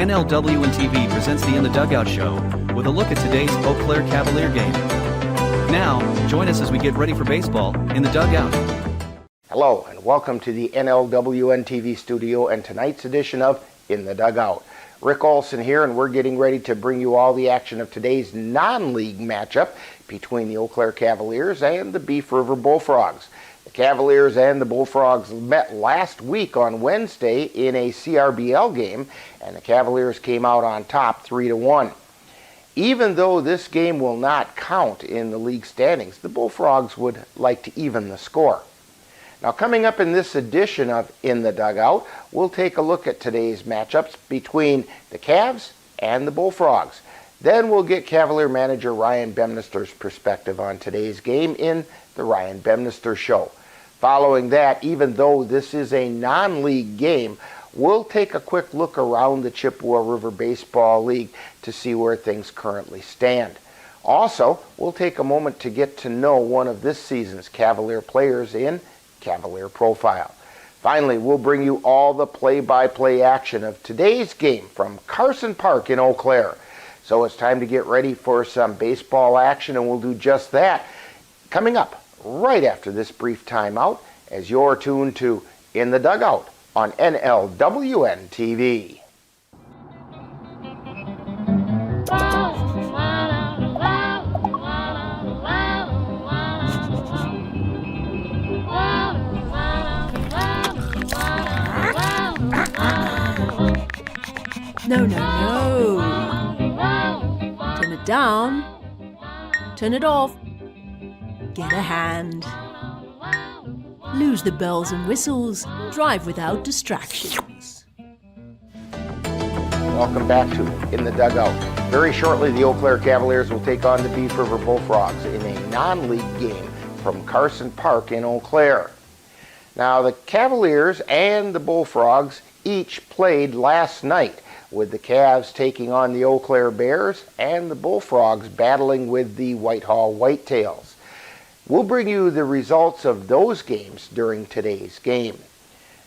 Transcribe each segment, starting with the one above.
NLWN-TV presents the In the Dugout show with a look at today's Eau Claire Cavalier game. Now, join us as we get ready for baseball in the dugout. Hello and welcome to the NLWN-TV studio and tonight's edition of In the Dugout. Rick Olson here, and we're getting ready to bring you all the action of today's non-league matchup between the Eau Claire Cavaliers and the Beef River Bullfrogs. The Cavaliers and the Bullfrogs met last week on Wednesday in a CRBL game, and the Cavaliers came out on top 3-1. Even though this game will not count in the league standings, the Bullfrogs would like to even the score. Now, coming up in this edition of In the Dugout, we'll take a look at today's matchups between the Cavs and the Bullfrogs. Then we'll get Cavalier manager Ryan Bemnister's perspective on today's game in the Ryan Bemnister Show. Following that, even though this is a non-league game, we'll take a quick look around the Chippewa River Baseball League to see where things currently stand. Also, we'll take a moment to get to know one of this season's Cavalier players in Cavalier Profile. Finally, we'll bring you all the play-by-play action of today's game from Carson Park in Eau Claire. So it's time to get ready for some baseball action, and we'll do just that coming up right after this brief timeout as you're tuned to In the Dugout on NLWN-TV. No, no, no. Turn it down. Turn it off. Get a hand. Lose the bells and whistles. Drive without distractions. Welcome back to In the Dugout. Very shortly, the Eau Claire Cavaliers will take on the Beef River Bullfrogs in a non-league game from Carson Park in Eau Claire. Now, the Cavaliers and the Bullfrogs each played last night, with the Cavs taking on the Eau Claire Bears and the Bullfrogs battling with the Whitehall Whitetails. We'll bring you the results of those games during today's game.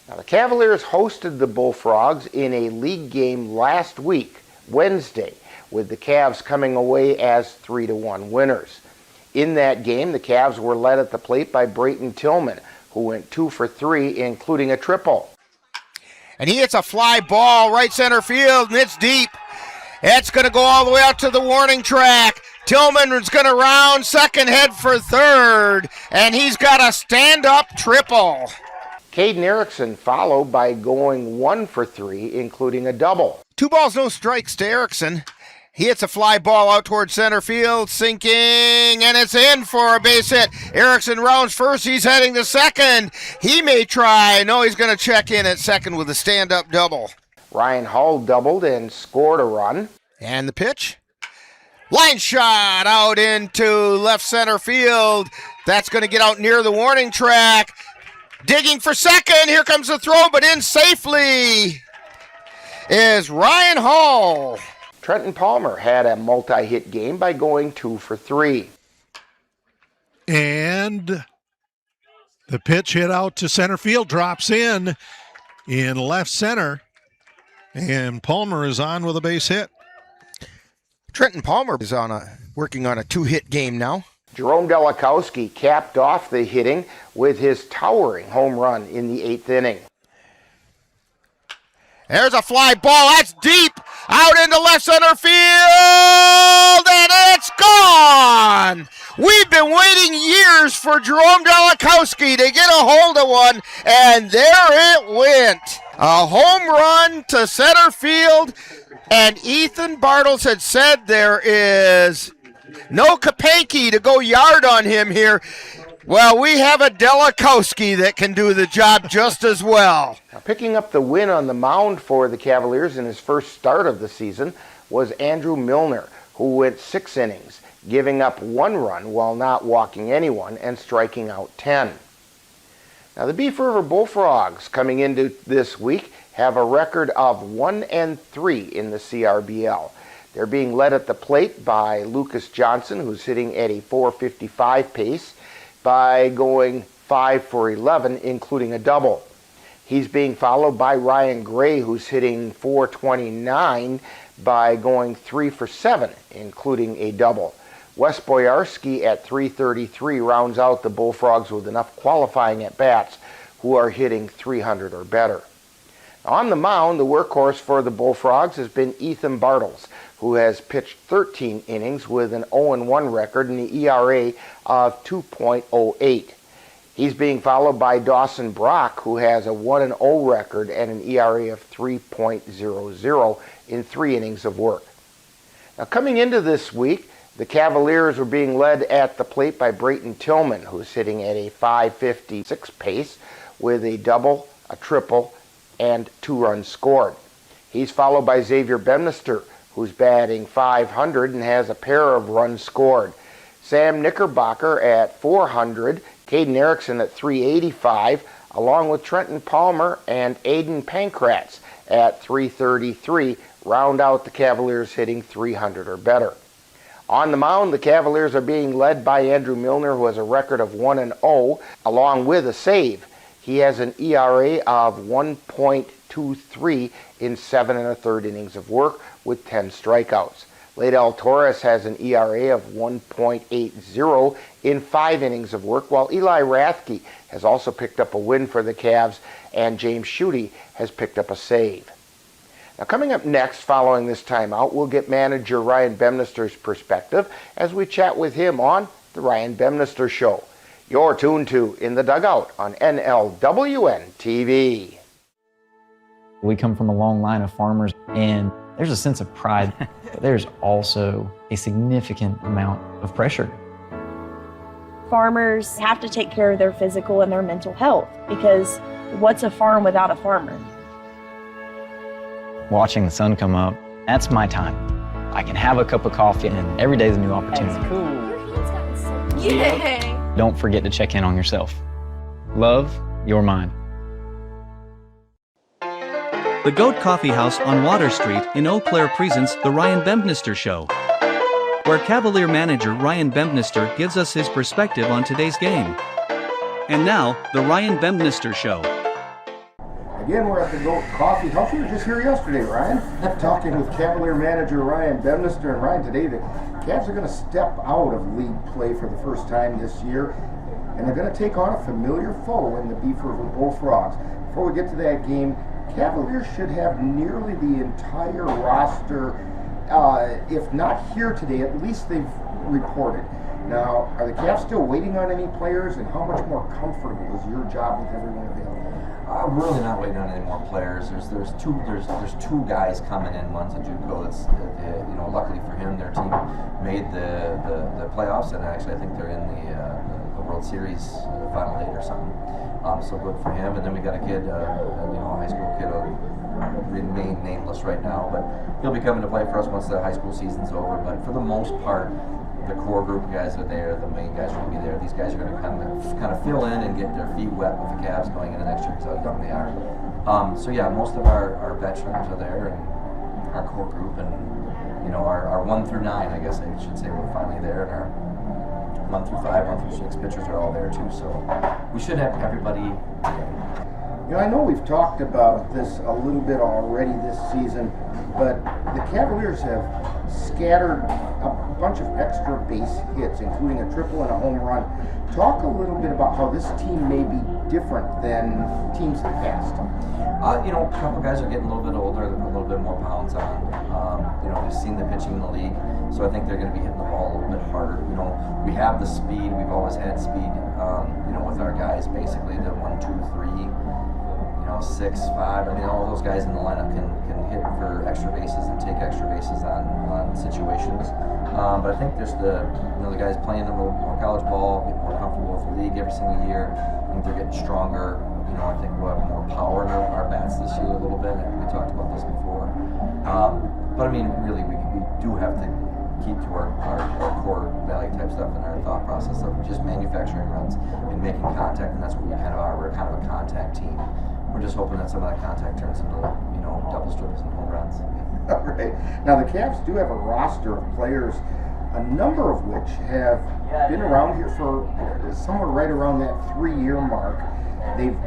Now, the Cavaliers hosted the Bullfrogs in a league game last week, Wednesday, with the Cavs coming away as 3-1 winners. In that game, the Cavs were led at the plate by Brayton Tillman, who went 2 for 3, including a triple. And he hits a fly ball right center field, and it's deep. It's going to go all the way out to the warning track. Tillman is going to round second, head for third, and he's got a stand-up triple. Caden Erickson followed by going 1 for 3, including a double. 2 balls, no strikes to Erickson. He hits a fly ball out towards center field, sinking, and it's in for a base hit. Erickson rounds first. He's heading to second. He may try. No, he's going to check in at second with a stand-up double. Ryan Hull doubled and scored a run. And the pitch. Line shot out into left center field. That's going to get out near the warning track. Digging for second. Here comes the throw, but in safely is Ryan Hull. Trenton Palmer had a multi-hit game by going 2 for 3. And the pitch hit out to center field, drops in left center, and Palmer is on with a base hit. Trenton Palmer is working on a 2-hit game now. Jerome Delakowski capped off the hitting with his towering home run in the 8th inning. There's a fly ball. That's deep. Out into left center field, and it's gone. We've been waiting years for Jerome Delakowski to get a hold of one, and there it went. A home run to center field, and Ethan Bartles had said there is no Kapanke to go yard on him here. Well, we have a Delakowski that can do the job just as well. Now, picking up the win on the mound for the Cavaliers in his first start of the season was Andrew Milner, who went 6 innings, giving up 1 run while not walking anyone and striking out 10. Now, the Beef River Bullfrogs coming into this week have a record of 1-3 in the CRBL. They're being led at the plate by Lucas Johnson, who's hitting at a .455 pace, by going 5 for 11, including a double. He's being followed by Ryan Gray, who's hitting .429 by going 3 for 7, including a double. Wes Boyarski at .333 rounds out the Bullfrogs with enough qualifying at-bats, who are hitting .300 or better. On the mound, the workhorse for the Bullfrogs has been Ethan Bartles, who has pitched 13 innings with an 0-1 record and the ERA of 2.08. He's being followed by Dawson Brock, who has a 1-0 record and an ERA of 3.00 in 3 innings of work. Now, coming into this week, the Cavaliers were being led at the plate by Brayton Tillman, who's hitting at a .556 pace with a double, a triple, and 2 runs scored. He's followed by Xavier Bemnister, who's batting .500 and has a pair of runs scored. Sam Knickerbocker at .400, Caden Erickson at .385, along with Trenton Palmer and Aiden Pankratz at .333, round out the Cavaliers hitting .300 or better. On the mound, the Cavaliers are being led by Andrew Milner, who has a record of 1-0, along with a save. He has an ERA of 1.23 in 7 1/3 innings of work with 10 strikeouts. Leidel Torres has an ERA of 1.80 in 5 innings of work, while Eli Rathke has also picked up a win for the Cavs, and James Schutte has picked up a save. Now, coming up next, following this timeout, we'll get manager Ryan Bemnister's perspective as we chat with him on The Ryan Bemnister Show. You're tuned to In the Dugout on NLWN-TV. We come from a long line of farmers, and there's a sense of pride, but there's also a significant amount of pressure. Farmers have to take care of their physical and their mental health, because what's a farm without a farmer? Watching the sun come up, that's my time. I can have a cup of coffee, and every day's a new opportunity. That's cool. Your hand's gotten so Yay! Don't forget to check in on yourself. Love, your mind. The Goat Coffee House on Water Street in Eau Claire presents The Ryan Bemnister Show, where Cavalier manager Ryan Bemnister gives us his perspective on today's game. And now, The Ryan Bemnister Show. Again, we're at the Goat Coffee House. We were just here yesterday, Ryan, talking with Cavalier manager Ryan Bemnister. And Ryan, today the Cavs are going to step out of league play for the first time this year, and they're going to take on a familiar foe in the Beef River Bullfrogs. Before we get to that game, Cavaliers should have nearly the entire roster, if not here today, at least they've reported. Now, are the Cavs still waiting on any players, and how much more comfortable is your job with everyone available? I'm really not waiting on any more players. There's two guys coming in. One's a JUCO. That's luckily for him, their team made the playoffs, and actually I think they're in the World Series Final 8 or something. So good for him. And then we got a kid, a high school kid, remain nameless right now, but he'll be coming to play for us once the high school season's over. But for the most part, the core group of guys are there. The main guys are going to be there. These guys are going to kind of fill in and get their feet wet with the Cavs going into next year because how young they are. So yeah, most of our veterans are there, and our core group, and our 1 through 9, I guess I should say, we're finally there, and our 1 through 5, 1 through 6 pitchers are all there too. So we should have everybody. I know we've talked about this a little bit already this season, but the Cavaliers have scattered a bunch of extra base hits, including a triple and a home run. Talk a little bit about how this team may be different than teams in the past. A couple guys are getting a little bit older, they're putting a little bit more pounds on. They've seen the pitching in the league, so I think they're going to be hitting the ball a little bit harder. We have the speed, we've always had speed, with our guys, basically, the 1, 2, 3. 6, 5. All those guys in the lineup can hit for extra bases and take extra bases on situations. But I think there's the guys playing a little more college ball, get more comfortable with the league every single year. I think they're getting stronger. I think we'll have more power in our bats this year a little bit. I think we talked about this before. But really, we do have to keep to our core value type stuff and our thought process of just manufacturing runs and making contact, and that's what we kind of are. We're kind of a contact team. We're just hoping that some of that contact turns into, double strips and home runs. All right. Now, the Cavs do have a roster of players a number of which have been around here for somewhere right around that 3-year mark. They've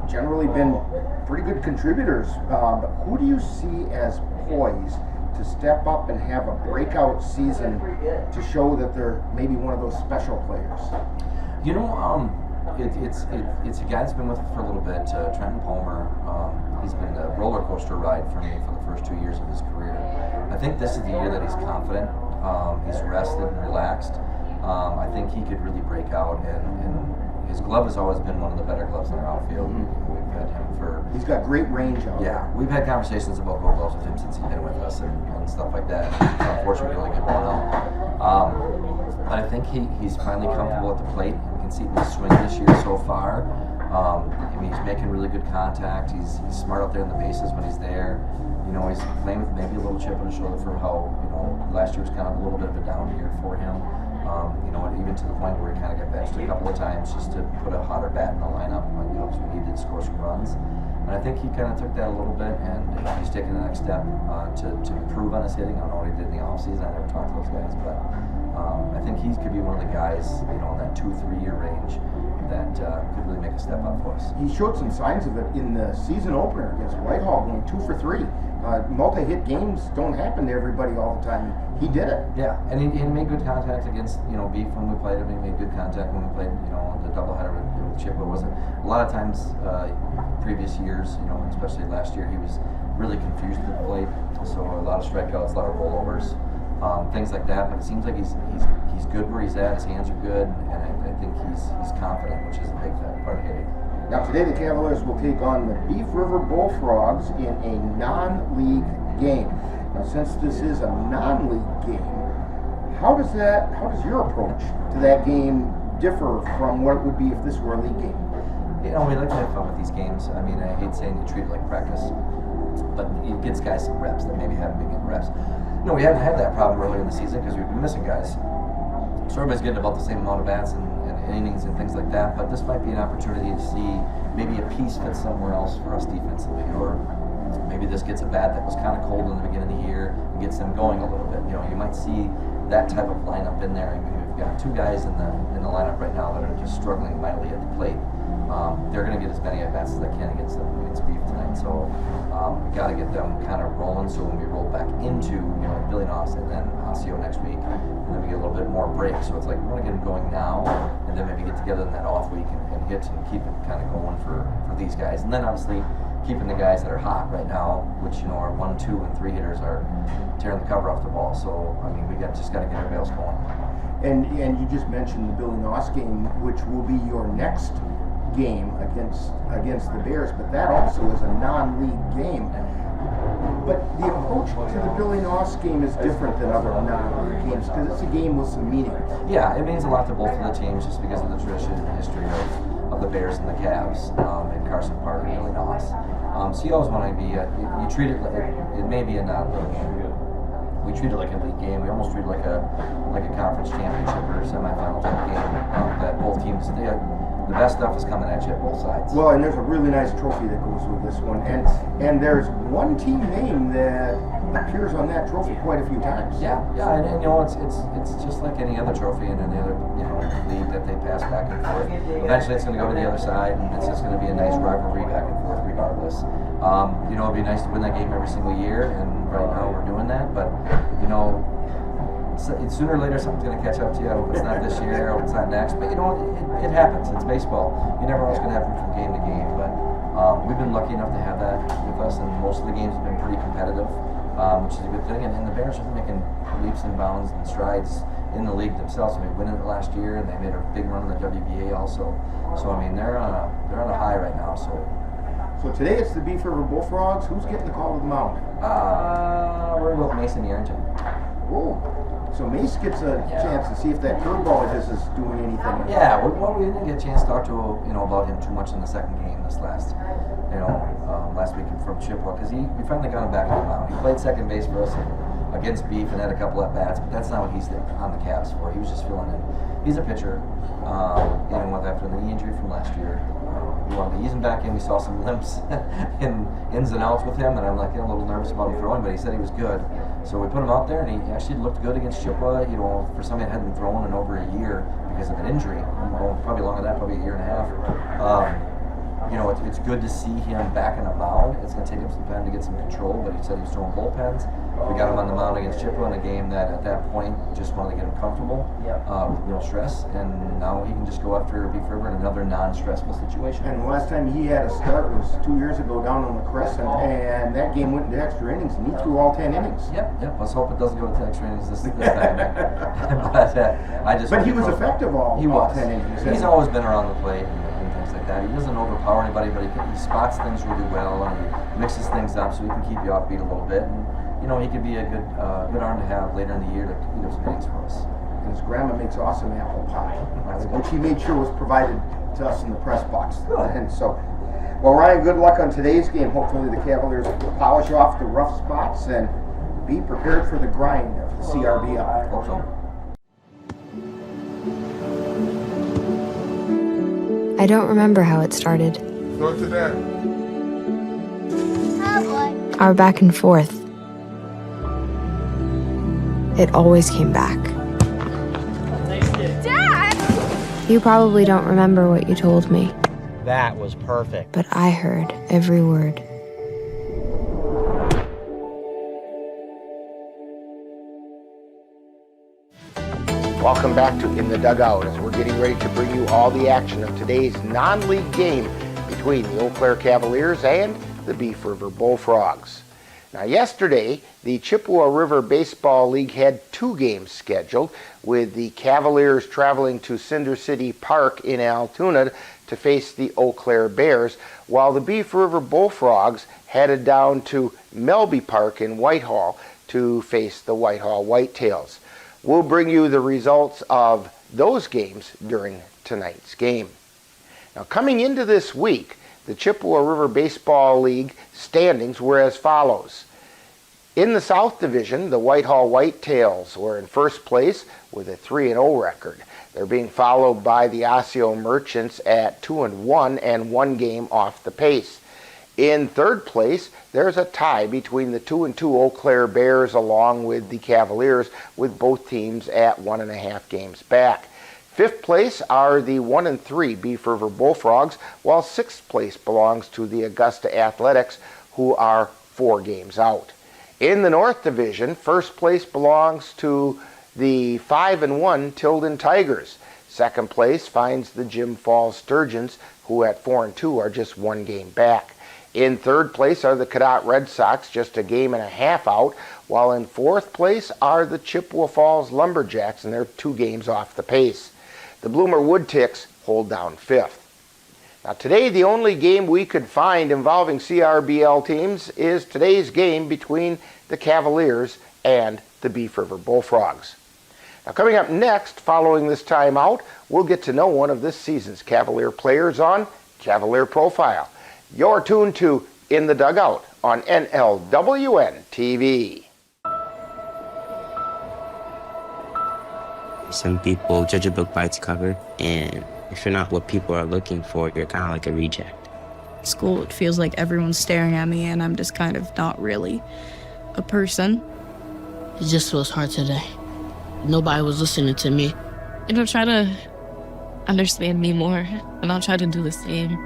generally been pretty good contributors. But who do you see as poised to step up and have a breakout season to show that they're maybe one of those special players? You know, it's a guy that's been with me for a little bit, Trenton Palmer. He's been a roller coaster ride for me for the first 2 years of his career. I think this is the year that he's confident. He's rested and relaxed. I think he could really break out, and his glove has always been one of the better gloves in our outfield. Mm-hmm. We've had him for... He's got great range out there. Yeah, we've had conversations about gold gloves with him since he's been with us and stuff like that. Unfortunately, we only get one out. But I think he's finally comfortable at the plate. We can see the swing this year so far. I mean, he's making really good contact. He's smart out there in the bases when he's there. You know, he's playing with maybe a little chip on his shoulder for how, you know, last year was kind of a little bit of a down year for him. You know, even to the point where he kind of got benched a couple of times just to put a hotter bat in the lineup, you know, because we needed to score some runs. And I think he kind of took that a little bit, and he's taking the next step to improve on his hitting. I don't know what he did in the offseason. I never talked to those guys, but I think he could be one of the guys, you know, in that 2-3 year range that could really make a step up for us. He showed some signs of it in the season opener against Whitehall, going 2 for 3. Multi-hit games don't happen to everybody all the time. He did it. Yeah, and he made good contact against, you know, Beef when we played him. He made good contact when we played, you know, the doubleheader with Chip. It wasn't a lot of times previous years, you know, especially last year, he was really confused at the plate. So a lot of strikeouts, a lot of rollovers, things like that. But it seems like he's good where he's at. His hands are good, and I think he's confident, which is a big part of hitting. Now today the Cavaliers will take on the Beef River Bullfrogs in a non-league game. Now since this is a non-league game, how does your approach to that game differ from what it would be if this were a league game? You know, we like to have fun with these games. I mean, I hate saying you treat it like practice, but it gets guys some reps that maybe haven't been getting reps. No, we haven't had that problem earlier in the season because we've been missing guys. So everybody's getting about the same amount of bats and innings and things like that, but this might be an opportunity to see maybe a piece fit somewhere else for us defensively, or maybe this gets a bat that was kind of cold in the beginning of the year and gets them going a little bit. You know, you might see that type of lineup in there. I mean, we've got 2 guys in the lineup right now that are just struggling mightily at the plate. They're going to get as many at-bats as they can against Beef tonight, so we got to get them kind of rolling, so when we roll back into, you know, Billy Noss and then Osseo next week, and then we get a little bit more break, so it's like we want to get them going now, and then maybe get together in that off week and hit and keep it kind of going for these guys, and then obviously keeping the guys that are hot right now, which, you know, our 1, 2, and 3 hitters are tearing the cover off the ball, so I mean, we just got to get our bales going. And you just mentioned the Billy Noss game, which will be your next game against the Bears, but that also is a non-league game. But the approach to the Billy Noss game is different than other non-league games because it's a game with some meaning. Yeah, it means a lot to both of the teams just because of the tradition and history of the Bears and the Cavs in Carson Park and Billy Noss. So you always want to be, you treat it like, it may be a non-league game. We treat it like a league game. We almost treat it like a conference championship or semifinal type game that both teams, the best stuff is coming at you at both sides. Well, and there's a really nice trophy that goes with this one, and there's one team name that appears on that trophy quite a few times. Yeah, and you know, it's just like any other trophy in any other, you know, league that they pass back and forth. Eventually, it's going to go to the other side, and it's just going to be a nice rivalry back and forth, regardless. You know, it'd be nice to win that game every single year, and right now we're doing that. But you know, sooner or later something's going to catch up to you. I hope it's not this year. I hope it's not next. But you know, it happens. It's baseball. You never know what's going to happen from game to game. But we've been lucky enough to have that with us, and most of the games have been pretty competitive, which is a good thing. And the Bears are making leaps and bounds and strides in the league themselves. I mean, winning it last year, and they made a big run in the WBA also. So I mean, they're on a high right now. So today it's the Beef River Bullfrogs. Who's getting the call to the mound? We're with Mason Yarrington. Oh. So Mace gets a chance to see if that curveball of his is doing anything. Yeah, well, we didn't get a chance to talk to about him too much in the second game this last week from Chippewa, because we finally got him back on the mound. He played second base for us against Beef and had a couple at bats, but that's not what he's on the Cavs for. He was just filling in. He's a pitcher, even with after the knee injury from last year. We wanted to ease him back in. We saw some limps in ins and outs with him, and I'm like a little nervous about him throwing, but he said he was good. So we put him out there, and he actually looked good against Chippewa, you know, for somebody that hadn't thrown in over a year because of an injury. Well, probably longer than that, probably a year and a half. You know, it's good to see him back in a mound. It's going to take him some time to get some control, but he said he was throwing bullpens. We got him on the mound against Chippewa in a game that at that point just wanted to get him comfortable with no stress, and now he can just go after Beef River in another non-stressful situation. And the last time he had a start was 2 years ago down on the Crescent, and that game went into extra innings, and he threw all 10 innings. Yep. Let's hope it doesn't go to extra innings this time. But he was effective all 10 innings. He's always been around the plate and things like that. He doesn't overpower anybody, but he spots things really well, and he mixes things up so he can keep you offbeat a little bit. And, you know, he could be a good arm to have later in the year to clean up some innings for us. And his grandma makes awesome apple pie, which he made sure was provided to us in the press box. And so, well, Ryan, good luck on today's game. Hopefully the Cavaliers polish off the rough spots and be prepared for the grind of the CRBL. Hope so. I don't remember how it started. Go to that. Our back and forth. It always came back. Dad! You probably don't remember what you told me. That was perfect. But I heard every word. Welcome back to In the Dugout as we're getting ready to bring you all the action of today's non-league game between the Eau Claire Cavaliers and the Beef River Bullfrogs. Now yesterday, the Chippewa River Baseball League had 2 games scheduled, with the Cavaliers traveling to Cinder City Park in Altoona to face the Eau Claire Bears, while the Beef River Bullfrogs headed down to Melby Park in Whitehall to face the Whitehall Whitetails. We'll bring you the results of those games during tonight's game. Now coming into this week, the Chippewa River Baseball League standings were as follows. In the South Division, the Whitehall Whitetails were in first place with a 3-0 record. They're being followed by the Osseo Merchants at 2-1 and 1 game off the pace. In third place, there's a tie between the 2-2 Eau Claire Bears along with the Cavaliers, with both teams at 1.5 games back. Fifth place are the 1-3 Beef River Bullfrogs, while sixth place belongs to the Augusta Athletics, who are 4 games out. In the North Division, first place belongs to the 5-1 Tilden Tigers. Second place finds the Jim Falls Sturgeons, who at 4-2 are just 1 game back. In third place are the Cadott Red Sox, just 1.5 games out, while in fourth place are the Chippewa Falls Lumberjacks, and they're 2 games off the pace. The Bloomer Woodticks hold down 5th. Now today, the only game we could find involving CRBL teams is today's game between the Cavaliers and the Beef River Bullfrogs. Now coming up next, following this timeout, we'll get to know one of this season's Cavalier players on Cavalier Profile. You're tuned to In the Dugout on NLWN-TV. Some people judge a book by its cover, and if you're not what people are looking for, you're kind of like a reject. School, it feels like everyone's staring at me, and I'm just kind of not really a person. It just feels hard today. Nobody was listening to me. And I'll try to understand me more, and I'll try to do the same.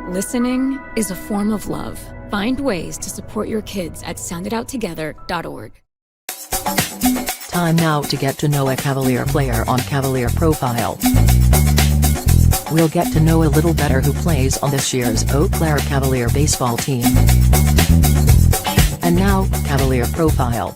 Listening is a form of love. Find ways to support your kids at sounditouttogether.org. Time now to get to know a Cavalier player on Cavalier Profile. We'll get to know a little better who plays on this year's Eau Claire Cavalier baseball team. And now, Cavalier Profile.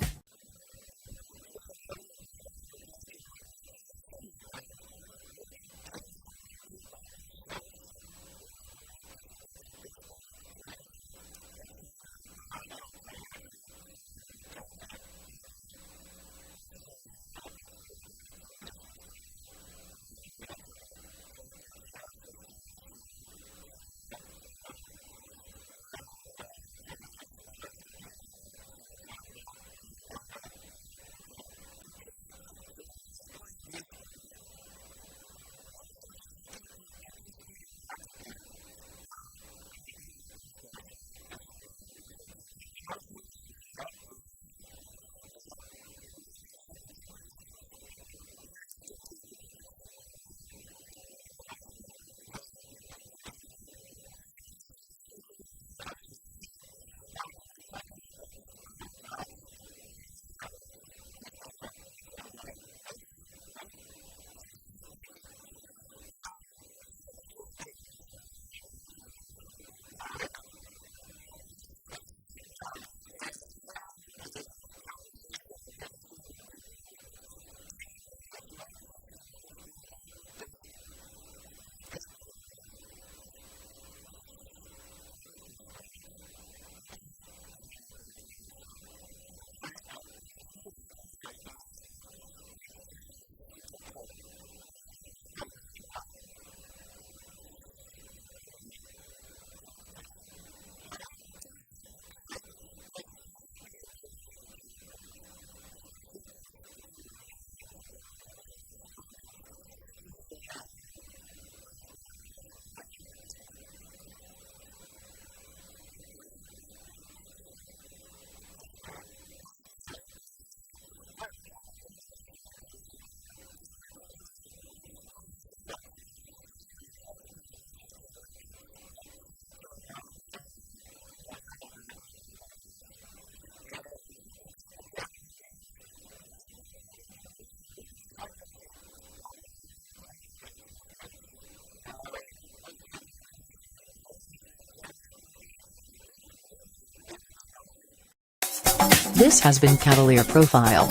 This has been Cavalier Profile,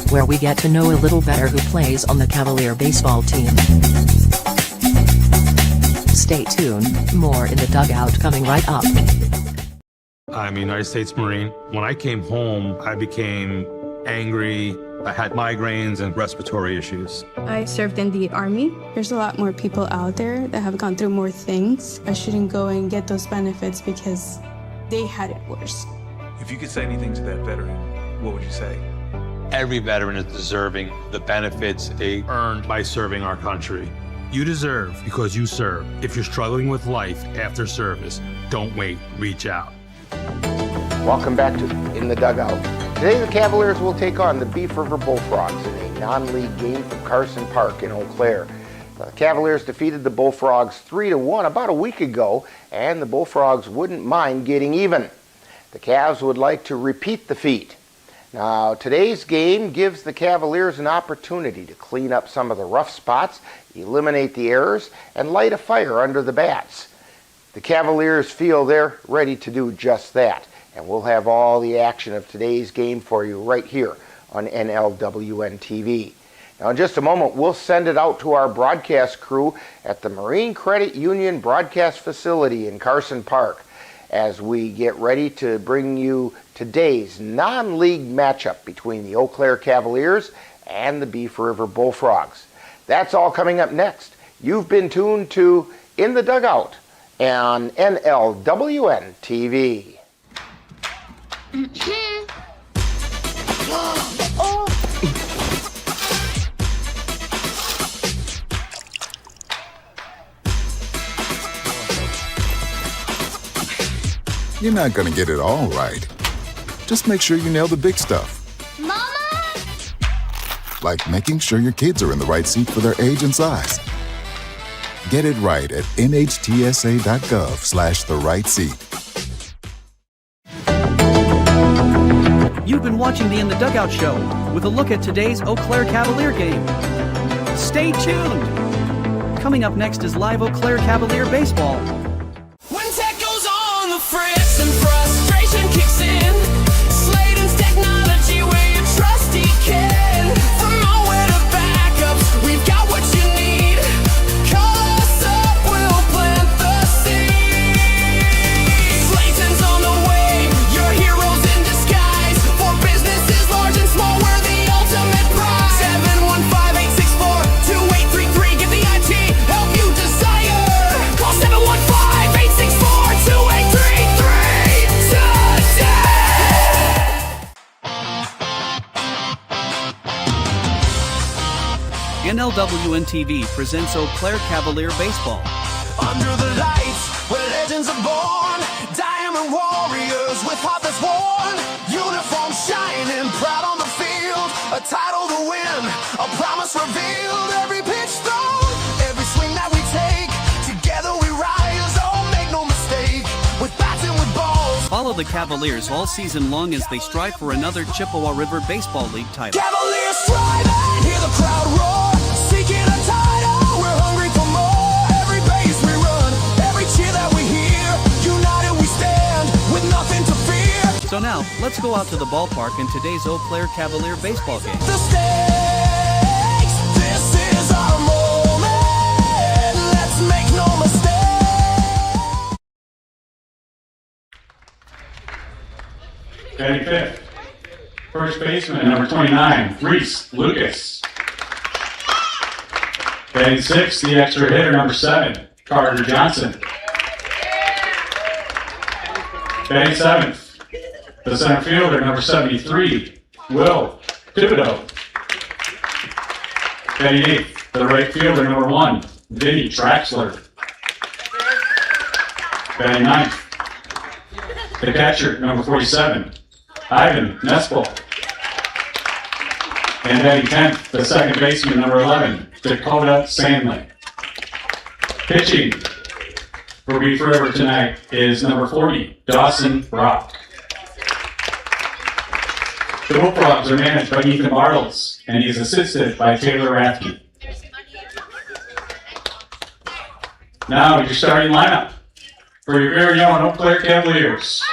where we get to know a little better who plays on the Cavalier baseball team. Stay tuned, more in the dugout coming right up. I'm a United States Marine. When I came home, I became angry. I had migraines and respiratory issues. I served in the Army. There's a lot more people out there that have gone through more things. I shouldn't go and get those benefits because they had it worse. If you could say anything to that veteran, what would you say? Every veteran is deserving the benefits they earned by serving our country. You deserve because you serve. If you're struggling with life after service, don't wait, reach out. Welcome back to In the Dugout. Today the Cavaliers will take on the Beef River Bullfrogs in a non-league game from Carson Park in Eau Claire. The Cavaliers defeated the Bullfrogs 3-1 about a week ago, and the Bullfrogs wouldn't mind getting even. The Cavs would like to repeat the feat. Now, today's game gives the Cavaliers an opportunity to clean up some of the rough spots, eliminate the errors, and light a fire under the bats. The Cavaliers feel they're ready to do just that, and we'll have all the action of today's game for you right here on NLWN-TV. Now, in just a moment, we'll send it out to our broadcast crew at the Marine Credit Union Broadcast Facility in Carson Park as we get ready to bring you today's non-league matchup between the Eau Claire Cavaliers and the Beef River Bullfrogs. That's all coming up next. You've been tuned to In the Dugout on NLWN-TV. You're not gonna get it all right. Just make sure you nail the big stuff. Mama! Like making sure your kids are in the right seat for their age and size. Get it right at nhtsa.gov/the-right-seat. You've been watching the In the Dugout show with a look at today's Eau Claire Cavalier game. Stay tuned! Coming up next is live Eau Claire Cavalier baseball. When tech goes on the fritz and frustration kicks in, Sladen's technology where you trust he can. From nowhere to backups, we've got what you need. Call us up, we'll plant the seed. Sladen's on the way, your heroes in disguise. For businesses large and small, we're the ultimate prize. 715-864-2833, get the IT help you desire. Call 715-864-2833 today. NLWN-TV presents Eau Claire Cavalier baseball. Under the lights, where legends are born, diamond warriors with heart that's worn, uniform shining, proud on the field, a title to win, a promise revealed, every pitch thrown, every swing that we take, together we rise, oh make no mistake, with bats and with balls. Follow the Cavaliers all season long as they strive for another Chippewa River Baseball League title. Cavaliers striving, hear the crowd roar, seeking a title, we're hungry for more, every base we run, every cheer that we hear, united we stand, with nothing to fear. So now, let's go out to the ballpark in today's Eau Claire Cavalier baseball game. The stakes, this is our moment, let's make no mistake. Batting fifth, first baseman number 29, Reese Lucas. Batting sixth, the extra hitter number 7, Carter Johnson. Batting seventh, the center fielder number 73, Will Thibodeau. Batting eighth, the right fielder number 1, Vinny Traxler. Batting ninth, the catcher number 47, Ivan Nespel. And batting 10th, the second baseman, number 11, Dakota Sandlin. Pitching for Beef River tonight is number 40, Dawson Rock. The Bullfrogs are managed by Ethan Bartles, and he's assisted by Taylor Rathke. Now your starting lineup for your very own Eau Claire Cavaliers.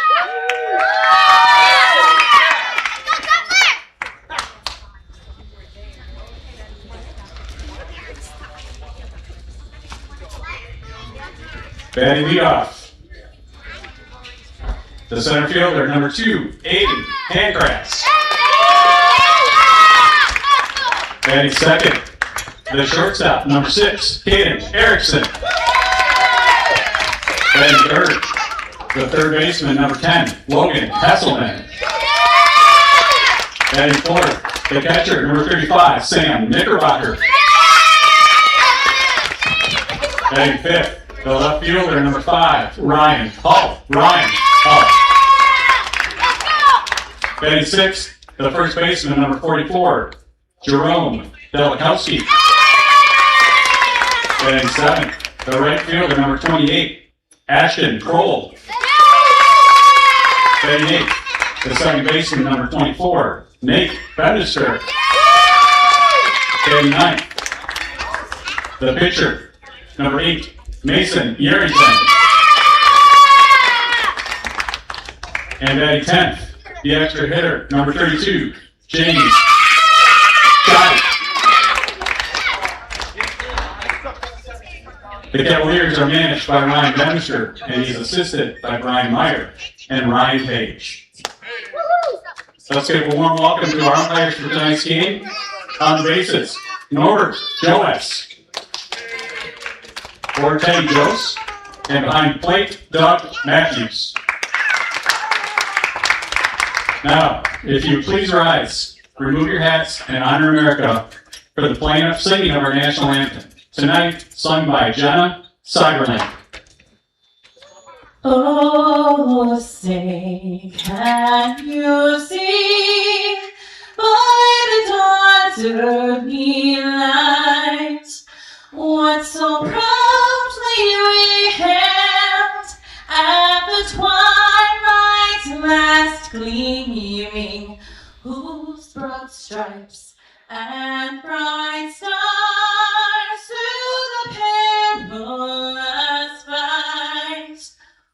Batting leadoff, the center fielder, number 2, Aiden Handcrafts. Batting second, the shortstop, number 6, Caden Erickson. Batting third, the third baseman, number 10, Logan Hesselman. Batting fourth, the catcher, number 35, Sam Knickerbocker. Batting fifth, the left fielder, number 5, Ryan Hull. Batting sixth, the first baseman, number 44, Jerome Delikowski. Batting seventh, the right fielder, number 28, Ashton Kroll. Batting eighth, the second baseman, number 24, Nate Benister. Batting ninth, the pitcher, number 8, Mason Yerington. And batting 10th, the extra hitter, number 32, James Scotty. The Cavaliers are managed by Ryan Benister, and he's assisted by Brian Meyer and Ryan Page. Let's give a warm welcome to our umpires for tonight's game. On the bases, Norbert Joas. For Teddy Jose, and behind plate, Doug Matthews. Now, if you please rise, remove your hats, and honor America for the playing of singing of our national anthem. Tonight, sung by Jenna Cyberland. Oh, say, can you see by the dawn's early light what so proudly we hailed at the twilight's last gleaming, whose broad stripes and bright stars through the perilous fight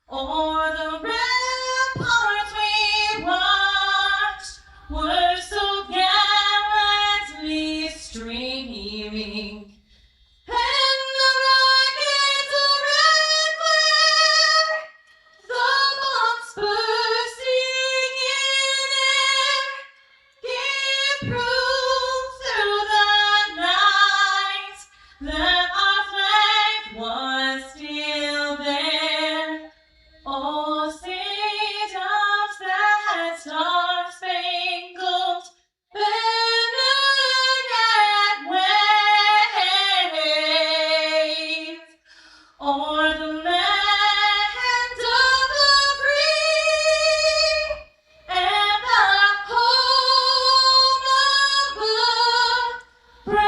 o'er the ramparts we watched were so gallantly streaming. And the rockets of red glare, the bombs bursting in air, gave proof through the night that our flag was still there. Oh, say does that star-spangled banner yet wave o'er the land of the free and the home of the brave.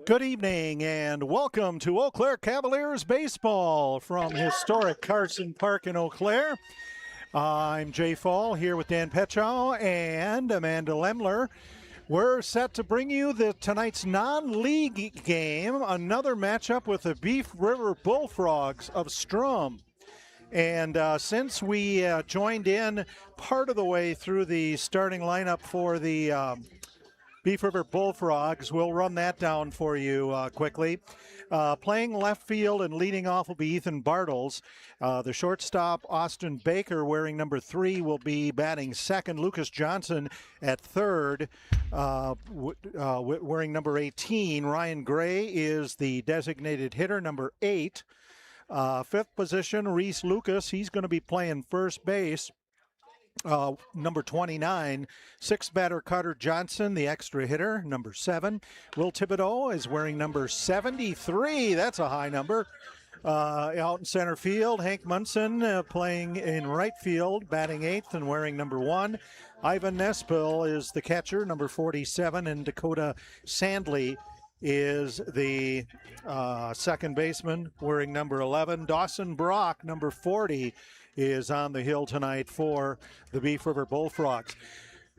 Good evening and welcome to Eau Claire Cavaliers baseball from historic Carson Park in Eau Claire. I'm Jay Fall here with Dan Petchow and Amanda Lemler. We're set to bring you tonight's non-league game, another matchup with the Beef River Bullfrogs of Strum. And since we joined in part of the way through the starting lineup for the Beef River Bullfrogs, we'll run that down for you quickly. Playing left field and leading off will be Ethan Bartles. The shortstop, Austin Baker, wearing number 3, will be batting second. Lucas Johnson at third, wearing number 18. Ryan Gray is the designated hitter, number 8. Fifth position, Reese Lucas. He's going to be playing first base. Number 29, sixth batter Carter Johnson, the extra hitter, number 7. Will Thibodeau is wearing number 73. That's a high number. Out in center field, Hank Munson playing in right field, batting 8th and wearing number 1. Ivan Nespil is the catcher, number 47, and Dakota Sandley is the second baseman, wearing number 11. Dawson Brock, number 40, is on the hill tonight for the Beef River Bullfrogs.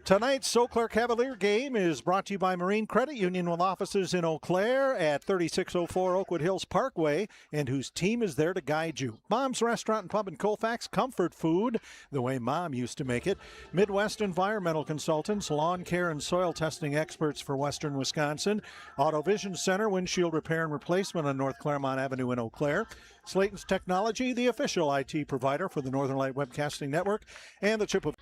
Tonight's Eau Claire Cavalier game is brought to you by Marine Credit Union, with offices in Eau Claire at 3604 Oakwood Hills Parkway, and whose team is there to guide you. Mom's Restaurant and Pub in Colfax, comfort food, the way Mom used to make it. Midwest Environmental Consultants, lawn care and soil testing experts for Western Wisconsin. Auto Vision Center, windshield repair and replacement on North Claremont Avenue in Eau Claire. Slayton's Technology, the official IT provider for the Northern Light Webcasting Network, and the Chippewa.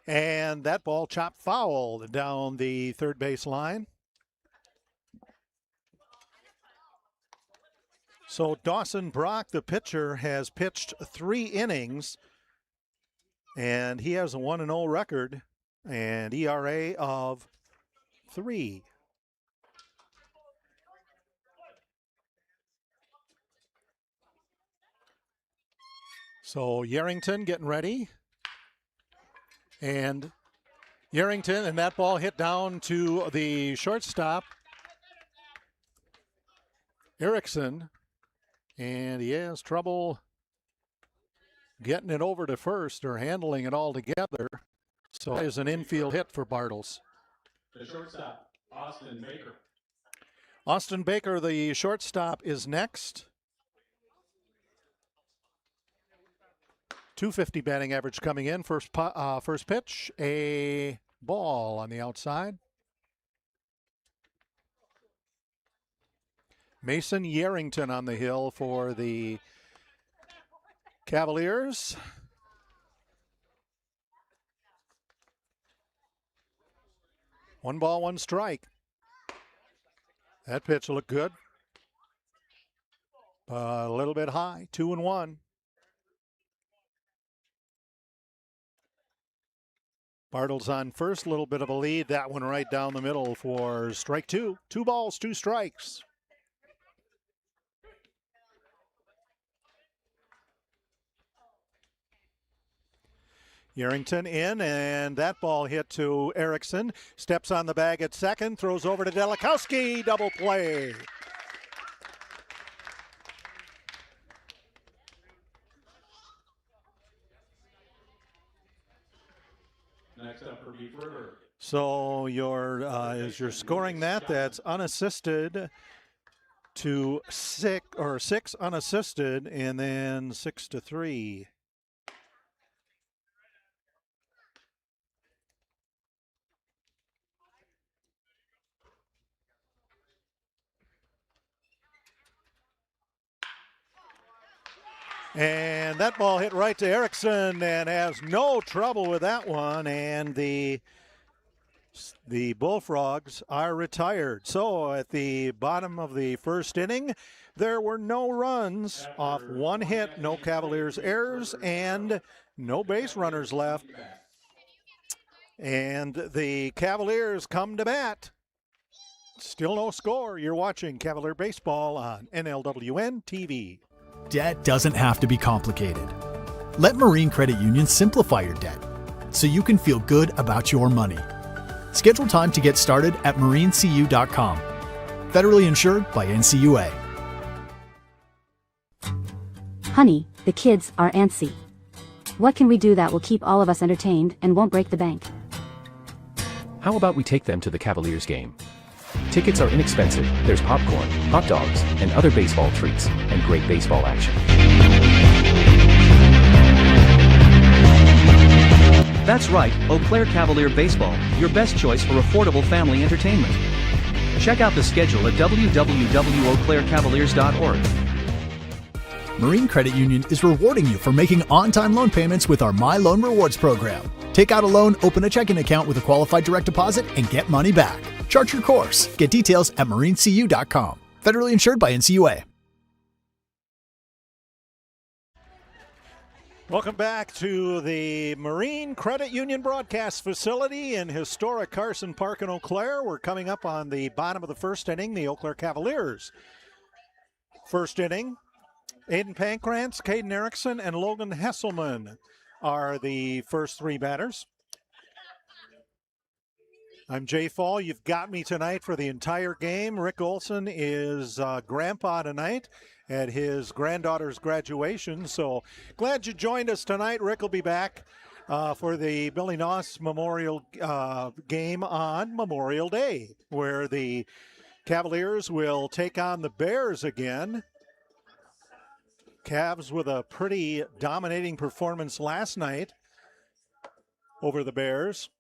And that ball chopped foul down the third base line. So Dawson Brock, the pitcher, has pitched 3 innings, and he has a 1-0 record and ERA of 3. So Yarrington getting ready. And Yarrington, and that ball hit down to the shortstop, Erickson, and he has trouble getting it over to first or handling it all together. So there's an infield hit for Bartles. The shortstop, Austin Baker. Austin Baker, the shortstop, is next. .250 batting average coming in. First pitch, a ball on the outside. Mason Yarrington on the hill for the Cavaliers. One ball, one strike. That pitch looked good. A little bit high, 2-1. Bartles on first, a little bit of a lead. That one right down the middle for strike 2. 2 balls, 2 strikes. Yarrington in, and that ball hit to Erickson. Steps on the bag at second, throws over to Delikowski. Double play. Next up for Beef River. So as you're scoring that's unassisted to 6 unassisted, and then 6-3. And that ball hit right to Erickson and has no trouble with that one. And the Bullfrogs are retired. So at the bottom of the first inning, there were no runs off 1 hit, no Cavaliers errors, and no base runners left. And the Cavaliers come to bat. Still no score. You're watching Cavalier Baseball on NLWN-TV. Debt doesn't have to be complicated. Let Marine Credit Union simplify your debt so you can feel good about your money. Schedule time to get started at marinecu.com. Federally insured by NCUA. Honey, the kids are antsy. What can we do that will keep all of us entertained and won't break the bank? How about we take them to the Cavaliers game? Tickets are inexpensive, there's popcorn, hot dogs, and other baseball treats, and great baseball action. That's right, Eau Claire Cavalier Baseball, your best choice for affordable family entertainment. Check out the schedule at www.eauclaircavaliers.org. Marine Credit Union is rewarding you for making on-time loan payments with our My Loan Rewards program. Take out a loan, open a checking account with a qualified direct deposit, and get money back. Chart your course. Get details at marinecu.com. Federally insured by NCUA. Welcome back to the Marine Credit Union broadcast facility in historic Carson Park in Eau Claire. We're coming up on the bottom of the first inning, the Eau Claire Cavaliers. First inning, Aiden Pankrantz, Caden Erickson, and Logan Hesselman are the first 3 batters. I'm Jay Fall. You've got me tonight for the entire game. Rick Olson is grandpa tonight at his granddaughter's graduation. So glad you joined us tonight. Rick will be back for the Billy Noss Memorial game on Memorial Day, where the Cavaliers will take on the Bears again. Cavs with a pretty dominating performance last night over the Bears.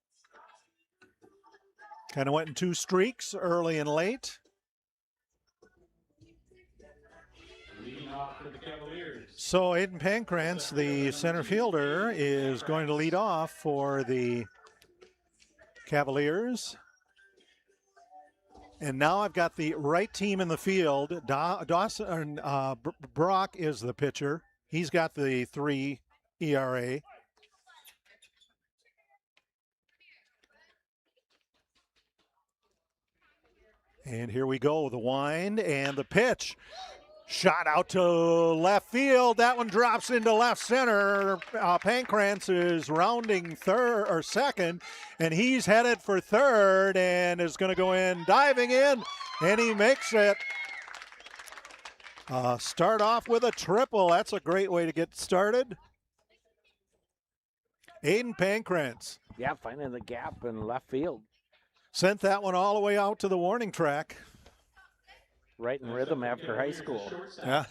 Kind of went in two streaks, early and late. So Aiden Pancrantz, the center fielder, is going to lead off for the Cavaliers. And now I've got the right team in the field. Brock is the pitcher. He's got the 3 ERA. And here we go, the wind and the pitch. Shot out to left field. That one drops into left center. Pancrantz is rounding second, and he's headed for third and is going to go in, diving in, and he makes it. Start off with a triple. That's a great way to get started. Aiden Pancrantz. Yeah, finding the gap in left field. Sent that one all the way out to the warning track. Right in rhythm after high school. Yeah.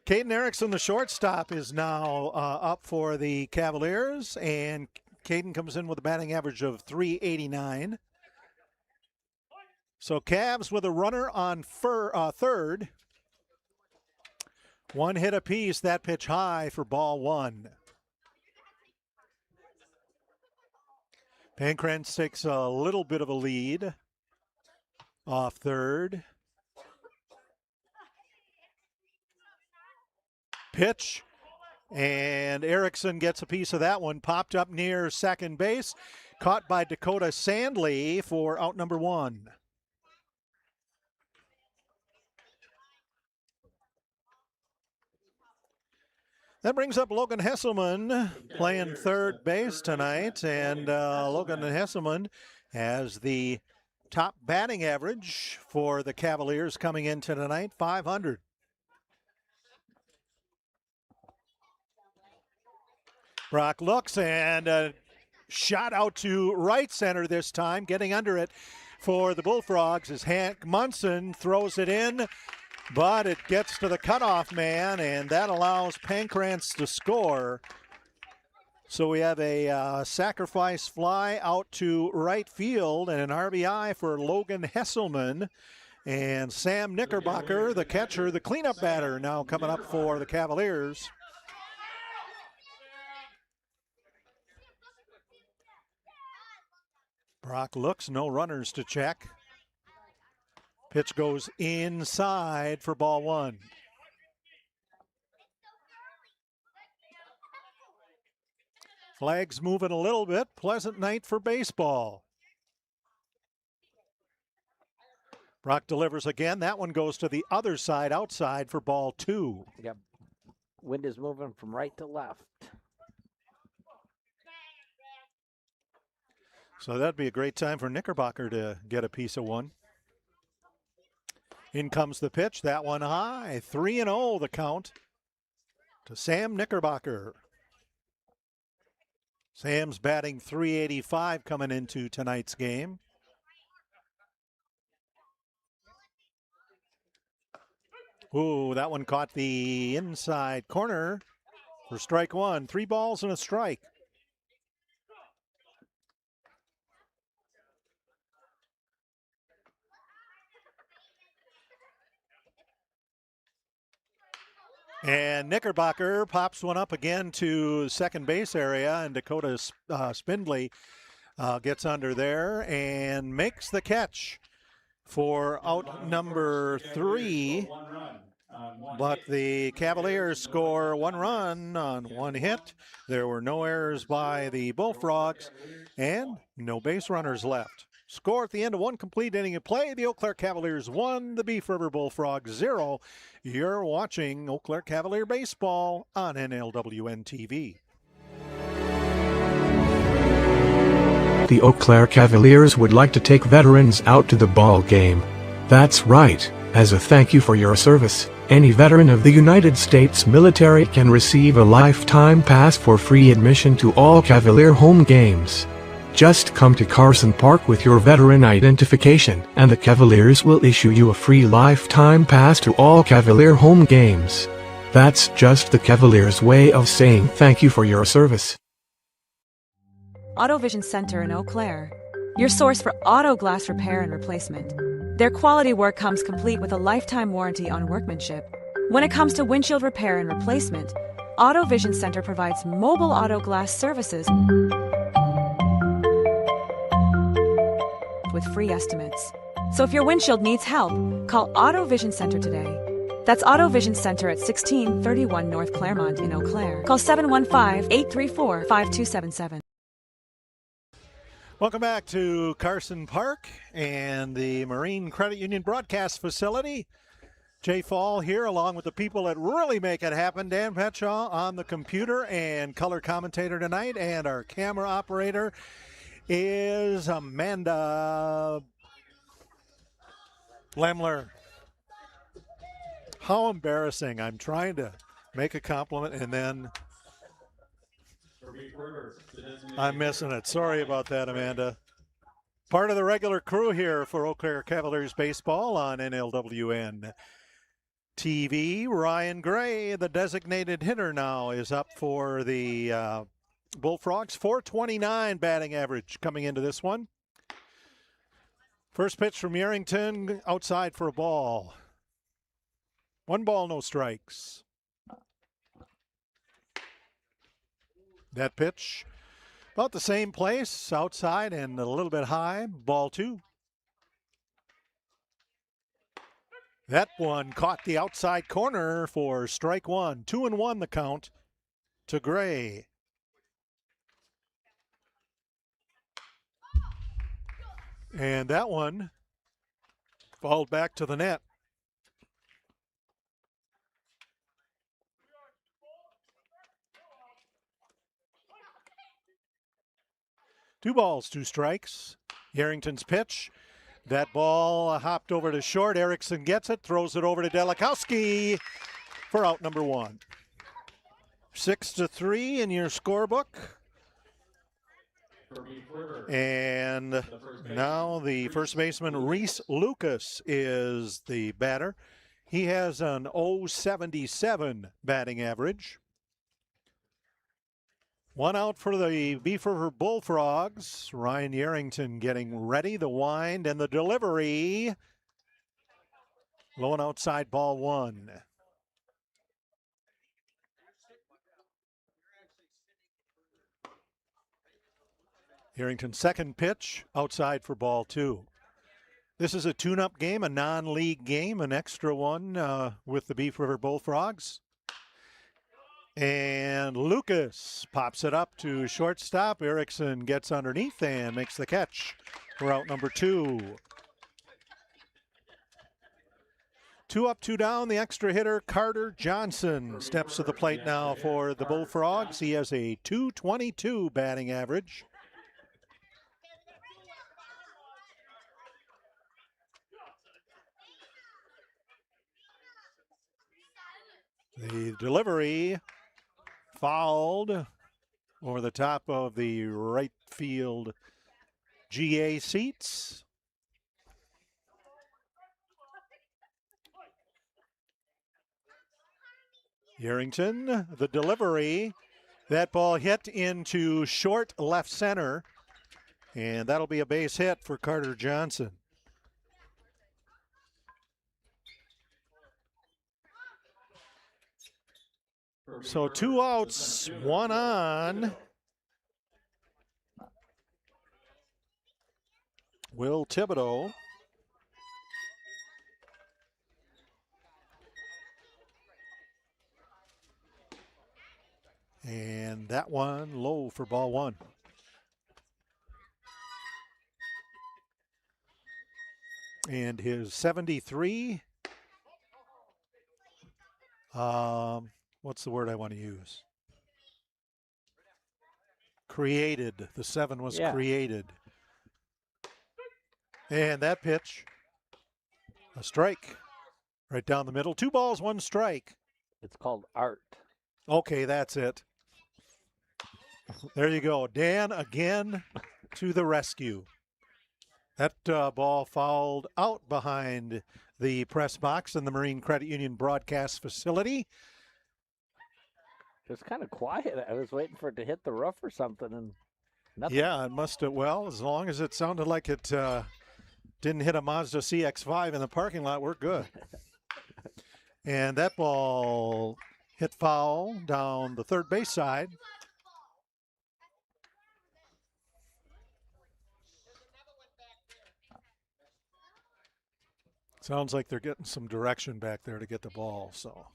Caden Erickson, the shortstop, is now up for the Cavaliers, and Caden comes in with a batting average of .389. So Cavs with a runner on third. One hit apiece, that pitch high for ball one. Pancrantz takes a little bit of a lead off third. Pitch, and Erickson gets a piece of that one. Popped up near second base. Caught by Dakota Sandley for out number one. That brings up Logan Hesselman playing third base tonight, and Logan Hesselman has the top batting average for the Cavaliers coming into tonight, .500. Brock looks, and shot out to right center this time, getting under it for the Bullfrogs as Hank Munson throws it in, but it gets to the cutoff man, and that allows Pancrantz to score. So we have a sacrifice fly out to right field and an RBI for Logan Hesselman. And Sam Knickerbocker, the catcher, the cleanup batter, now coming up for the Cavaliers. Brock looks, no runners to check. Pitch goes inside for ball one. Flags moving a little bit. Pleasant night for baseball. Brock delivers again. That one goes to the other side, outside for ball two. Yep. Wind is moving from right to left. So that'd be a great time for Knickerbocker to get a piece of one. In comes the pitch. That one high. 3-0 the count to Sam Knickerbocker. Sam's batting .385 coming into tonight's game. Ooh, that one caught the inside corner for strike one. 3 balls and a strike. And Knickerbocker pops one up again to second base area, and Dakota Spindley gets under there and makes the catch for out number 3. But the Cavaliers score 1 run on 1 hit. There were no errors by the Bullfrogs and no base runners left. Score at the end of 1 complete inning of play. The Eau Claire Cavaliers 1, the Beef River Bullfrogs 0. You're watching Eau Claire Cavalier Baseball on NLWN-TV. The Eau Claire Cavaliers would like to take veterans out to the ball game. That's right. As a thank you for your service, Any veteran of the United States military can receive a lifetime pass for free admission to all Cavalier home games. Just come to Carson Park with your veteran identification, and the Cavaliers will issue you a free lifetime pass to all Cavalier home games. That's just the Cavaliers' way of saying thank you for your service. Auto Vision Center in Eau Claire, your source for auto glass repair and replacement. Their quality work comes complete with a lifetime warranty on workmanship. When it comes to windshield repair and replacement, Auto Vision Center provides mobile auto glass services with free estimates. So if your windshield needs help, call Auto Vision Center today. That's Auto Vision Center at 1631 North Claremont in Eau Claire. Call 715-834-5277. Welcome back to Carson Park and the Marine Credit Union broadcast facility. Jay Fall here along with the people that really make it happen. Dan Petshaw on the computer and color commentator tonight, and our camera operator is Amanda Lemler. How embarrassing. I'm trying to make a compliment and then I'm missing it. Sorry about that, Amanda. Part of the regular crew here for Eau Claire Cavaliers baseball on NLWN-TV. Ryan Gray, the designated hitter now, is up for the Bullfrogs. .429 batting average coming into this one. First pitch from Yerington, outside for a ball. 1 ball, no strikes. That pitch, about the same place, outside and a little bit high, ball 2. That one caught the outside corner for strike 1. 2-1 the count to Gray. And that one fouled back to the net. Two balls, 2 strikes. Yerington's pitch. That ball hopped over to short. Erickson gets it, throws it over to Delikowski for out number 1. 6-3 in your scorebook. And now the first baseman, Reese Lucas, is the batter. He has an .077 batting average. 1 out for the Beef River Bullfrogs. Ryan Yerington getting ready. The wind and the delivery. Low and outside, ball 1. Yerington's second pitch, outside for ball 2. This is a tune-up game, a non-league game, an extra one with the Beef River Bullfrogs. And Lucas pops it up to shortstop. Erickson gets underneath and makes the catch for out number 2. 2 up, 2 down. The extra hitter, Carter Johnson, steps to the plate now for the Bullfrogs. He has a .222 batting average. The delivery fouled over the top of the right field GA seats. Yerington, the delivery. That ball hit into short left center, and that'll be a base hit for Carter Johnson. So 2 outs, 1 on. Will Thibodeau. And that one low for ball 1. And his 73. What's the word I want to use? Created. The 7 was created. And that pitch, a strike Right down the middle. 2 balls, 1 strike. It's called art. Okay, that's it. There you go. Dan again to the rescue. That ball fouled out behind the press box in the Marine Credit Union broadcast facility. It was kind of quiet. I was waiting for it to hit the roof or something, and nothing. Yeah, it must have. Well, as long as it sounded like it didn't hit a Mazda CX-5 in the parking lot, we're good. And that ball hit foul down the third base side. Sounds like they're getting some direction back there to get the ball, so.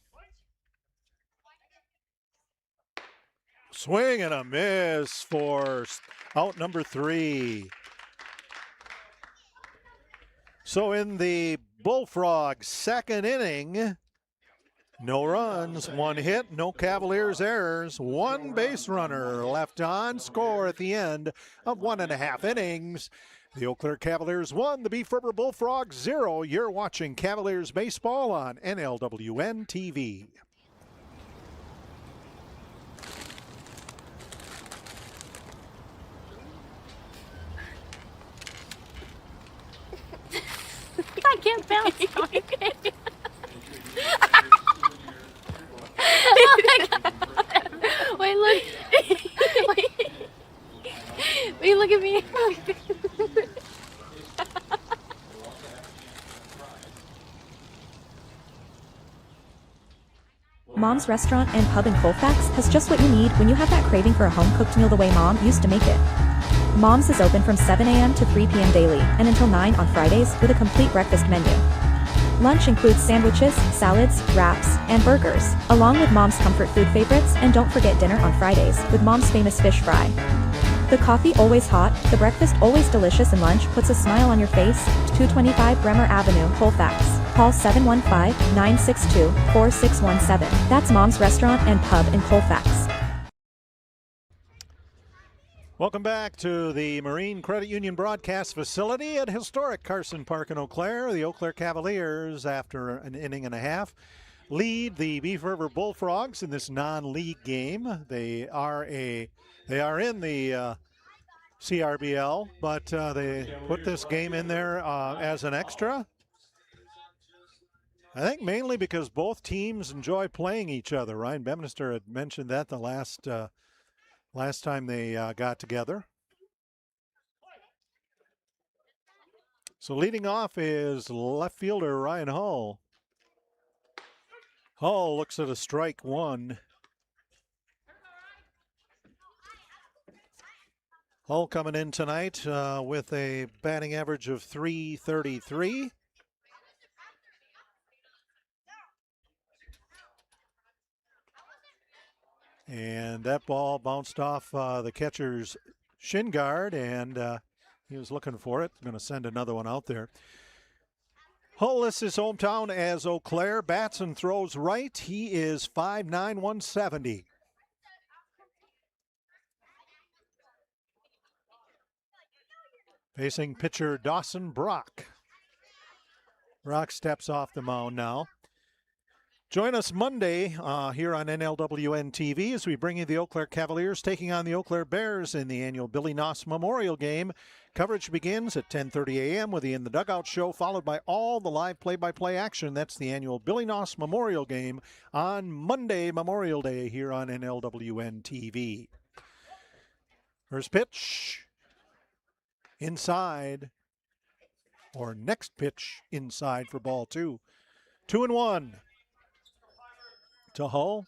Swing and a miss for out number 3. So in the Bullfrogs' second inning, no runs, 1 hit, no Cavaliers errors, 1 base runner left on, score at the end of 1.5 innings. The Eau Claire Cavaliers 1, the Beef River Bullfrogs 0. You're watching Cavaliers baseball on NLWN-TV. I can't bounce. Wait, look. Wait, look at me. Mom's Restaurant and Pub in Colfax has just what you need when you have that craving for a home-cooked meal the way Mom used to make it. Mom's is open from 7 a.m. to 3 p.m. daily and until 9 on Fridays with a complete breakfast menu. Lunch includes sandwiches, salads, wraps, and burgers, along with Mom's comfort food favorites, and don't forget dinner on Fridays with Mom's famous fish fry. The coffee always hot, the breakfast always delicious, and lunch puts a smile on your face. 225 Bremer Avenue, Colfax. Call 715-962-4617. That's Mom's Restaurant and Pub in Colfax. Welcome back to the Marine Credit Union broadcast facility at historic Carson Park in Eau Claire. The Eau Claire Cavaliers, after an inning and a half, lead the Beef River Bullfrogs in this non-league game. They are in the CRBL, but they put this game in there as an extra. I think mainly because both teams enjoy playing each other. Ryan Bemnister had mentioned that the last time they got together. So leading off is left fielder Ryan Hull. Hull looks at a strike 1. Hull coming in tonight with a batting average of .333. And that ball bounced off the catcher's shin guard, and he was looking for it. Going to send another one out there. Hull lists his hometown as Eau Claire. Bats and throws right. He is 5'9", 170. Facing pitcher Dawson Brock. Brock steps off the mound now. Join us Monday here on NLWN-TV as we bring you the Eau Claire Cavaliers taking on the Eau Claire Bears in the annual Billy Noss Memorial Game. Coverage begins at 10:30 a.m. with the In the Dugout show, followed by all the live play-by-play action. That's the annual Billy Noss Memorial Game on Monday, Memorial Day, here on NLWN-TV. First pitch, inside, or next pitch inside for ball 2. 2-1. To Hull.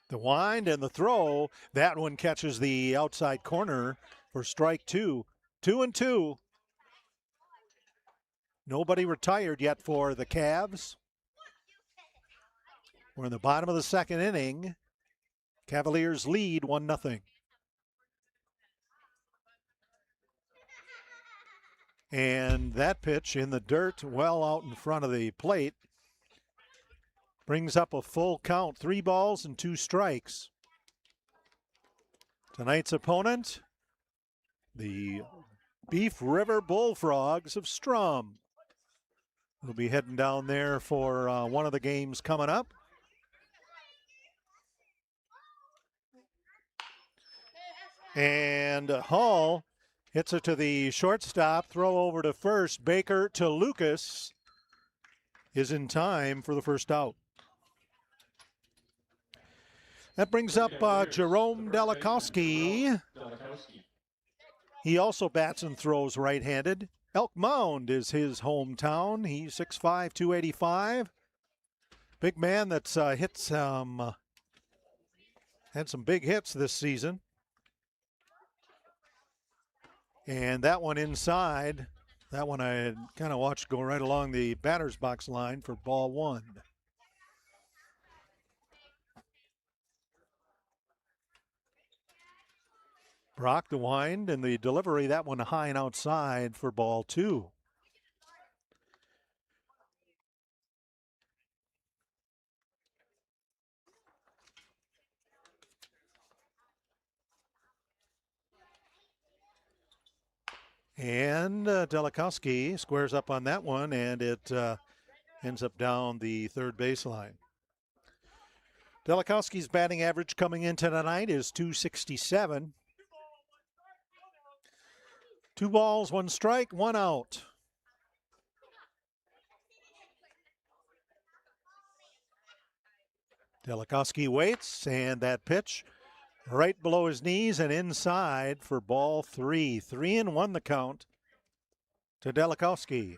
The wind and the throw. That one catches the outside corner for strike 2. 2-2. Nobody retired yet for the Cavs. We're in the bottom of the second inning. Cavaliers lead 1-0. And that pitch in the dirt, well out in front of the plate, brings up a full count. 3 balls and 2 strikes. Tonight's opponent, the Beef River Bullfrogs of Strum. We'll be heading down there for one of the games coming up. And Hall hits it to the shortstop. Throw over to first. Baker to Lucas is in time for the first out. That brings up Jerome Delikowski. He also bats and throws right-handed. Elk Mound is his hometown. He's 6'5", 285. Big man that's had some big hits this season. And that one inside, that one I had kind of watched go right along the batter's box line for ball one. Brock the wind and the delivery, that one high and outside for ball two. And Delikowski squares up on that one, and it ends up down the third baseline. Delikowski's batting average coming into tonight is .267. 2 balls, 1 strike, 1 out. Delikowski waits, and that pitch right below his knees and inside for ball 3. 3-1 the count to Delikowski.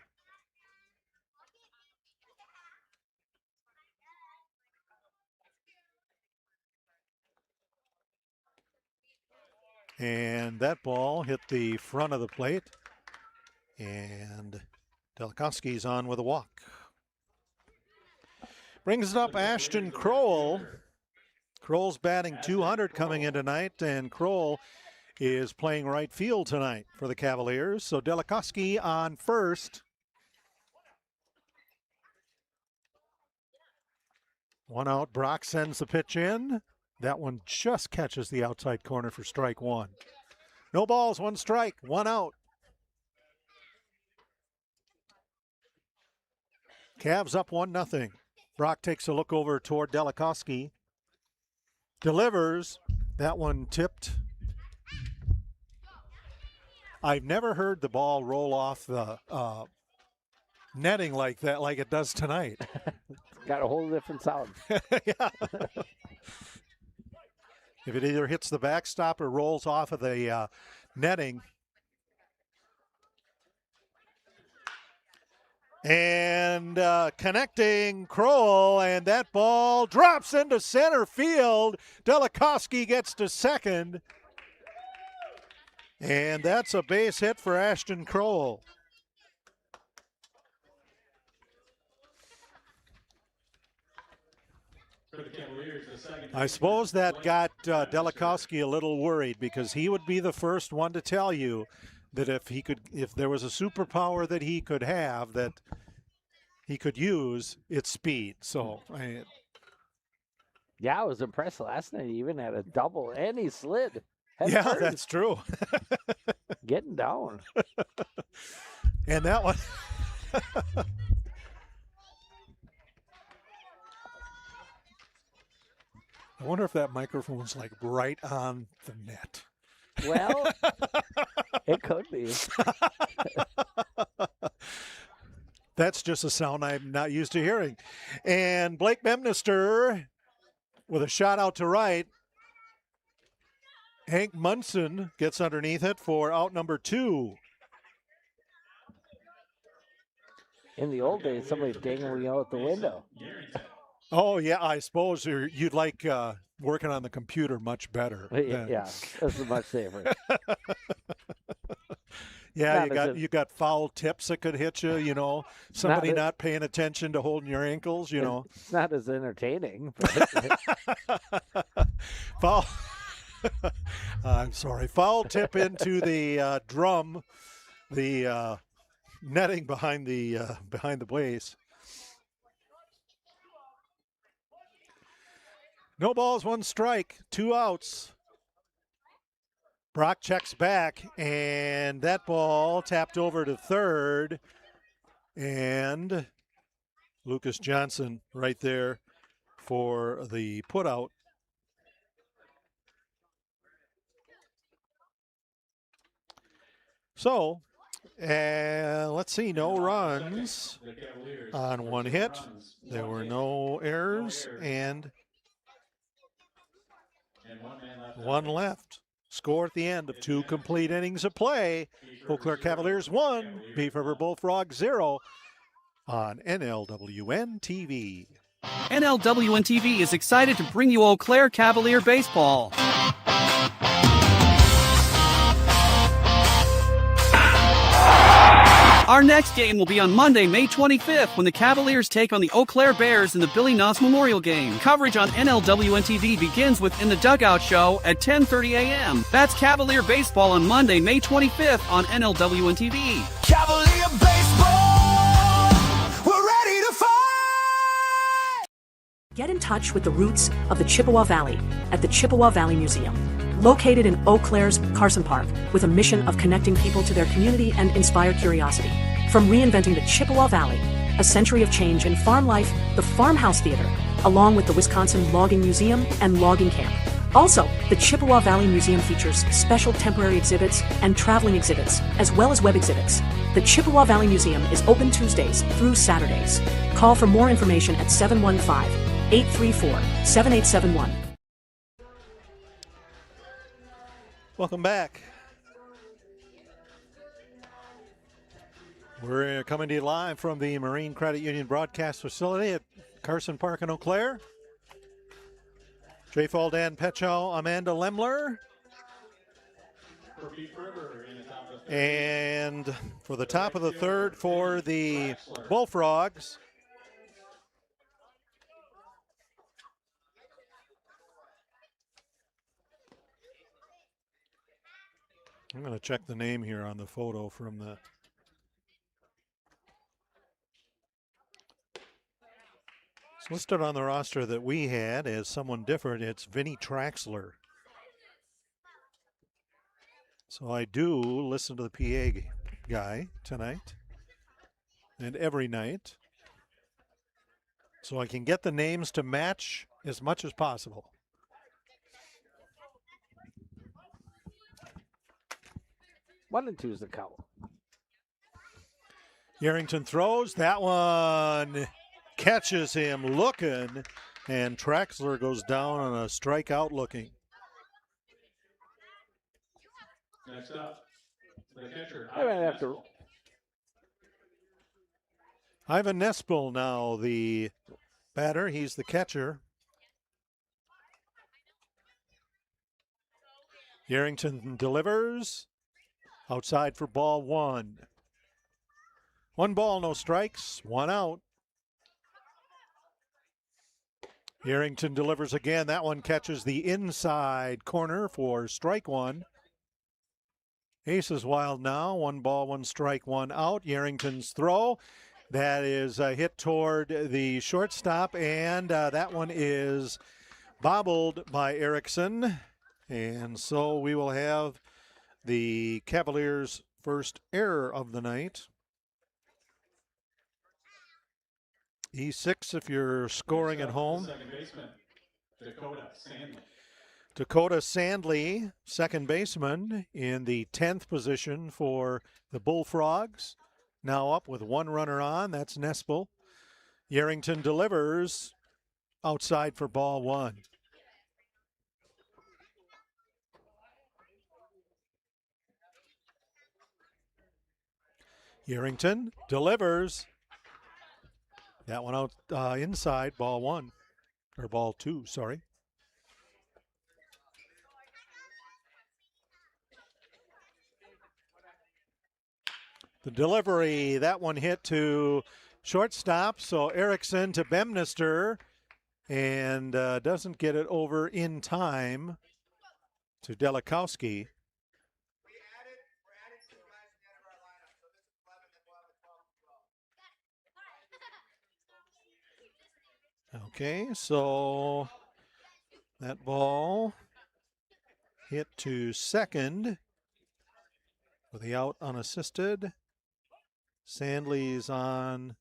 And that ball hit the front of the plate. And Delikowski's on with a walk. Brings it up Ashton Kroll. Kroll's batting .200 coming in tonight, and Kroll is playing right field tonight for the Cavaliers. So Delikowski on first. 1 out. Brock sends the pitch in. That one just catches the outside corner for strike 1. No balls, 1 strike, 1 out. Cavs up 1-0. Brock takes a look over toward Delikowski. Delivers. That one tipped. I've never heard the ball roll off the netting like that, like it does tonight. Got a whole different sound. Yeah. If it either hits the backstop or rolls off of the netting. And connecting Kroll, and that ball drops into center field. Delikowski gets to second. And that's a base hit for Ashton Kroll. I suppose that got Delikowski a little worried, because he would be the first one to tell you that if there was a superpower that he could have that he could use, it's speed. So yeah, I was impressed last night. He even had a double, and he slid. Yeah, first. That's true. Getting down. And that one. I wonder if that microphone's like right on the net. Well, it could be. That's just a sound I'm not used to hearing. And Blake Bemnister with a shot out to right. Hank Munson gets underneath it for out number 2. In the old days, somebody's dangling out the window. Oh, yeah, I suppose you'd like working on the computer much better. Yeah, this is much safer. Yeah, you got foul tips that could hit you, you know, somebody not paying attention to holding your ankles, you know. It's not as entertaining. Foul. I'm sorry. Foul tip into the drum, the netting behind the base. No balls, 1 strike, 2 outs. Brock checks back, and that ball tapped over to third. And Lucas Johnson right there for the putout. So, let's see, no runs on one hit. There were no errors, and one left. Score at the end of 2 complete innings of play. Eau Claire Cavaliers 1, Beef River Bullfrogs 0 on NLWN-TV. NLWN-TV is excited to bring you Eau Claire Cavalier baseball. Our next game will be on Monday, May 25th, when the Cavaliers take on the Eau Claire Bears in the Billy Noss Memorial Game. Coverage on NLWN-TV begins with In the Dugout show at 10:30 a.m. That's Cavalier baseball on Monday, May 25th on NLWN-TV. Cavalier baseball, we're ready to fight! Get in touch with the roots of the Chippewa Valley at the Chippewa Valley Museum. Located in Eau Claire's Carson Park, with a mission of connecting people to their community and inspire curiosity. From reinventing the Chippewa Valley, a century of change in farm life, the Farmhouse Theater, along with the Wisconsin Logging Museum and Logging Camp. Also, the Chippewa Valley Museum features special temporary exhibits and traveling exhibits, as well as web exhibits. The Chippewa Valley Museum is open Tuesdays through Saturdays. Call for more information at 715-834-7871. Welcome back. We're coming to you live from the Marine Credit Union broadcast facility at Carson Park in Eau Claire. Jay Fall, Dan Petchow, Amanda Lemler. And for the top of the third for the Bullfrogs, I'm going to check the name here on the photo from the... It's listed on the roster that we had as someone different. It's Vinny Traxler. So I do listen to the PA guy tonight and every night, so I can get the names to match as much as possible. One and 2 is the count. Yarrington throws. That one catches him looking, and Traxler goes down on a strikeout looking. Next up, the catcher. Ivan Nespel now the batter. He's the catcher. Yarrington delivers. Outside for ball 1. 1 ball, no strikes, 1 out. Yarrington delivers again. That one catches the inside corner for strike 1. Ace is wild now. 1 ball, 1 strike, 1 out. Yarrington's throw. That is a hit toward the shortstop, and that one is bobbled by Erickson. And so we will have the Cavaliers' first error of the night. E6 if you're scoring at home. Second baseman, Dakota Sandley, second baseman, in the 10th position for the Bullfrogs. Now up with 1 runner on. That's Nespel. Yarrington delivers outside for ball 1. Yarrington delivers. That one out inside, ball 1. Or ball 2, sorry. The delivery, that one hit to shortstop, so Erickson to Bemnister, and doesn't get it over in time to Delikowski. Okay, so that ball hit to second with the out unassisted. Sandley's on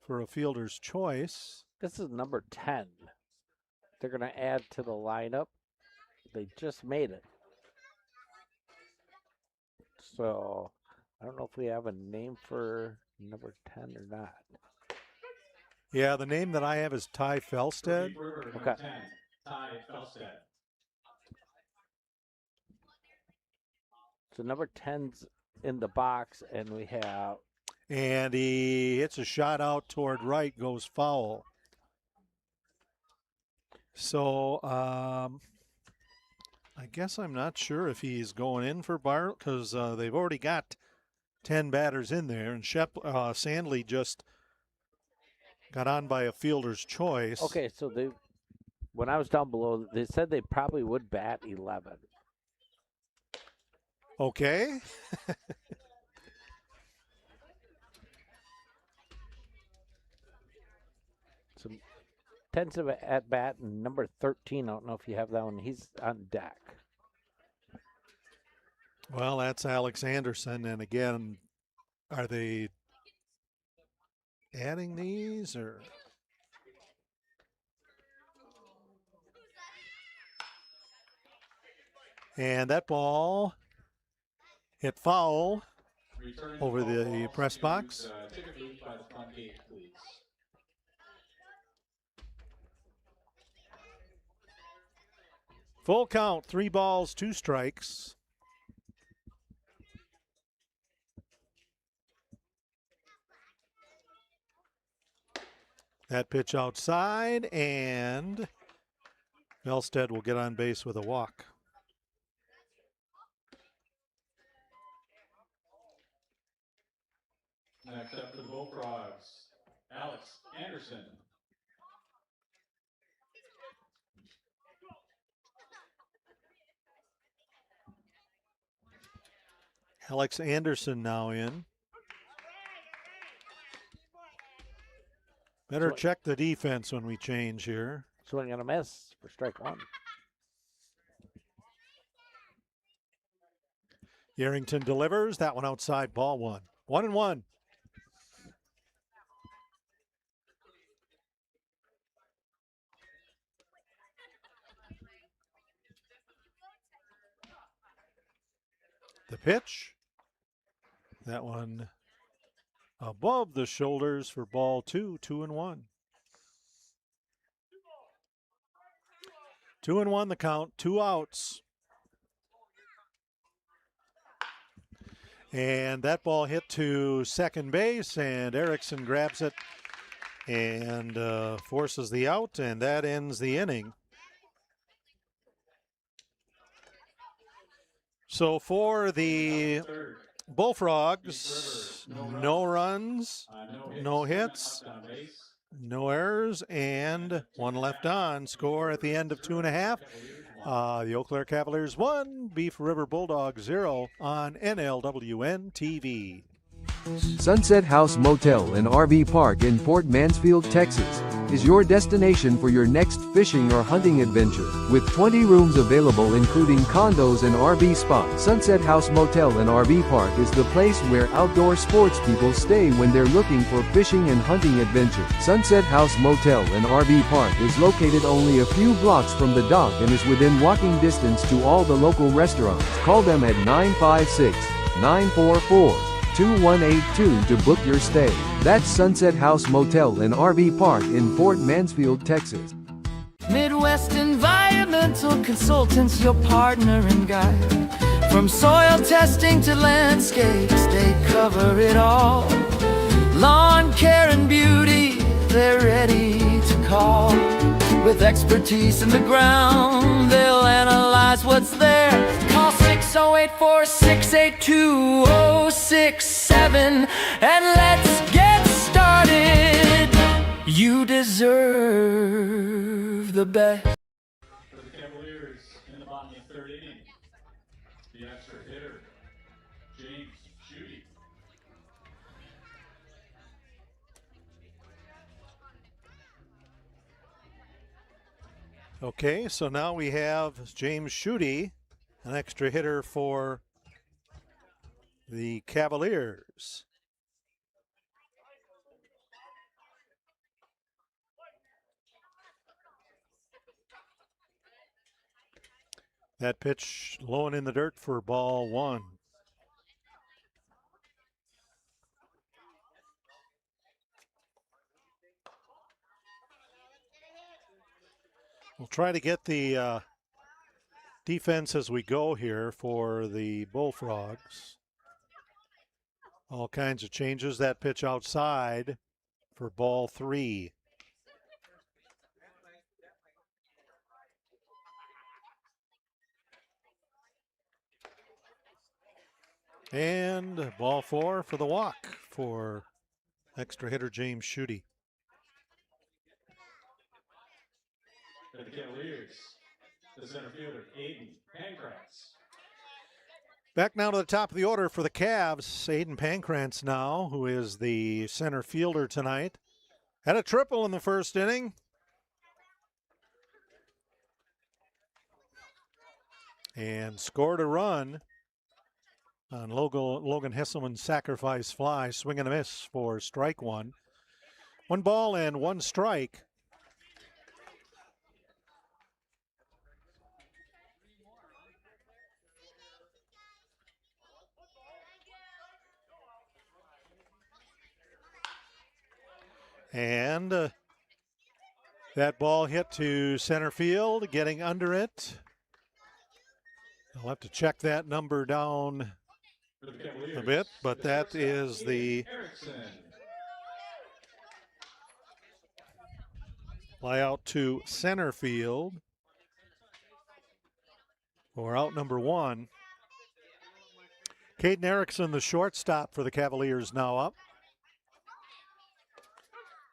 for a fielder's choice. This is number 10. They're going to add to the lineup. They just made it. So I don't know if we have a name for number 10 or not. Yeah, the name that I have is Ty Felstead. Okay. Ty Felstead. So number 10's in the box, and we have... And he hits a shot out toward right, goes foul. So I guess I'm not sure if he's going in for Bartlett because they've already got 10 batters in there, and Sandley just got on by a fielder's choice. Okay, so when I was down below, they said they probably would bat 11. Okay. Some 10's at bat, and number 13, I don't know if you have that one. He's on deck. Well, that's Alex Anderson, and again, are they adding these or? And that ball hit foul over the press box. Ticket booth by the front gate, please. Full count, 3 balls, 2 strikes. That pitch outside, and Felstead will get on base with a walk. Next up for the Bullfrogs, Alex Anderson. Alex Anderson now in. Better check the defense when we change here. Swing and a miss for strike 1. Yarrington delivers. That one outside, ball 1. 1-1. The pitch. That one above the shoulders for ball 2, 2-1. 2-1 the count, 2 outs. And that ball hit to second base, and Erickson grabs it and forces the out, and that ends the inning. So for the Bullfrogs, no runs, no hits, no errors, and 1 left on. Score at the end of 2.5. The Eau Claire Cavaliers 1, Beef River Bulldogs 0 on NLWN-TV. Sunset House Motel and RV Park in Port Mansfield, Texas, is your destination for your next fishing or hunting adventure. With 20 rooms available including condos and RV spots, Sunset House Motel and RV Park is the place where outdoor sports people stay when they're looking for fishing and hunting adventure. Sunset House Motel and RV Park is located only a few blocks from the dock and is within walking distance to all the local restaurants. Call them at 956-944-2182 to book your stay. That's Sunset House Motel and RV Park in Port Mansfield, Texas. Midwest Environmental Consultants, your partner and guide. From soil testing to landscapes, they cover it all. Lawn care and beauty, they're ready to call. With expertise in the ground, they'll analyze what's there. Call 608-4682-067 and let's get started. You deserve the best. For the Cavaliers in the bottom of the 3rd inning, the extra hitter, James Schutte. Okay, so now we have James Schutte An extra hitter for the Cavaliers. That pitch low and in the dirt for ball one. We'll try to get the defense as we go here for the Bullfrogs. All kinds of changes. That pitch outside for ball three. And ball four for the walk for extra hitter James Schutte. For the Cavaliers, the center fielder, Aiden Pancratz. Back now to the top of the order for the Cavs. Aiden Pancratz now, who is the center fielder tonight. Had a triple in the first inning. And scored a run on Logan Hesselman's sacrifice fly. Swing and a miss for strike one. 1 ball and 1 strike. And that ball hit to center field, getting under it. I'll have to check that number down a bit, but that is the fly out to center field for out number 1. Caden Erickson, the shortstop for the Cavaliers, now up.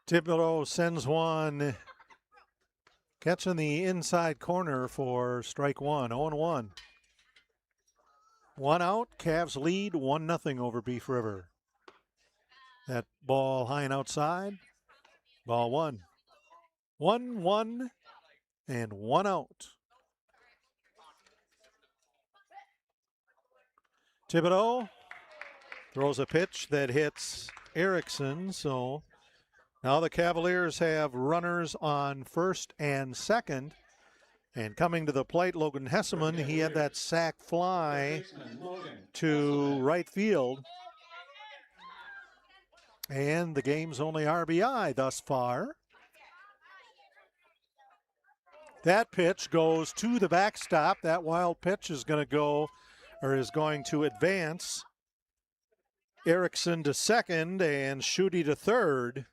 Thibodeau sends one catching the inside corner for strike one. 0-1. 1 out. Cavs lead 1-0 over Beef River. That ball high and outside. Ball 1. 1-1 and 1 out. Thibodeau throws a pitch that hits Erickson, so now the Cavaliers have runners on first and second. And coming to the plate, Logan Hesselman, he had that sac fly to right field. And the game's only RBI thus far. That pitch goes to the backstop. That wild pitch is going to advance. Erickson to second and Schutte to third.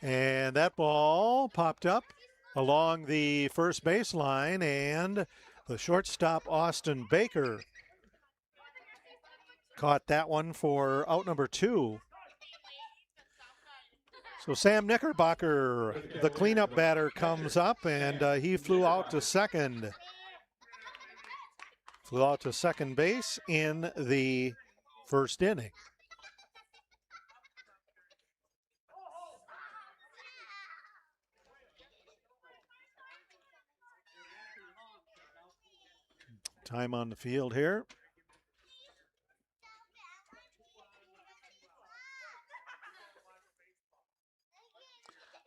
And that ball popped up along the first baseline, and the shortstop, Austin Baker, caught that one for out number 2. So Sam Knickerbocker, the cleanup batter, comes up, and he flew out to second. Flew out to second base in the first inning. Time on the field here.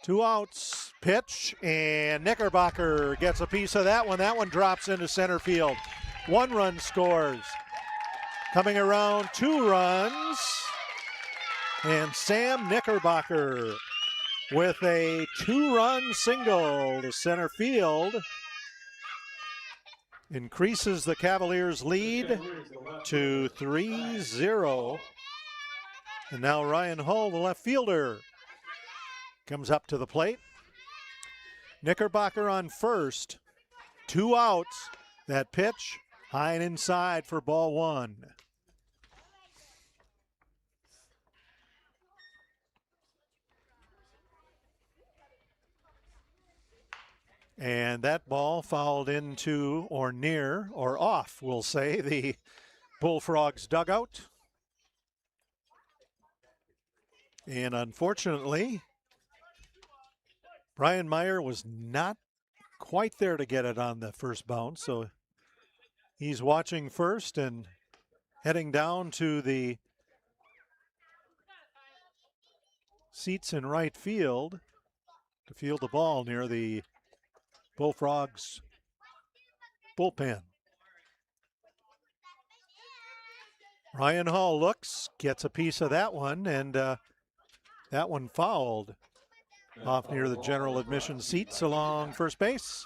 Two outs, pitch, and Knickerbocker gets a piece of that one. That one drops into center field. 1 run scores. Coming around, 2 runs. And Sam Knickerbocker with a 2-run single to center field. Increases the Cavaliers' lead to 3-0. And now Ryan Hull, the left fielder, comes up to the plate. Knickerbocker on first. 2 outs. That pitch high and inside for ball 1. And that ball fouled into or near or off, we'll say, the Bullfrogs dugout. And unfortunately, Brian Meyer was not quite there to get it on the first bounce, so he's watching first and heading down to the seats in right field to field the ball near the Bullfrogs bullpen. Ryan Hall looks, gets a piece of that one, and that one fouled off near the general admission seats along first base.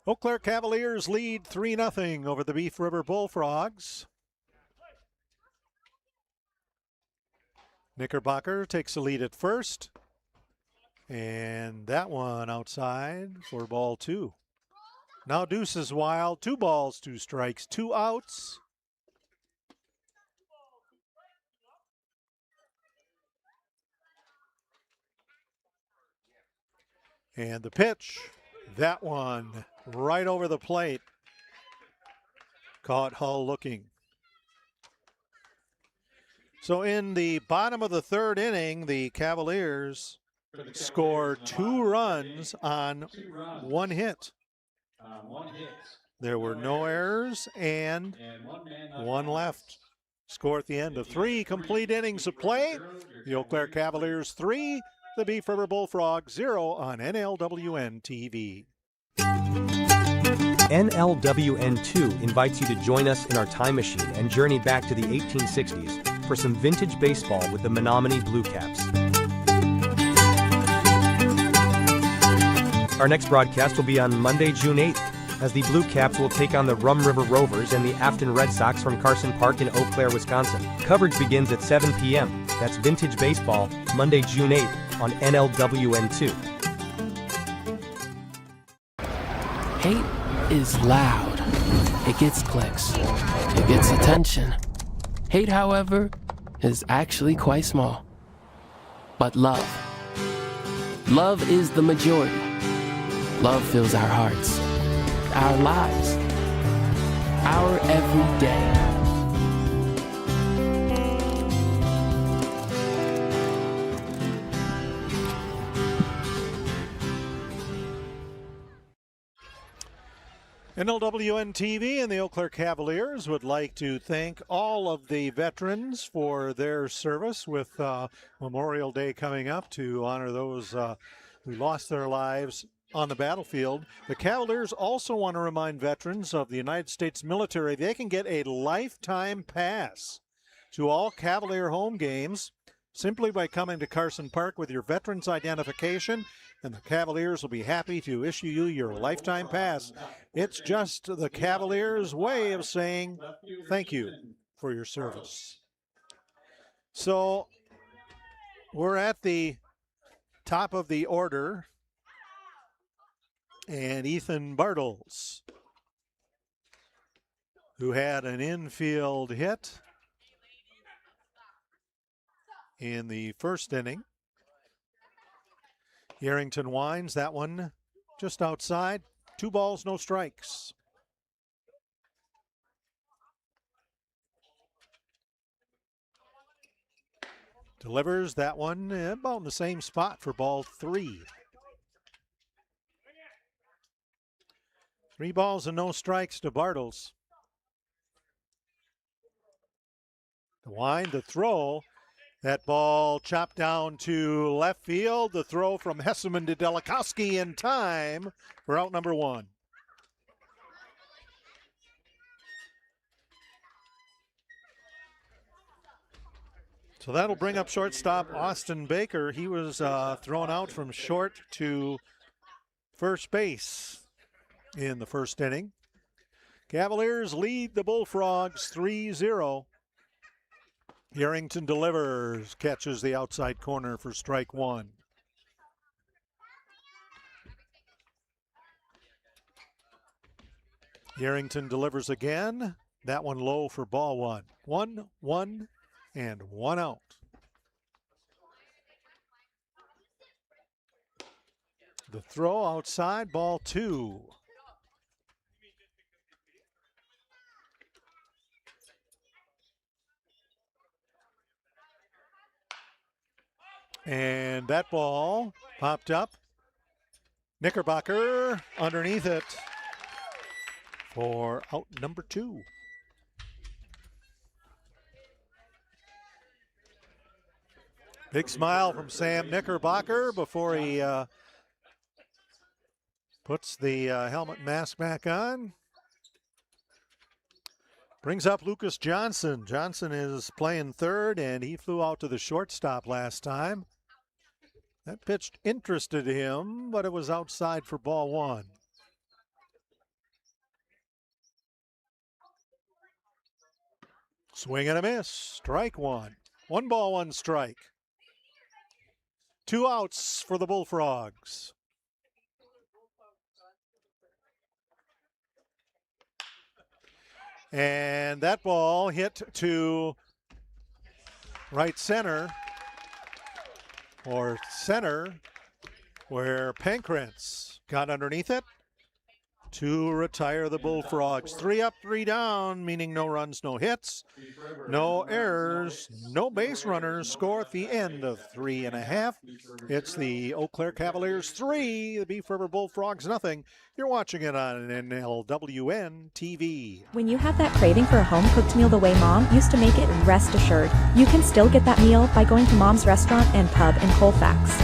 Eau Claire Cavaliers lead 3-0 over the Beef River Bullfrogs. Knickerbocker takes the lead at first. And that one outside for ball 2. Now Deuce is wild. 2 balls, 2 strikes, 2 outs. And the pitch, that one right over the plate. Caught Hull looking. So in the bottom of the 3rd inning, the Cavaliers score 2 runs on 1 hit. There were no errors and 1 left. Score at the end of 3 complete innings of play. The Eau Claire Cavaliers 3, the Beef River Bullfrogs 0 on NLWN-TV. NLWN-2 invites you to join us in our time machine and journey back to the 1860s for some vintage baseball with the Menominee Blue Caps. Our next broadcast will be on Monday, June 8th, as the Blue Caps will take on the Rum River Rovers and the Afton Red Sox from Carson Park in Eau Claire, Wisconsin. Coverage begins at 7 p.m. That's Vintage Baseball, Monday, June 8th on NLWN2. Hate is loud. It gets clicks. It gets attention. Hate, however, is actually quite small. But love is the majority. Love fills our hearts, our lives, our every day. NLWN-TV and the Eau Claire Cavaliers would like to thank all of the veterans for their service with Memorial Day coming up to honor those who lost their lives on the battlefield. The Cavaliers also want to remind veterans of the United States military they can get a lifetime pass to all Cavalier home games simply by coming to Carson Park with your veterans identification, and the Cavaliers will be happy to issue you your lifetime pass. It's just the Cavaliers' way of saying thank you for your service. So we're at the top of the order, and Ethan Bartles, who had an infield hit in the first inning. Yarrington winds that one just outside. 2 balls, no strikes. Delivers that one about in the same spot for ball 3. 3 balls and no strikes to Bartles. The wind, the throw. That ball chopped down to left field. The throw from Hesseman to Delikowski in time for out number 1. So that'll bring up shortstop Austin Baker. He was thrown out from short to first base in the first inning. Cavaliers lead the Bullfrogs 3-0. Yarrington delivers, catches the outside corner for strike 1. Yarrington delivers again. That one low for ball 1. 1-1 and 1 out. The throw outside, ball 2. And that ball popped up. Knickerbocker underneath it for out number 2. Big smile from Sam Knickerbocker before he puts the helmet mask back on. Brings up Lucas Johnson. Johnson is playing third, and he flew out to the shortstop last time. That pitch interested him, but it was outside for ball 1. Swing and a miss. Strike 1. 1 ball, 1 strike. 2 outs for the Bullfrogs. And that ball hit to right center, or center, where Pankrantz got underneath it to retire the Bullfrogs. 3 up, 3 down, meaning no runs, no hits, no errors, no base runners. Score at the end of 3.5. It's the Eau Claire Cavaliers 3, the Beef River Bullfrogs nothing. You're watching it on NLWN-TV. When you have that craving for a home-cooked meal the way Mom used to make it, rest assured, you can still get that meal by going to Mom's Restaurant and Pub in Colfax.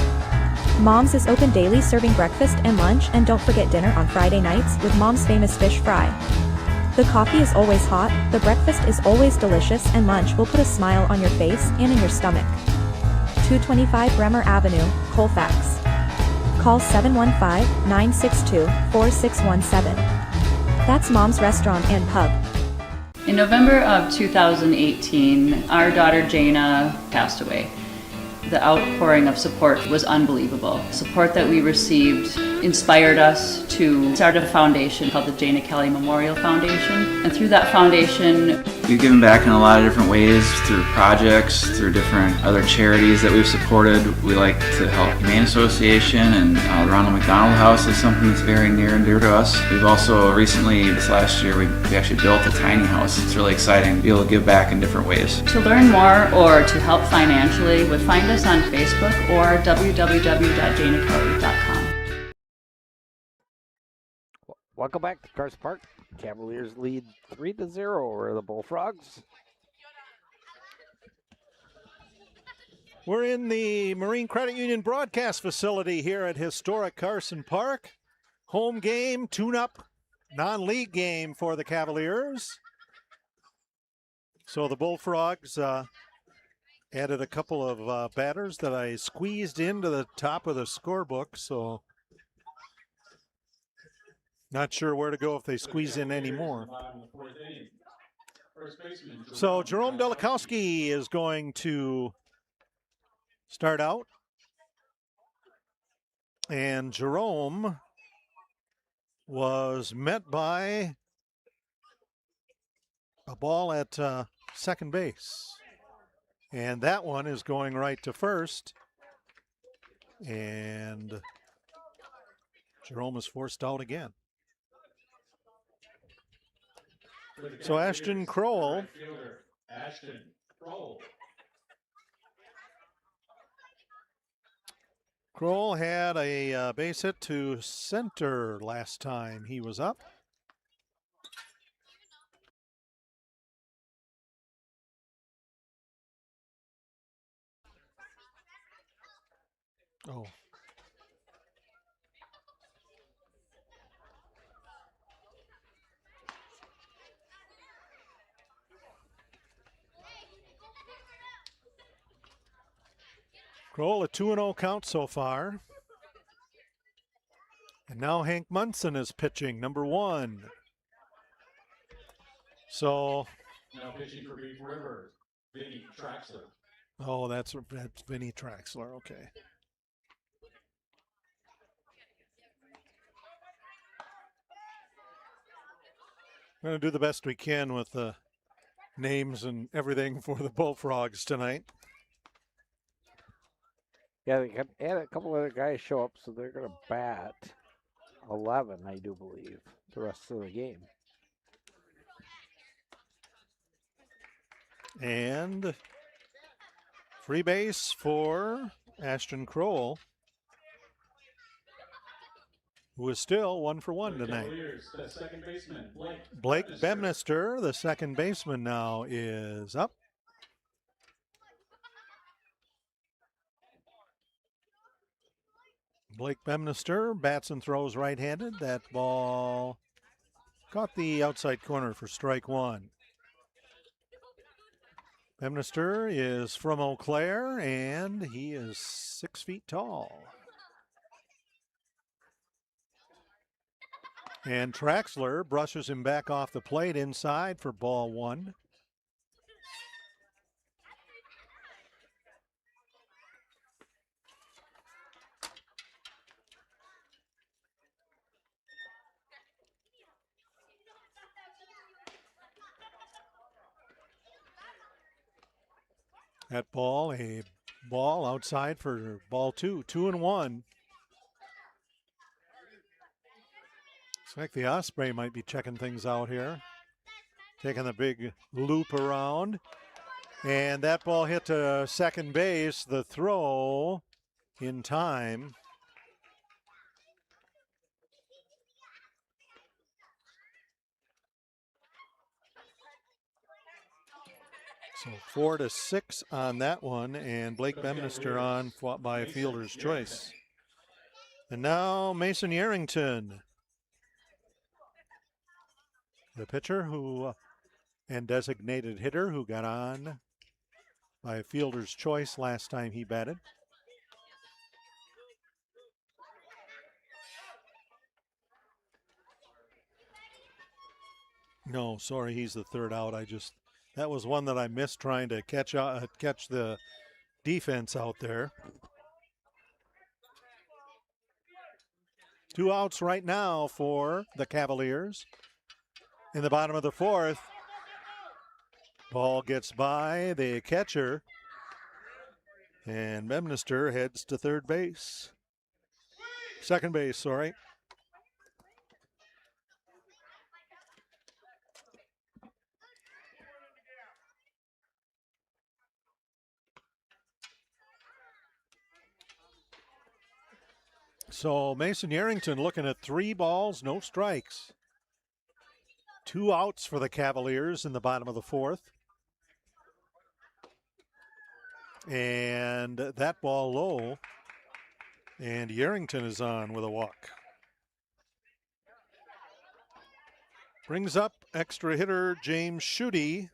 Mom's is open daily, serving breakfast and lunch, and don't forget dinner on Friday nights with Mom's famous fish fry. The coffee is always hot, the breakfast is always delicious, and lunch will put a smile on your face and in your stomach. 225 Bremer Avenue, Colfax. Call 715-962-4617. That's Mom's Restaurant and Pub. In November of 2018, our daughter Jana passed away. The outpouring of support was unbelievable. Support that we received inspired us to start a foundation called the Jana Kelly Memorial Foundation. And through that foundation, we've given back in a lot of different ways, through projects, through different other charities that we've supported. We like to help Humane Association, and the Ronald McDonald House is something that's very near and dear to us. We've also recently, this last year, we actually built a tiny house. It's really exciting to be able to give back in different ways. to learn more or to help financially, would find us on Facebook or www.janakelly.com. Welcome back to Carson Park. Cavaliers lead 3-0 over the Bullfrogs. We're in the Marine Credit Union broadcast facility here at historic Carson Park. Home game, tune-up, non-league game for the Cavaliers. So the Bullfrogs added a couple of batters that I squeezed into the top of the scorebook, so not sure where to go if they squeeze in any more. So Jerome Delikowski is going to start out. And Jerome was met by a ball at second base. And that one is going right to first. And Jerome is forced out again. So Ashton Crowell. Crowell had a base hit to center last time he was up. Oh. Crowell, a 2-0 count so far. And now Hank Munson is pitching, number 1. So. Now pitching for Beef River, Vinny Traxler. Oh, that's Vinny Traxler, okay. We're going to do the best we can with the names and everything for the Bullfrogs tonight. Yeah, they had a couple other guys show up, so they're going to bat 11, I do believe, the rest of the game. And free base for Ashton Crowell, who is still 1 for 1 tonight. The second baseman, Blake Bemnister, the second baseman, now is up. Blake Bemnister bats and throws right-handed. That ball caught the outside corner for strike one. Bemnister is from Eau Claire, and he is 6 feet tall. And Traxler brushes him back off the plate inside for ball one. That ball, a ball outside for ball two, 2-1. Looks like the Osprey might be checking things out here. Taking the big loop around. And that ball hit to second base. The throw in time. So 4-6 on that one, and Blake Bemnister on fought by a fielder's choice. And now Mason Yarrington, the pitcher who and designated hitter who got on by a fielder's choice last time he batted. No, sorry, he's the third out. That was one that I missed trying to catch the defense out there. 2 outs right now for the Cavaliers. In the bottom of the fourth, ball gets by the catcher, and Bemnister heads to second base, sorry. So Mason Yarrington looking at 3 balls, no strikes. 2 outs for the Cavaliers in the bottom of the fourth. And that ball low. And Yarrington is on with a walk. Brings up extra hitter James Schutte.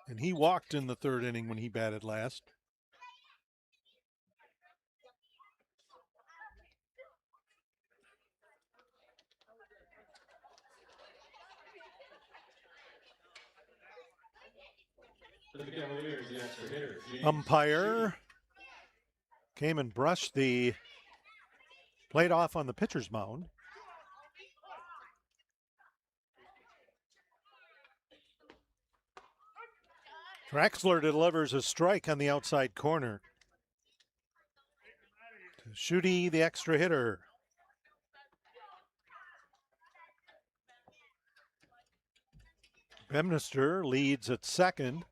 And he walked in the third inning when he batted last. Umpire came and brushed the plate off on the pitcher's mound. Traxler delivers a strike on the outside corner. To Schutte, the extra hitter. Bemnister leads at second,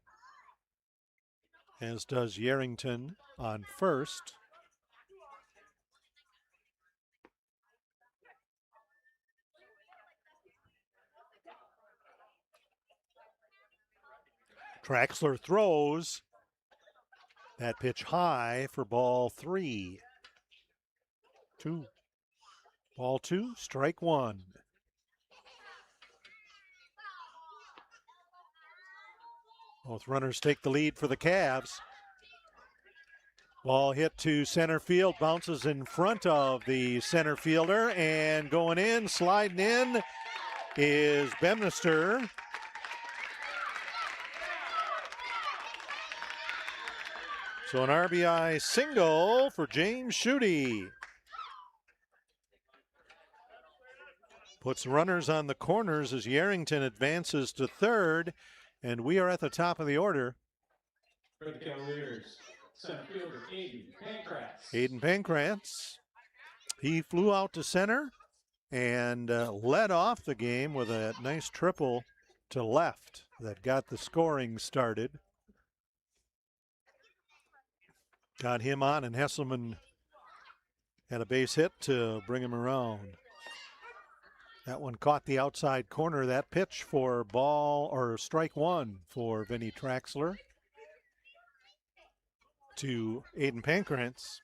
as does Yarrington on first. Traxler throws that pitch high for ball 3. 2. Ball 2, strike 1. Both runners take the lead for the Cavs. Ball hit to center field, bounces in front of the center fielder, and going in, sliding in is Bemnister. So an RBI single for James Schutte. Puts runners on the corners as Yarrington advances to third. And we are at the top of the order. For the Cavaliers, center fielder Aiden Pancratz. He flew out to center and led off the game with a nice triple to left that got the scoring started. Got him on, and Hesselman had a base hit to bring him around. That one caught the outside corner. That pitch for ball or strike one for Vinny Traxler to Aiden Pankrantz.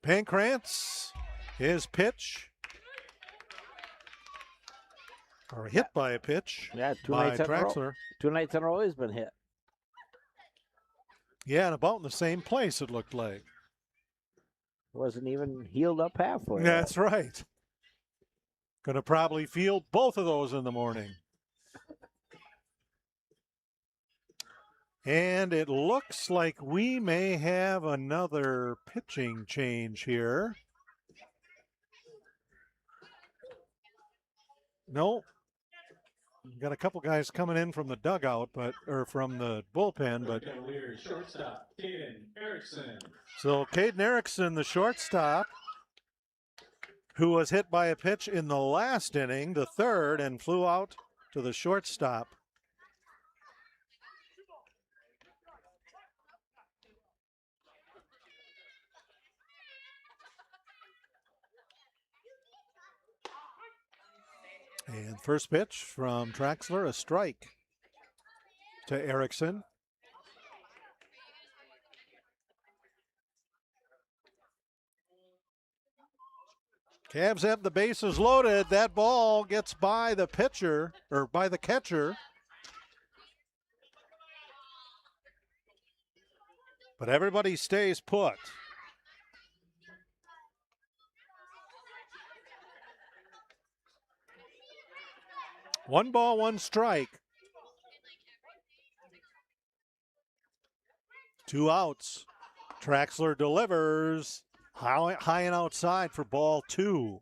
Pankrantz, his pitch, or hit by a pitch by Traxler. 2 nights in a row he's been hit. Yeah, and about in the same place it looked like. Wasn't even healed up halfway. That's right. Going to probably field both of those in the morning. And it looks like we may have another pitching change here. No. We've got a couple guys coming in from the dugout, or from the bullpen, but Shortstop, Caden Erickson. so Caden Erickson, the shortstop, who was hit by a pitch in the last inning, the third, and flew out to the shortstop. And first pitch from Traxler, a strike to Erickson. Cavs have the bases loaded. That ball gets by the pitcher, or by the catcher. But everybody stays put. One ball, one strike. 2 outs. Traxler delivers high and outside for ball 2.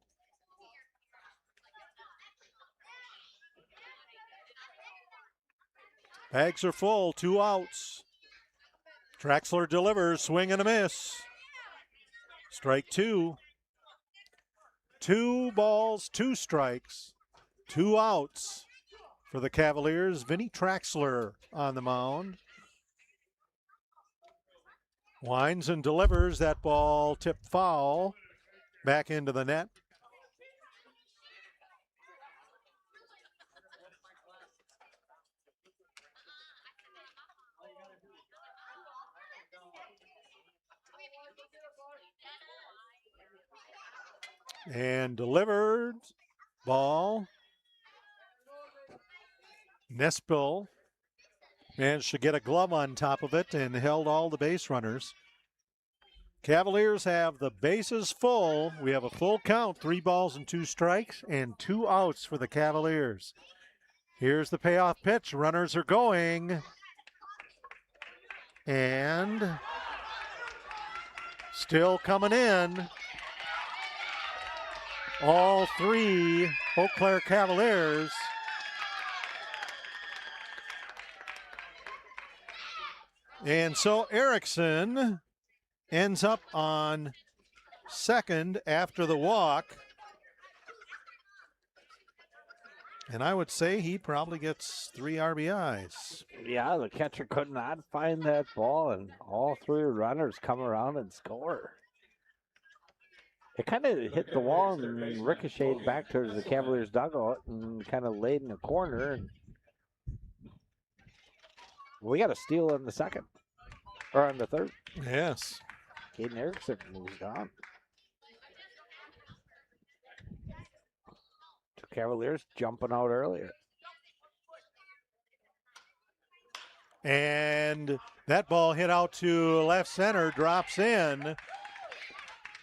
Bags are full, 2 outs. Traxler delivers, swing and a miss. Strike 2. 2 balls, 2 strikes. 2 outs for the Cavaliers. Vinny Traxler on the mound. Winds and delivers. That ball tipped foul. Back into the net. And delivered. Ball. Nespel managed to get a glove on top of it and held all the base runners. Cavaliers have the bases full. We have a full count, 3 balls and 2 strikes, and 2 outs for the Cavaliers. Here's the payoff pitch. Runners are going. And still coming in. All 3 Eau Claire Cavaliers. And so Erickson ends up on second after the walk. And I would say he probably gets 3 RBIs. Yeah, the catcher could not find that ball, and all 3 runners come around and score. It kind of hit the wall and ricocheted back towards the Cavaliers' dugout and kind of laid in the corner. And we got a steal in the second, or in the third. Yes. Caden Erickson moves on. 2 Cavaliers jumping out earlier. And that ball hit out to left center, drops in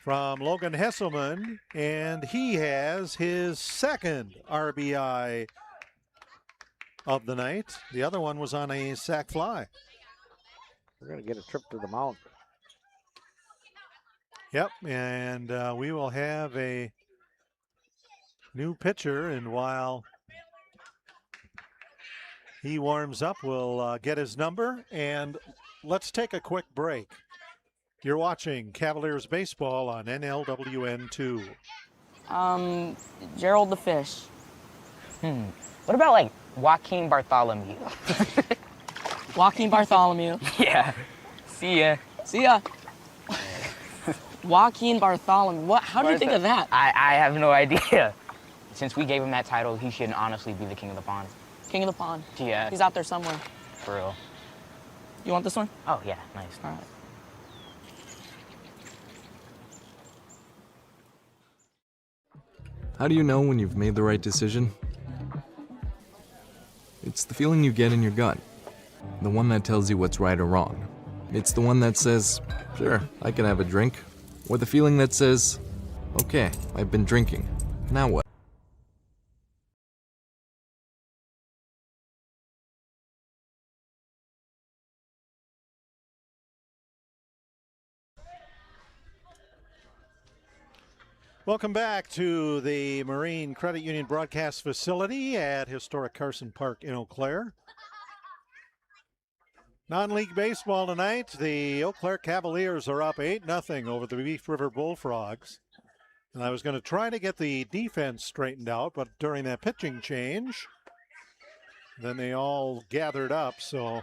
from Logan Hesselman, and he has his second RBI of the night. The other one was on a sac fly. We're going to get a trip to the mound. Yep, and we will have a new pitcher, and while he warms up, we'll get his number, and let's take a quick break. You're watching Cavaliers baseball on NLWN-2. Gerald the Fish. What about like Joaquin Bartholomew? Joaquin Bartholomew. Yeah. See ya. See ya. Joaquin Bartholomew. What? How did you think of that? I have no idea. Since we gave him that title, he should honestly be the king of the pond. King of the pond. Yeah. He's out there somewhere. For real. You want this one? Oh, yeah. Nice. All right. How do you know when you've made the right decision? It's the feeling you get in your gut. The one that tells you what's right or wrong. It's the one that says, sure, I can have a drink. Or the feeling that says, okay, I've been drinking. Now what? Welcome back to the Marine Credit Union broadcast facility at historic Carson Park in Eau Claire. Non-league baseball tonight. The Eau Claire Cavaliers are up 8-0 over the Beef River Bullfrogs. And I was going to try to get the defense straightened out, but during that pitching change, then they all gathered up. So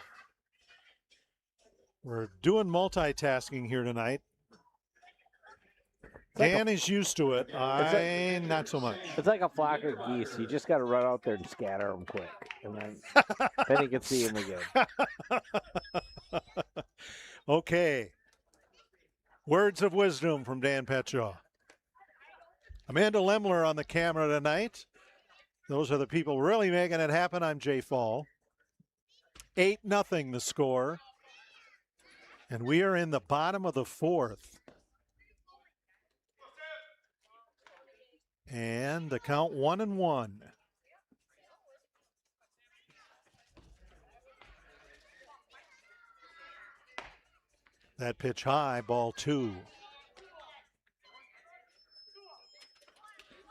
we're doing multitasking here tonight. Dan is used to it. Not so much. It's like a flock of geese. You just got to run out there and scatter them quick, and then you can see them again. Okay. Words of wisdom from Dan Petshaw. Amanda Lemler on the camera tonight. Those are the people really making it happen. I'm Jay Fall. 8-0 the score. And we are in the bottom of the fourth. And the count 1-1. That pitch high, ball 2.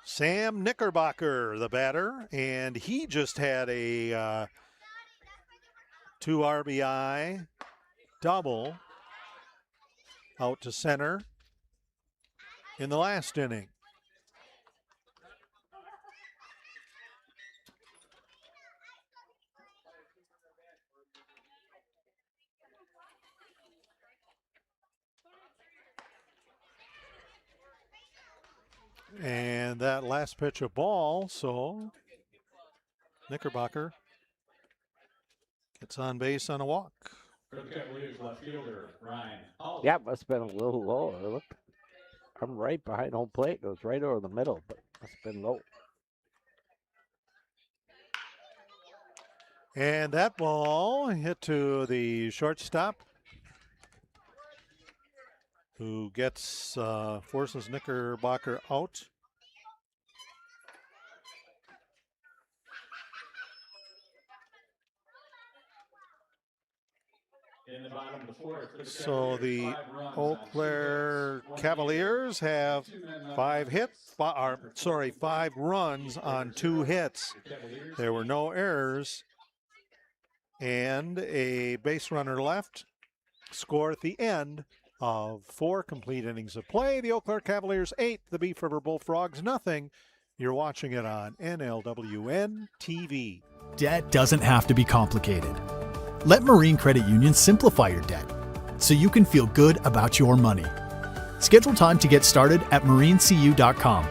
Sam Knickerbocker, the batter, and he just had a 2 RBI double out to center in the last inning. And that last pitch a ball, so Knickerbocker gets on base on a walk. Left fielder, Ryan. Yeah, must have been a little low. Look, I'm right behind home plate. It was right over the middle, but must have been low. And that ball hit to the shortstop, who gets forces Knickerbocker out. In the bottom of the fourth. So the Eau Claire Cavaliers have 5 runs on 2 hits. There were no errors and a base runner left. Score at the end of 4 complete innings of play. The Eau Claire Cavaliers 8, the Beef River Bullfrogs 0. You're watching it on NLWN-TV. Debt doesn't have to be complicated. Let Marine Credit Union simplify your debt so you can feel good about your money. Schedule time to get started at marinecu.com.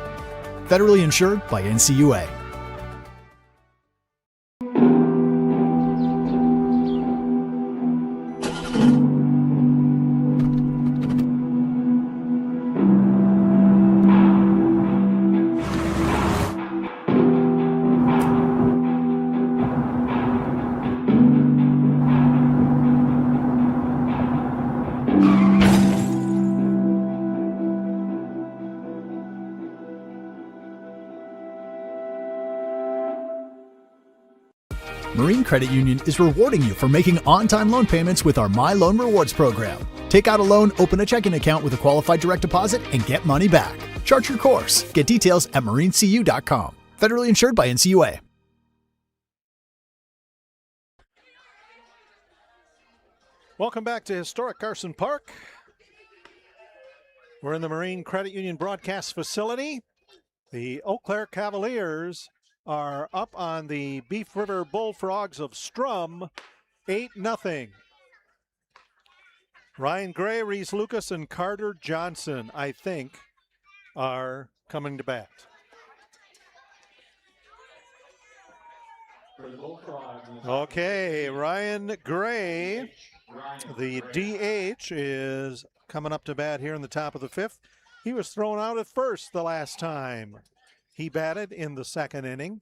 Federally insured by NCUA. Marine Credit Union is rewarding you for making on-time loan payments with our My Loan Rewards program. Take out a loan, open a checking account with a qualified direct deposit, and get money back. Chart your course. Get details at marinecu.com. Federally insured by NCUA. Welcome back to historic Carson Park. We're in the Marine Credit Union broadcast facility. The Eau Claire Cavaliers are up on the Beef River Bullfrogs of Strum 8-0. Ryan Gray, Reese Lucas, and Carter Johnson, I think, are coming to bat. Okay, Ryan Gray, the DH, is coming up to bat here in the top of the 5th. He was thrown out at first the last time he batted in the 2nd inning,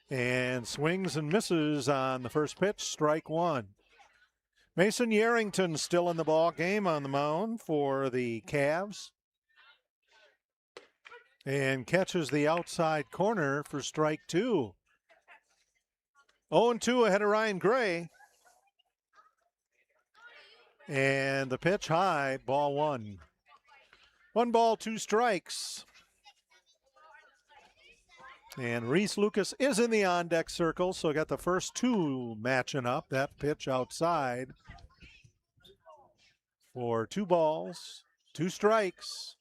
and swings and misses on the first pitch, strike 1. Mason Yarrington still in the ball game on the mound for the Cavs, and catches the outside corner for strike 2. 0-2 ahead of Ryan Gray. And the pitch high, ball 1. 1 ball, 2 strikes. And Reese Lucas is in the on-deck circle, so got the first 2 matching up. That pitch outside for 2 balls, 2 strikes.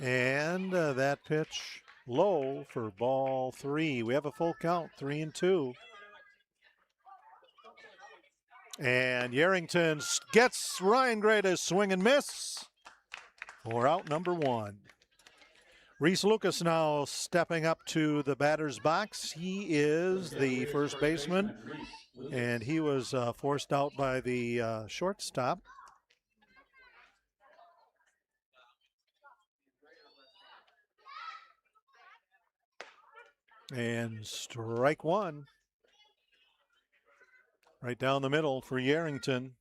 And that pitch low for ball 3. We have a full count, 3-2. And Yarrington gets Ryan Gray to swing and miss for out number 1. Reese Lucas now stepping up to the batter's box. He is the first baseman, and he was forced out by the shortstop. And strike 1. Right down the middle for Yarrington.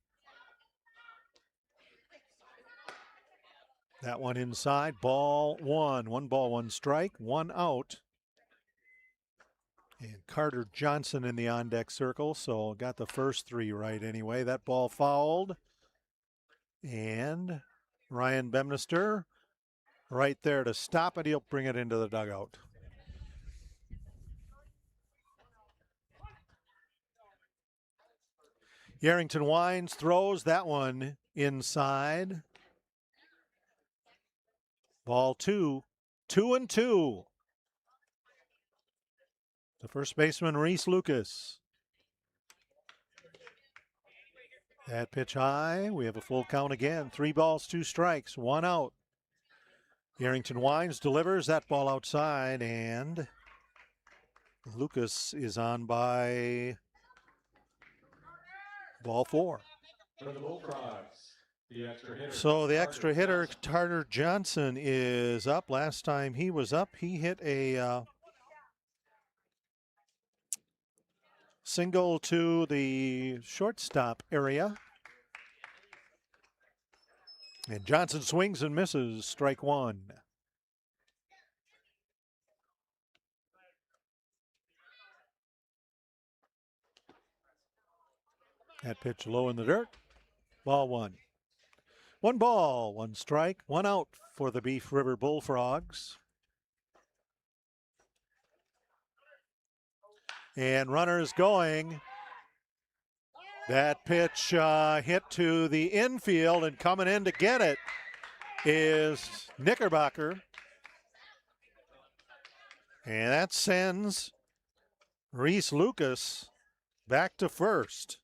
That one inside, ball 1. 1 ball, 1 strike, 1 out. And Carter Johnson in the on-deck circle, so got the first 3 right anyway. That ball fouled. And Ryan Bemnister right there to stop it. He'll bring it into the dugout. Yarrington winds, throws that one inside. Ball 2, 2-2. The first baseman, Reese Lucas. That pitch high. We have a full count again. 3 balls, 2 strikes, 1 out. Yarrington winds, delivers that ball outside, and Lucas is on by ball 4. For the Bullfrogs, the extra hitter. So the extra hitter, Carter Johnson, is up. Last time he was up, he hit a single to the shortstop area. And Johnson swings and misses, strike 1. That pitch low in the dirt. Ball 1. 1 ball, 1 strike, 1 out for the Beef River Bullfrogs. And runners going. That pitch hit to the infield, and coming in to get it is Knickerbocker. And that sends Reese Lucas back to first.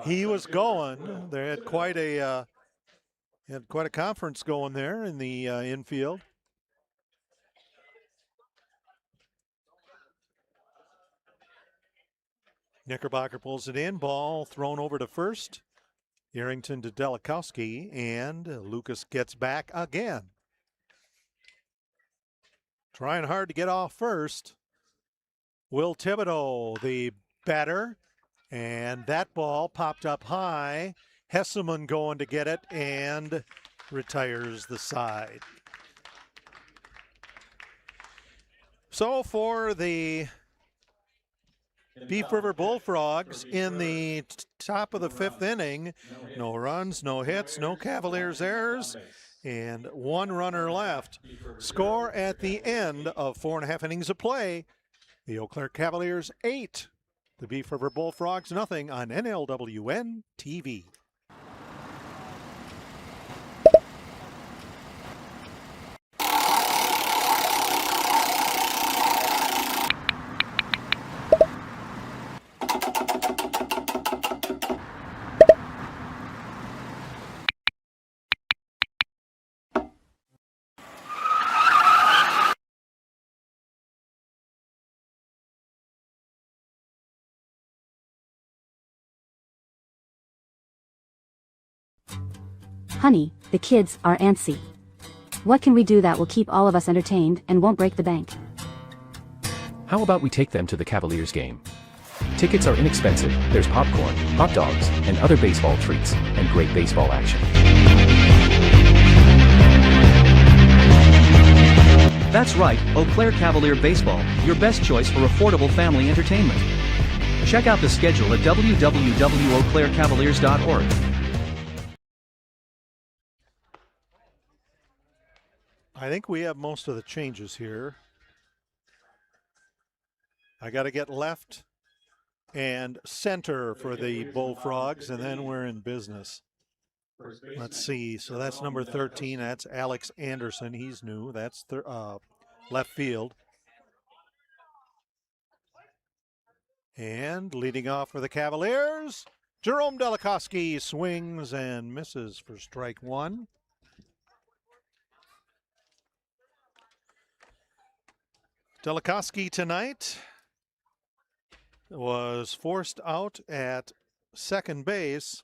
He was going. They had quite a conference going there in the infield. Knickerbocker pulls it in. Ball thrown over to first. Yarrington to Delikowski, and Lucas gets back again. Trying hard to get off first. Will Thibodeau, the batter. And that ball popped up high. Hesselman going to get it and retires the side. So for the Beef River Bullfrogs in the top of the 5th inning, no runs, no hits, no Cavaliers errors, and 1 runner left. Score at the end of 4.5 innings of play. The Eau Claire Cavaliers 8. The Beef River Bullfrogs, nothing on NLWN-TV. Honey, the kids are antsy. What can we do that will keep all of us entertained and won't break the bank? How about we take them to the Cavaliers game? Tickets are inexpensive, there's popcorn, hot dogs, and other baseball treats, and great baseball action. That's right, Eau Claire Cavalier Baseball, your best choice for affordable family entertainment. Check out the schedule at www.eauclaircavaliers.org. I think we have most of the changes here. I got to get left and center for the Bullfrogs, and then we're in business. Let's see. So that's number 13. That's Alex Anderson. He's new. That's left field. And leading off for the Cavaliers, Jerome Delakowski swings and misses for strike one. Delakowski tonight was forced out at second base,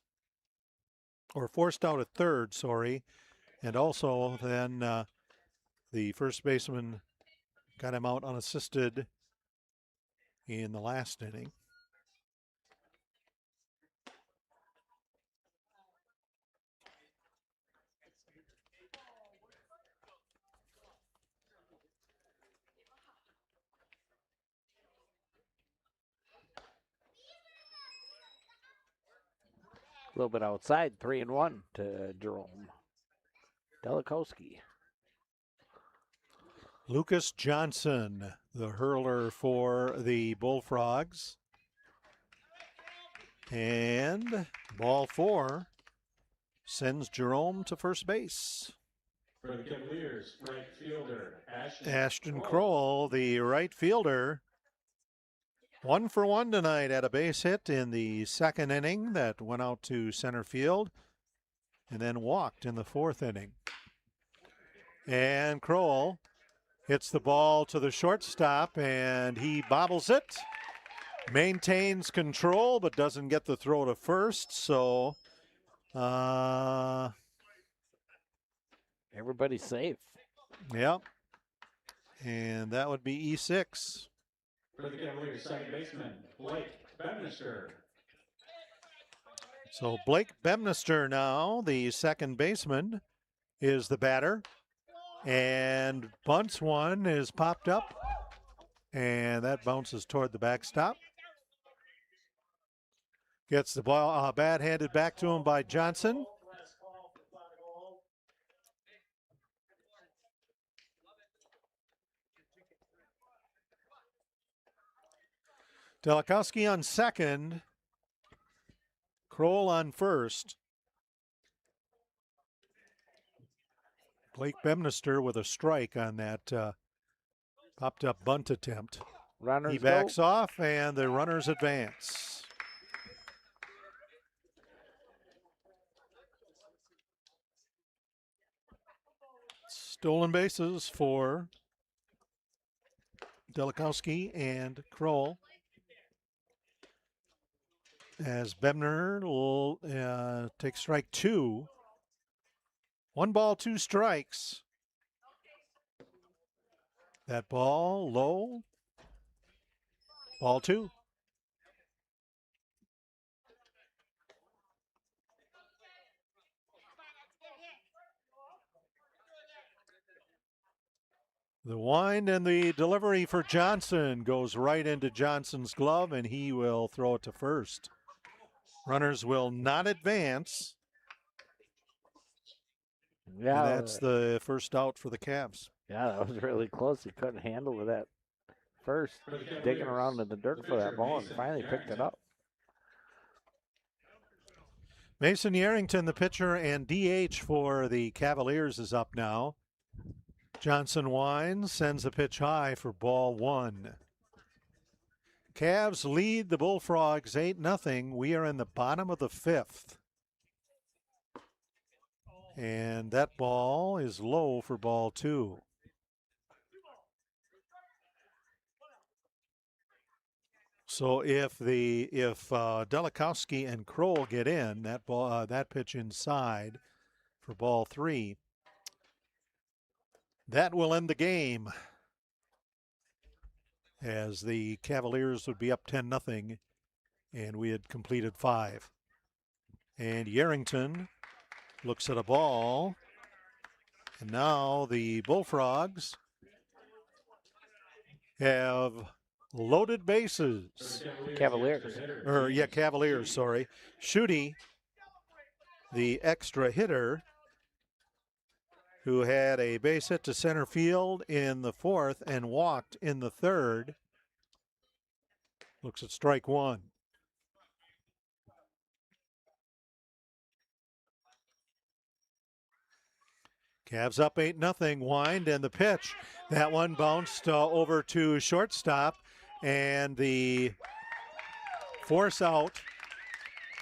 or forced out at third, sorry. And also then the first baseman got him out unassisted in the last inning. A little bit outside, 3-1 to Jerome Delakowski. Lucas Johnson, the hurler for the Bullfrogs. And ball 4 sends Jerome to first base. For the Cavaliers, right fielder, Ashton Kroll, the right fielder. 1 for 1 tonight at a base hit in the second inning that went out to center field and then walked in the fourth inning. And Kroll hits the ball to the shortstop and he bobbles it, maintains control but doesn't get the throw to first. So everybody's safe. Yep. And that would be E6. For the Cavaliers, second baseman, Blake Bemnister. So Blake Bemnister now, the second baseman, is the batter. And bunts one is popped up. And that bounces toward the backstop. Gets the ball, bat handed back to him by Johnson. Delakowski on second. Kroll on first. Blake Bemnister with a strike on that popped up bunt attempt. Runners he backs off and the runners advance. Stolen bases for Delakowski and Kroll. As Bemner will take strike 2. 1 ball, 2 strikes. That ball low. Ball 2. The wind and the delivery for Johnson goes right into Johnson's glove, and he will throw it to first. Runners will not advance. Yeah, and that's the first out for the Cavs. Yeah, that was really close. He couldn't handle it at first, digging around in the dirt for that ball, and finally picked it up. Mason Yarrington, the pitcher and DH for the Cavaliers, is up now. Johnson winds, sends a pitch high for ball 1. Cavs lead the Bullfrogs 8-0. We are in the bottom of the 5th. And that ball is low for ball 2. So if Delakowski and Kroll get in, that pitch inside for ball 3. That will end the game, as the Cavaliers would be up 10-0, and we had completed 5. And Yarrington looks at a ball, and now the Bullfrogs have loaded bases. Cavaliers. Cavaliers, sorry. Schutte, the extra hitter, who had a base hit to center field in the 4th and walked in the 3rd, looks at strike 1. Cavs up 8-0, wind, and the pitch. That one bounced over to shortstop, and the force out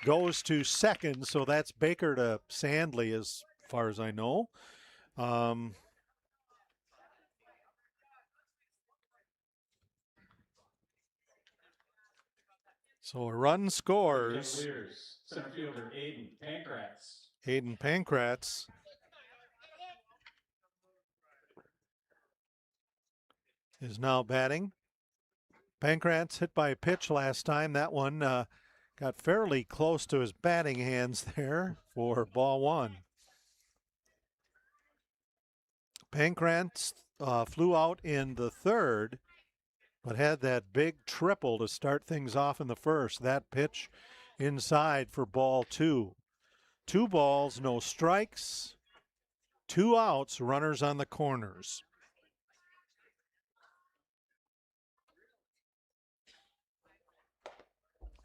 goes to second, so that's Baker to Sandley as far as I know. So a run scores. Cavaliers, center fielder Aiden Pankratz. Aiden Pankratz is now batting. Pankratz hit by a pitch last time. That one got fairly close to his batting hands there for ball 1. Pankratz flew out in the 3rd, but had that big triple to start things off in the 1st. That pitch inside for ball 2. 2 balls, no strikes, 2 outs, runners on the corners.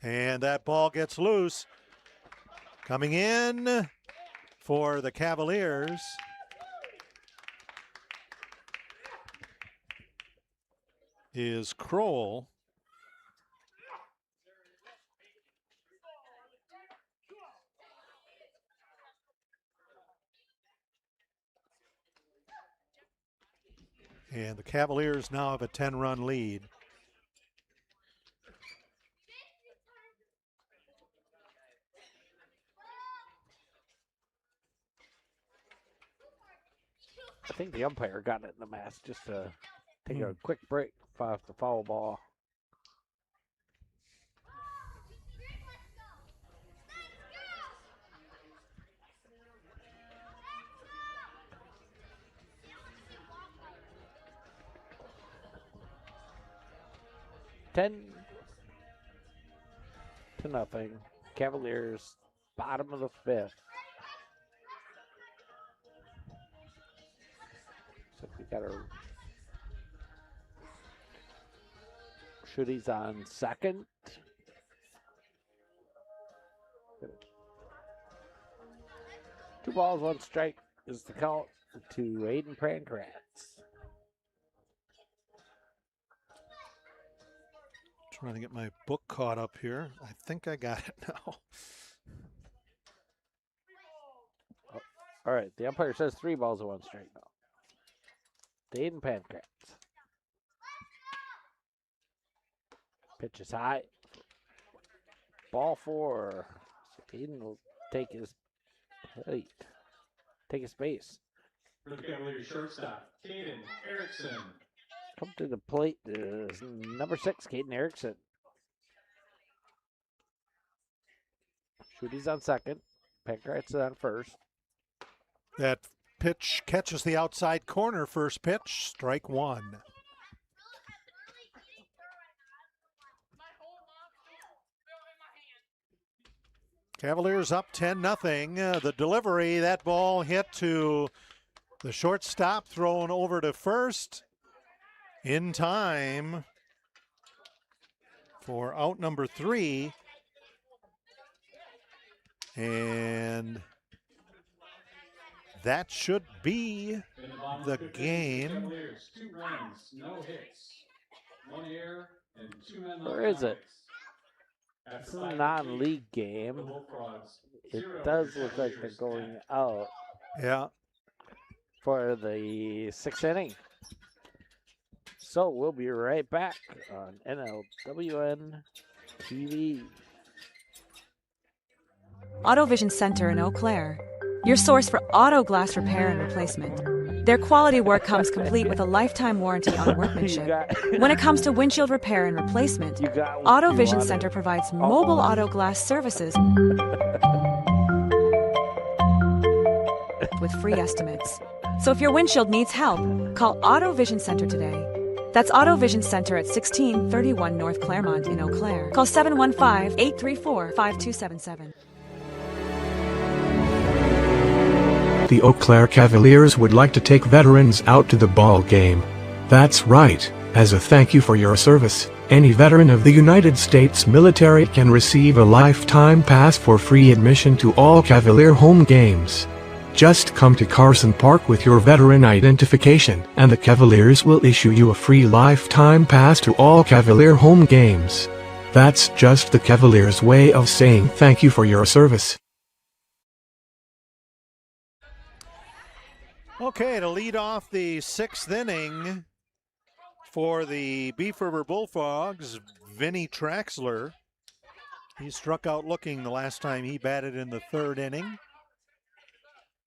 And that ball gets loose. Coming in for the Cavaliers is Kroll. And the Cavaliers now have a 10-run lead. I think the umpire got it in the mask just to take a quick break off the foul ball. Ten to nothing. Cavaliers, bottom of the 5th. So we got our Schutte's on second. Two balls, 1 strike is the count to Aiden Pankratz. Trying to get my book caught up here. I think I got it now. Oh, all right, the umpire says 3 balls and 1 strike now. Aiden Pankratz. Pitch is high. Ball 4. So Aiden will take his plate. Take his base. For the Cavaliers shortstop, Caden Erickson. Come to the plate is number 6, Caden Erickson. Schutte's on second. Pankratz on first. That pitch catches the outside corner. First pitch, strike 1. Cavaliers up 10-0. The delivery, that ball hit to the shortstop, thrown over to first in time for out number 3. And that should be the game. Cavaliers, 2 runs, no hits, 1 error, and 2 men on Where is it? That's This is a non-league game. It does look like they're going out. Yeah. For the 6th inning. So we'll be right back on NLWN-TV. AutoVision Center in Eau Claire. your source for auto glass repair and replacement. Their quality work comes complete with a lifetime warranty on workmanship. When it comes to windshield repair and replacement, Auto Vision Center provides mobile auto glass services with free estimates. So if your windshield needs help, call Auto Vision Center today. That's Auto Vision Center at 1631 North Claremont in Eau Claire. Call 715-834-5277. The Eau Claire Cavaliers would like to take veterans out to the ball game. That's right. As a thank you for your service, any veteran of the United States military can receive a lifetime pass for free admission to all Cavalier home games. Just come to Carson Park with your veteran identification, and the Cavaliers will issue you a free lifetime pass to all Cavalier home games. That's just the Cavaliers' way of saying thank you for your service. Okay, to lead off the 6th inning for the Beef River Bullfrogs, Vinny Traxler. He struck out looking the last time he batted in the 3rd inning.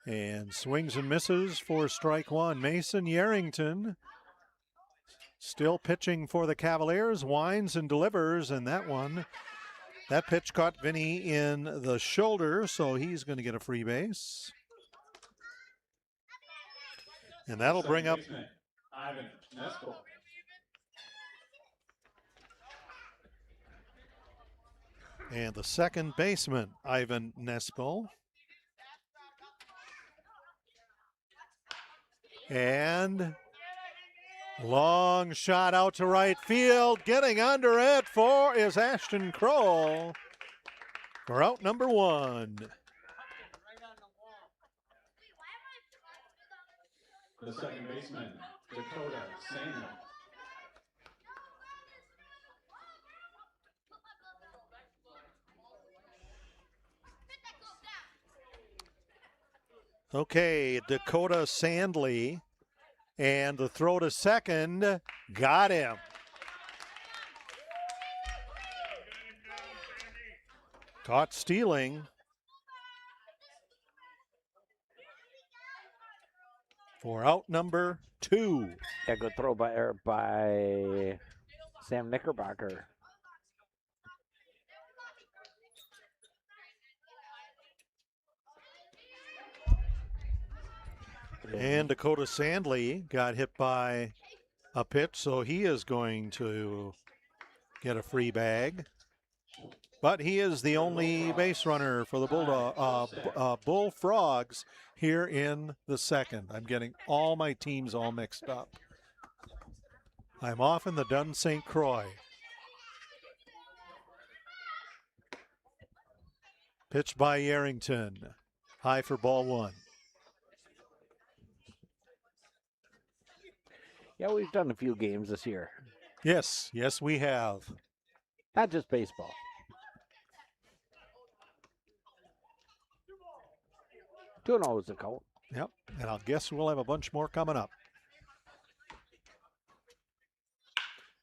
And swings and misses for strike one. Mason Yarrington still pitching for the Cavaliers, winds and delivers, and that pitch caught Vinny in the shoulder, so he's going to get a free base. And that'll bring up Ivan Nesco. And the second baseman, Ivan Nespo. And long shot out to right field. Getting under it is Ashton Kroll for out number 1. The second baseman, Dakota Samuel. Okay, Dakota Sandley, and the throw to second, got him. Caught stealing. For out number 2. Yeah, good throw by Sam Knickerbocker. And Dakota Sandley got hit by a pitch, so he is going to get a free bag. But he is the only base runner for the Bullfrogs here in the 2nd. I'm getting all my teams all mixed up. I'm off in the Dun St. Croix. Pitched by Yarrington. High for ball 1. Yeah, we've done a few games this year. Yes, we have. Not just baseball. 2-0 is the count. Yep, and I'll guess we'll have a bunch more coming up.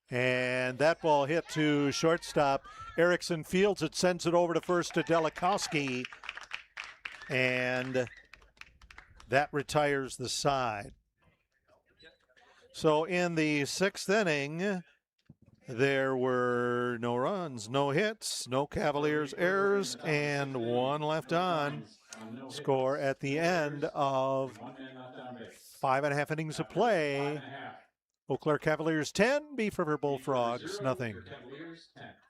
And that ball hit to shortstop. Erickson fields it, sends it over to first to Delikowski. And that retires the side. So in the 6th inning, there were no runs, no hits, no Cavaliers errors, and 1 left on. Score at the end of 5.5 innings of play. Eau Claire Cavaliers 10, Beef River Bullfrogs nothing.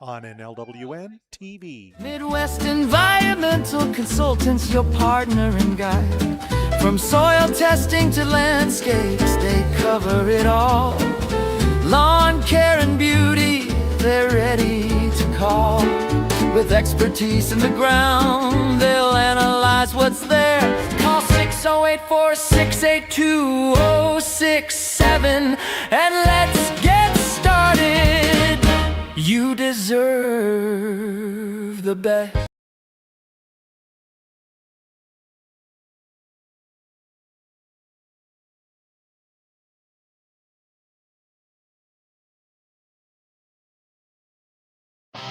On NLWN-TV. Midwest Environmental Consultants, your partner and guide. From soil testing to landscapes, they cover it all. Lawn care and beauty, they're ready to call. With expertise in the ground, they'll analyze what's there. Call 608-468-2067 and let's get started. You deserve the best.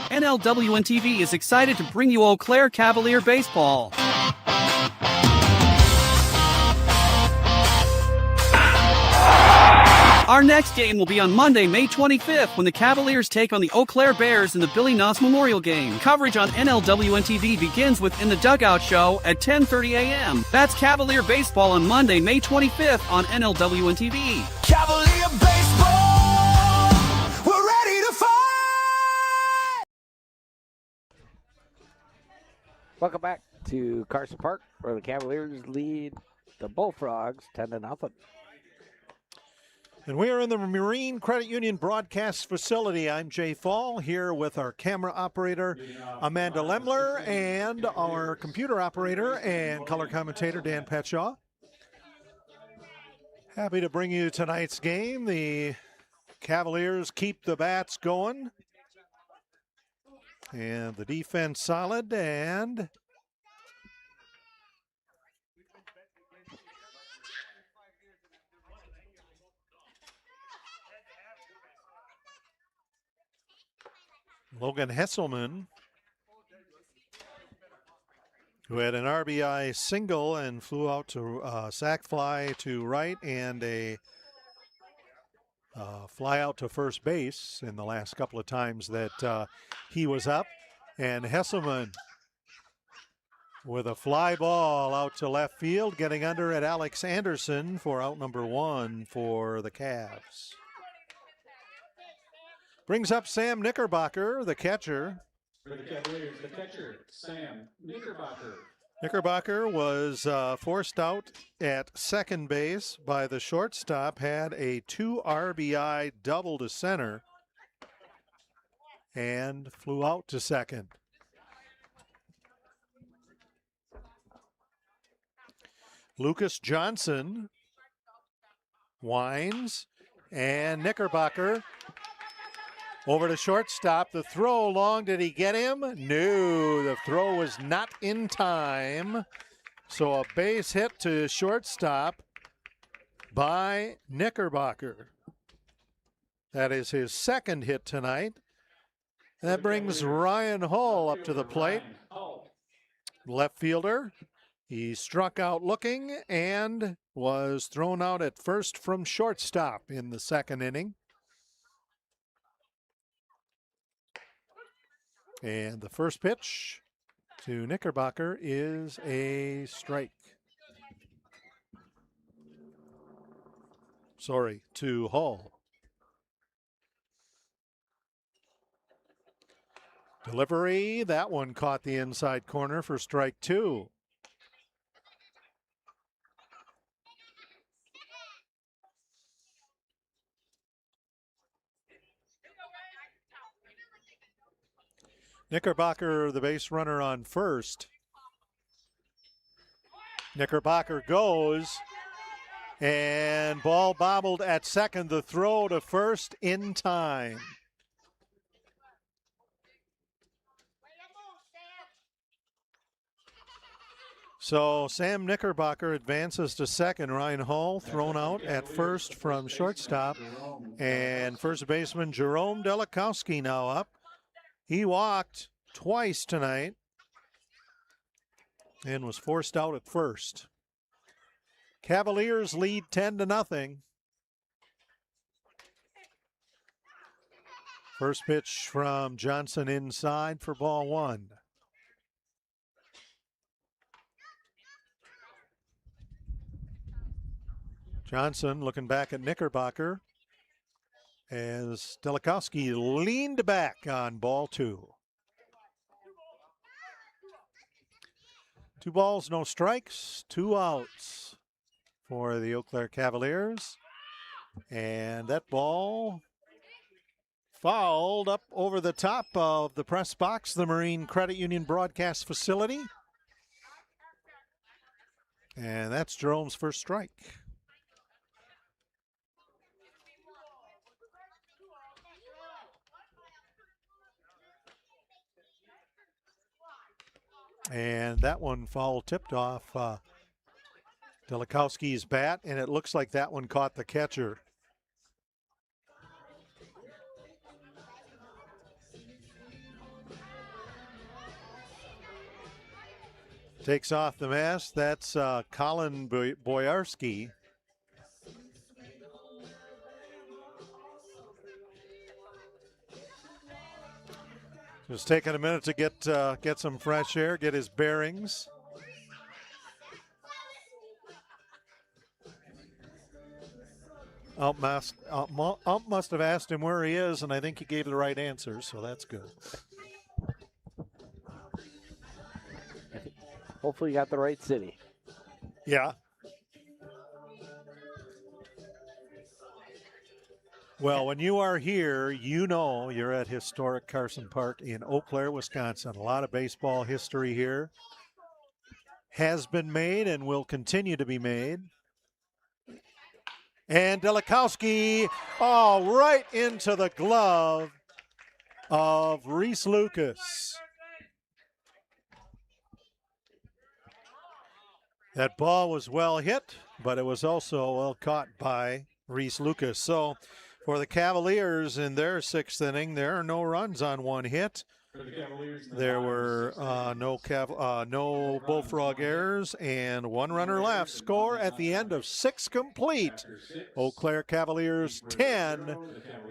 NLWN-TV is excited to bring you Eau Claire Cavalier baseball. Our next game will be on Monday, May 25th, when the Cavaliers take on the Eau Claire Bears in the Billy Noss Memorial Game. Coverage on NLWN-TV begins with In the Dugout Show at 10:30 a.m. That's Cavalier Baseball on Monday, May 25th on NLWN-TV. Cavalier baseball, we're ready to fight! Welcome back to Carson Park, where the Cavaliers lead the Bullfrogs 10-0. And we are in the Marine Credit Union broadcast facility. I'm Jay Fall here with our camera operator, Amanda Lemler, and our computer operator and color commentator, Dan Petshaw. Happy to bring you tonight's game. The Cavaliers keep the bats going. And the defense solid, and Logan Hesselman, who had an RBI single and flew out to sac fly to right and a fly out to first base in the last couple of times that he was up. And Hesselman with a fly ball out to left field, getting under at Alex Anderson for out number 1 for the Cavs. Brings up Sam Knickerbocker, the catcher. For the Cavaliers, the catcher, Sam Knickerbocker. Knickerbocker was forced out at second base by the shortstop, had a 2 RBI double to center, and flew out to second. Lucas Johnson winds, and Knickerbocker over to shortstop. The throw long, did he get him? No, the throw was not in time. So a base hit to shortstop by Knickerbocker. That is his second hit tonight. That brings Ryan Hull up to the plate. Left fielder. He struck out looking and was thrown out at first from shortstop in the second inning. And the first pitch to Knickerbocker is a strike. Sorry, to Hull. Delivery, that one caught the inside corner for strike 2. Knickerbocker, the base runner on first. Knickerbocker goes, and ball bobbled at second. The throw to first in time. So Sam Knickerbocker advances to second. Ryan Hull thrown out at first from shortstop. And first baseman Jerome Delikowski now up. He walked twice tonight and was forced out at first. Cavaliers lead 10-0. First pitch from Johnson inside for ball 1. Johnson looking back at Knickerbocker as Delikowski leaned back on ball 2. 2 balls, no strikes, 2 outs for the Eau Claire Cavaliers. And that ball fouled up over the top of the press box, the Marine Credit Union broadcast facility. And that's Jerome's first strike. And that one foul tipped off Delikowski's bat, and it looks like that one caught the catcher. Takes off the mask. That's Colin Boyarski. Just taking a minute to get some fresh air, get his bearings. Ump must have asked him where he is, and I think he gave the right answer, so that's good. Hopefully you got the right city. Yeah. Well, when you are here, you know you're at historic Carson Park in Eau Claire, Wisconsin. A lot of baseball history here has been made and will continue to be made. And Delikowski, right into the glove of Reese Lucas. That ball was well hit, but it was also well caught by Reese Lucas. So for the Cavaliers in their sixth inning, there are no runs on one hit. There were no Bullfrog errors and one runner left. Score at the end of 6 complete. Eau Claire Cavaliers 10,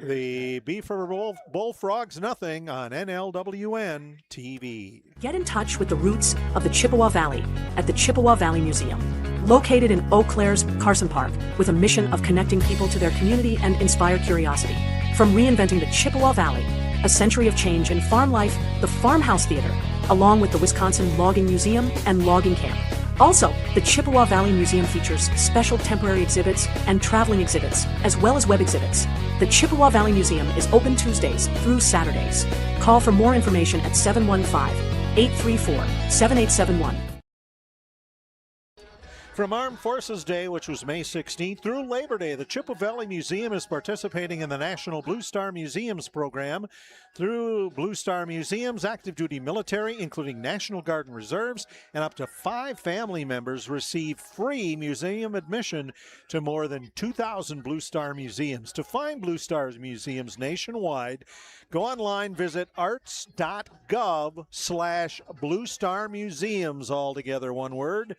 the Beef River Bullfrogs nothing on NLWN-TV. Get in touch with the roots of the Chippewa Valley at the Chippewa Valley Museum, located in Eau Claire's Carson Park, with a mission of connecting people to their community and inspire curiosity. From reinventing the Chippewa Valley, a century of change in farm life, the Farmhouse Theater, along with the Wisconsin Logging Museum and Logging Camp. Also, the Chippewa Valley Museum features special temporary exhibits and traveling exhibits, as well as web exhibits. The Chippewa Valley Museum is open Tuesdays through Saturdays. Call for more information at 715-834-7871. From Armed Forces Day, which was May 16th, through Labor Day, the Chippewa Valley Museum is participating in the National Blue Star Museums program. Through Blue Star Museums, active duty military, including National Guard and Reserves, and up to 5 family members receive free museum admission to more than 2,000 Blue Star museums. To find Blue Star museums nationwide, go online, visit arts.gov/Blue Star Museums, all together one word.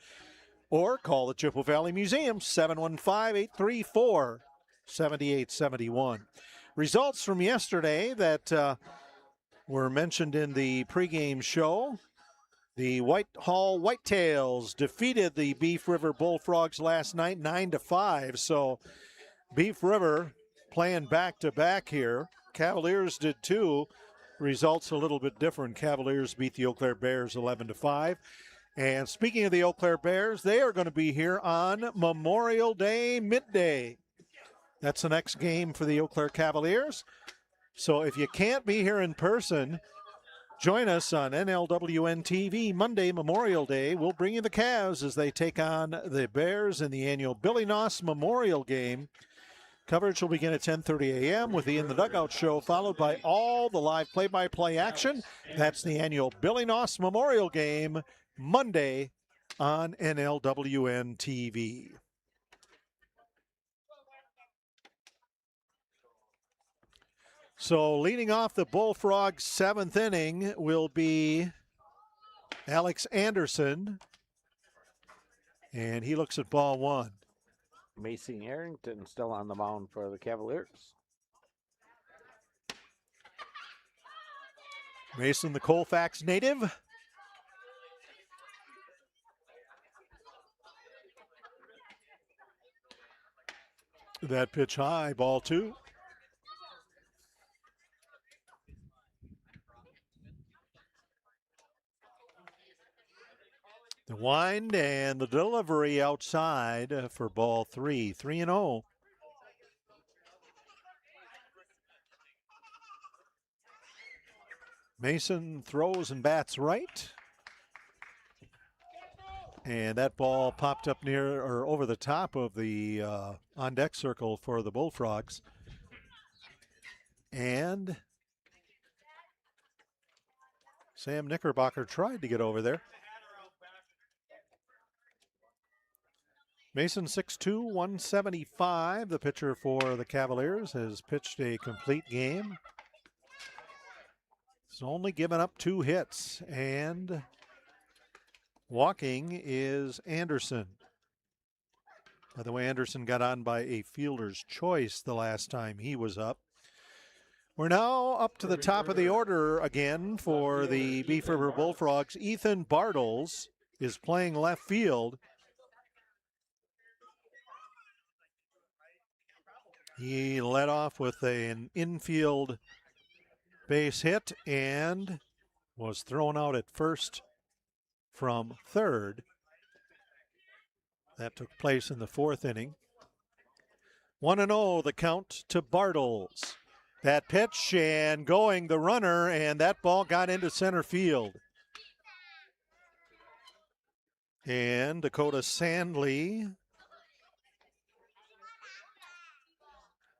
Or call the Chippewa Valley Museum, 715-834-7871. Results from yesterday that were mentioned in the pregame show. The Whitehall Whitetails defeated the Beef River Bullfrogs last night, 9-5. So Beef River playing back-to-back here. Cavaliers did too. Results a little bit different. Cavaliers beat the Eau Claire Bears 11-5. And speaking of the Eau Claire Bears, they are going to be here on Memorial Day midday. That's the next game for the Eau Claire Cavaliers. So if you can't be here in person, join us on NLWN-TV Monday, Memorial Day. We'll bring you the Cavs as they take on the Bears in the annual Billy Noss Memorial Game. Coverage will begin at 10:30 a.m. with the In the Dugout show, followed by all the live play-by-play action. That's the annual Billy Noss Memorial Game, Monday on NLWN-TV. So leading off the Bullfrogs' 7th inning will be Alex Anderson, and he looks at ball 1. Mason Arrington still on the mound for the Cavaliers. Mason, the Colfax native. That pitch high, ball 2. The wind and the delivery outside for ball 3, 3-0. Mason throws and bats right. And that ball popped up near or over the top of the on-deck circle for the Bullfrogs. And Sam Knickerbocker tried to get over there. Mason 6'2", 175. The pitcher for the Cavaliers has pitched a complete game. He's only given up 2 hits, and walking is Anderson. By the way, Anderson got on by a fielder's choice the last time he was up. We're now up to the top of the order again for the Beef River Bullfrogs. Ethan Bartles is playing left field. He led off with an infield base hit and was thrown out at first from third. That took place in the fourth inning. 1-0 the count to Bartles. That pitch and going the runner, and that ball got into center field. And Dakota Sandley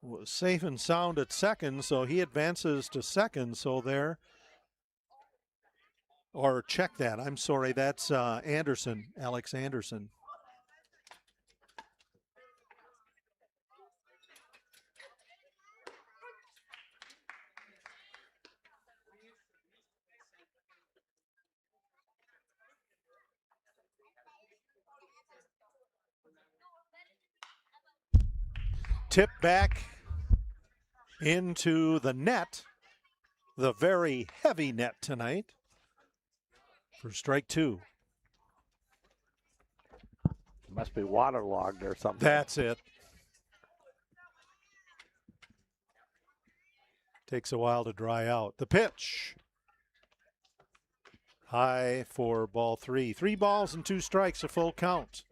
was safe and sound at second, so he advances to second. So there, or check that. I'm sorry, that's Anderson, Alex Anderson. Tip back into the net, the very heavy net tonight, for strike two. Must be waterlogged or something. That's it. Takes a while to dry out. The pitch. High for ball three. 3 balls and 2 strikes, a full count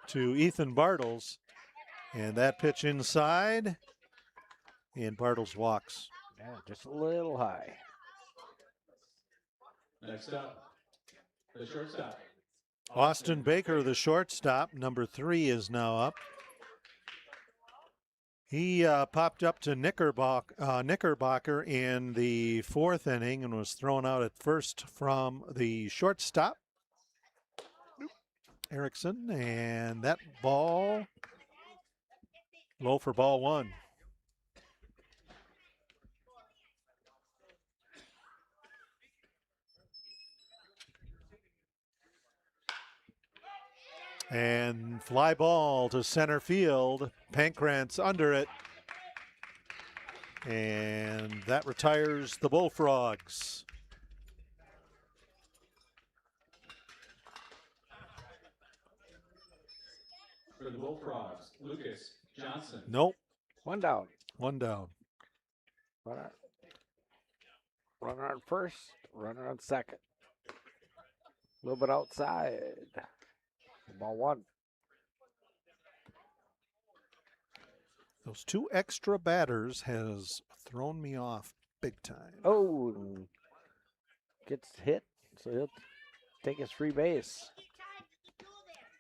to Ethan Bartles. And that pitch inside. And Bartles walks. Yeah, just a little high. Next up, the shortstop. Austin Baker, the shortstop, number 3, is now up. He popped up to Knickerbocker in the 4th inning and was thrown out at first from the shortstop, Erickson, and that ball low for ball 1. And fly ball to center field. Pankrantz under it. And that retires the Bullfrogs. For the Bullfrogs, Lucas Johnson. Nope. 1 down. 1 down. Runner on first, runner on second. A little bit outside. Ball 1. Those 2 extra batters has thrown me off big time. Oh, gets hit, so he'll take his free base.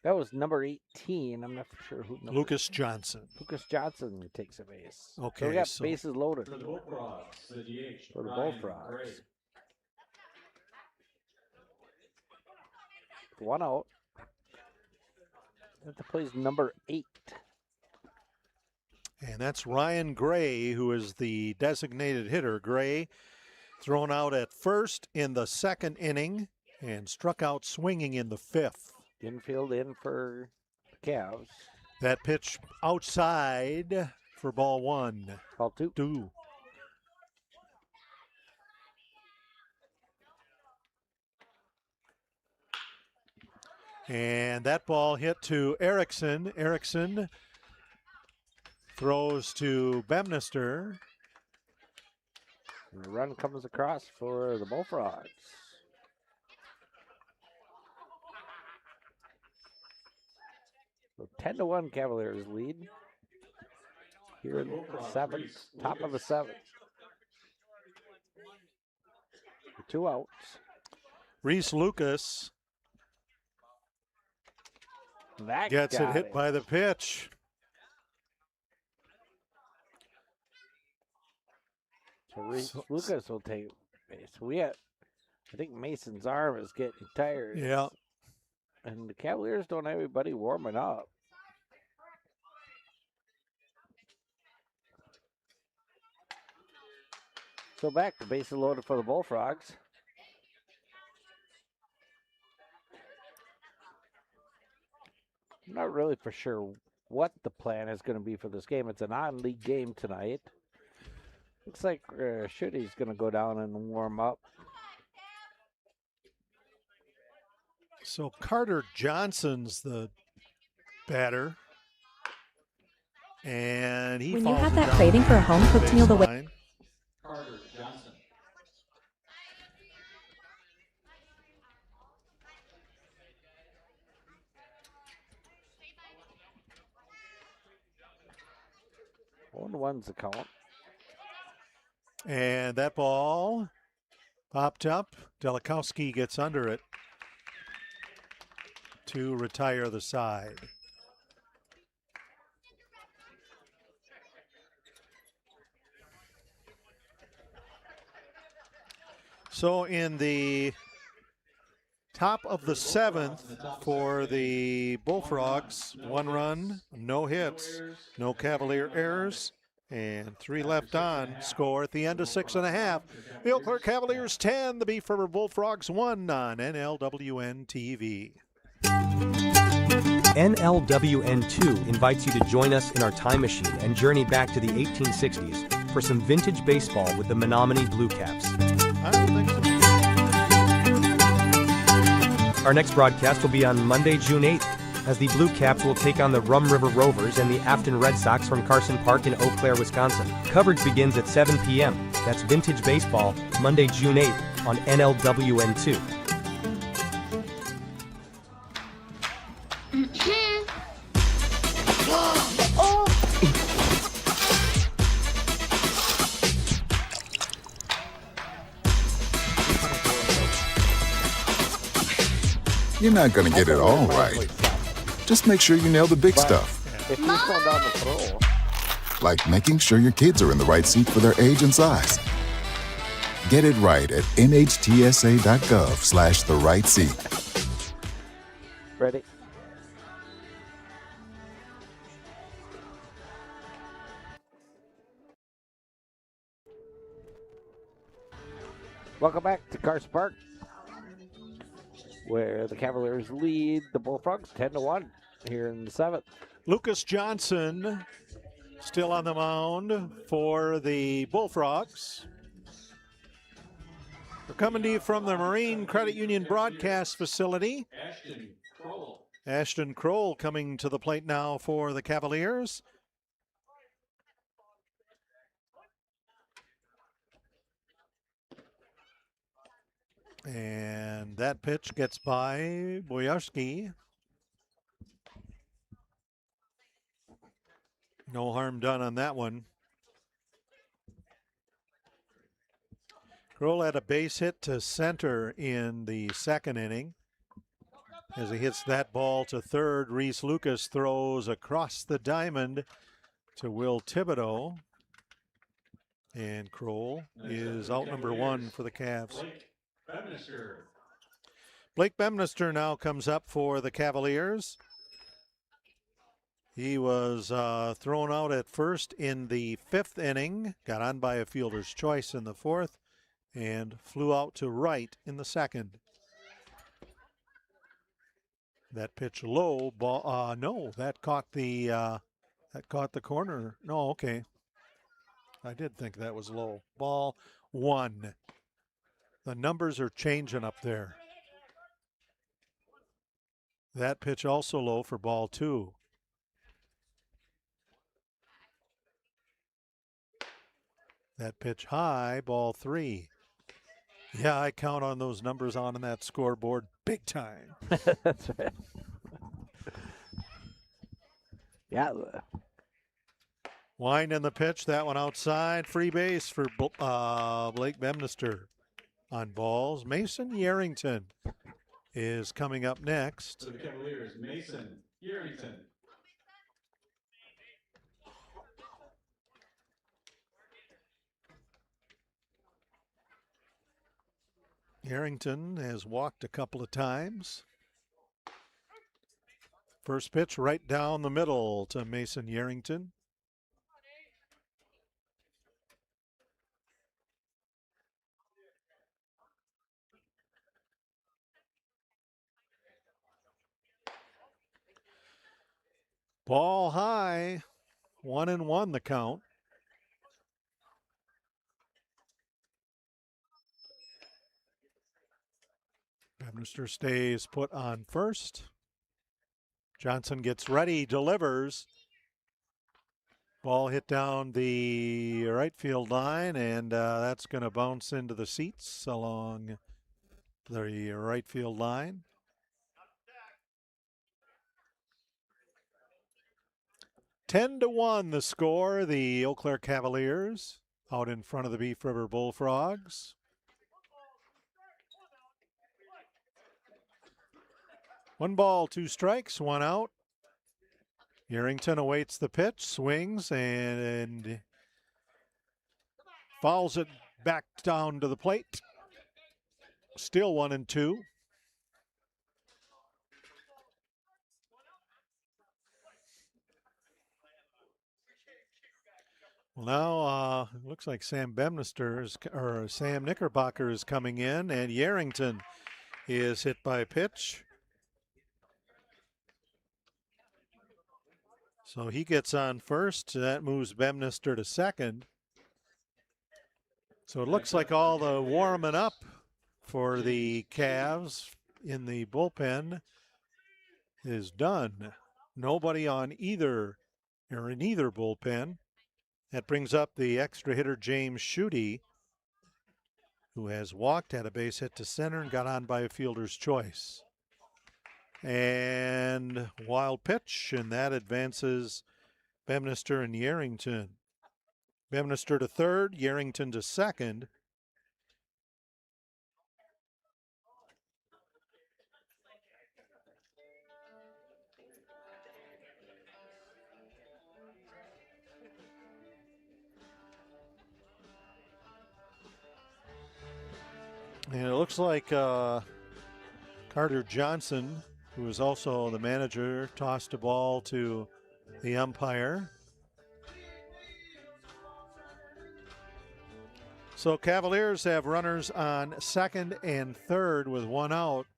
That was number 18. I'm not for sure who. Lucas Johnson. Lucas Johnson takes a base. Okay, so we got so bases loaded. For the Bullfrogs, the DH. For the Ryan Bullfrogs. Gray. 1 out. That plays number 8. And that's Ryan Gray, who is the designated hitter. Gray thrown out at first in the 2nd inning and struck out swinging in the 5th. Infield in for the Cavs. That pitch outside for ball 1. Ball 2. 2. And that ball hit to Erickson. Erickson throws to Bemnister. And the run comes across for the Bullfrogs. So 10-1 Cavaliers lead. Here in the 7th, top of the 7th. 2 outs. Reese Lucas that gets it hit by the pitch. So Reese Lucas will take base. I think Mason's arm is getting tired. Yeah. And the Cavaliers don't have anybody warming up. So back to bases loaded for the Bullfrogs. I'm not really for sure what the plan is going to be for this game. It's a non-league game tonight. Looks like Shooty's going to go down and warm up. So Carter Johnson's the batter. And he When you have that craving for a home-cooked meal the way... Carter Johnson. One's the count. And that ball popped up. Delikowski gets under it to retire the side. So in the top of the 7th for the Bullfrogs, 1 run, no hits, no Cavalier errors, and 3 left on. Score at the end of 6.5. The Eau Claire Cavaliers 10, the Beef River Bullfrogs 1 on NLWN-TV. NLWN-2 invites you to join us in our time machine and journey back to the 1860s for some vintage baseball with the Menominee Blue Caps. I don't think so. Our next broadcast will be on Monday, June 8th, as the Blue Caps will take on the Rum River Rovers and the Afton Red Sox from Carson Park in Eau Claire, Wisconsin. Coverage begins at 7 p.m. That's vintage baseball, Monday, June 8th on NLWN-2. You're not going to get it all right. Just make sure you nail the big stuff. If he's going down the throw. Like making sure your kids are in the right seat for their age and size. Get it right at nhtsa.gov/the right seat. Ready? Welcome back to Carson Park, where the Cavaliers lead the Bullfrogs 10-1 here in the 7th. Lucas Johnson still on the mound for the Bullfrogs. We're coming to you from the Marine Credit Union broadcast facility. Ashton Kroll coming to the plate now for the Cavaliers. And that pitch gets by Boyarski. No harm done on that one. Kroll had a base hit to center in the 2nd inning. As he hits that ball to third, Reese Lucas throws across the diamond to Will Thibodeau. And Kroll is out number 1 for the Cavs. Blake Bemnister now comes up for the Cavaliers. He was thrown out at first in the 5th inning, got on by a fielder's choice in the 4th, and flew out to right in the 2nd. That pitch low, ball. No, that caught the corner. No, okay. I did think that was low. Ball 1. The numbers are changing up there. That pitch also low for ball 2. That pitch high, ball 3. Yeah, I count on those numbers on that scoreboard big time. That's right. Yeah. Wind in the pitch, that one outside. Free base for Blake Bemnister. On balls, Mason Yarrington is coming up next. For the Cavaliers, Mason Yarrington. Yarrington has walked a couple of times. First pitch right down the middle to Mason Yarrington. Ball high, 1-1 the count. Bemnister stays put on first. Johnson gets ready, delivers. Ball hit down the right field line, and that's going to bounce into the seats along the right field line. (10-1) the score. The Eau Claire Cavaliers out in front of the Beef River Bullfrogs. One ball, two strikes, one out. Yerington awaits the pitch, swings, and fouls it back down to the plate. Still 1-2. Well, now it looks like Sam Knickerbocker is coming in, and Yerington is hit by a pitch. So he gets on first. That moves Bemnister to second. So it looks like all the warming up for the Cavs in the bullpen is done. Nobody on either or in either bullpen. That brings up the extra hitter James Schutte, who has walked, had a base hit to center, and got on by a fielder's choice. And wild pitch, and that advances Bemnister and Yerington. Bemnister to third, Yerington to second. And it looks like Carter Johnson, who is also the manager, tossed a ball to the umpire. So Cavaliers have runners on second and third with one out.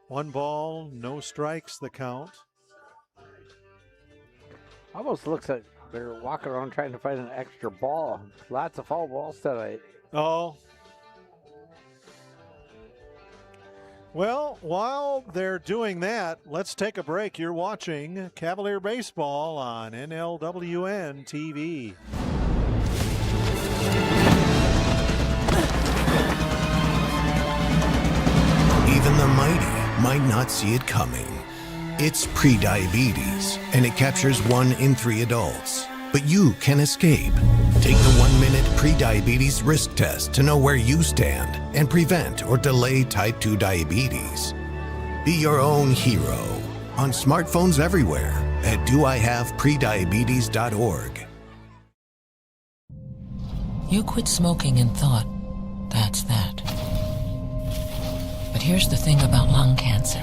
One ball, no strikes, the count. Almost looks like they're walking around trying to find an extra ball. Lots of foul balls tonight. Oh. Well, while they're doing that, let's take a break. You're watching Cavalier Baseball on NLWN-TV. Even the mighty might not see it coming. It's prediabetes, and it captures 1 in 3 adults. But you can escape. Take the 1-minute prediabetes risk test to know where you stand and prevent or delay type 2 diabetes. Be your own hero on smartphones everywhere at doihaveprediabetes.org. You quit smoking and thought, that's that. But here's the thing about lung cancer.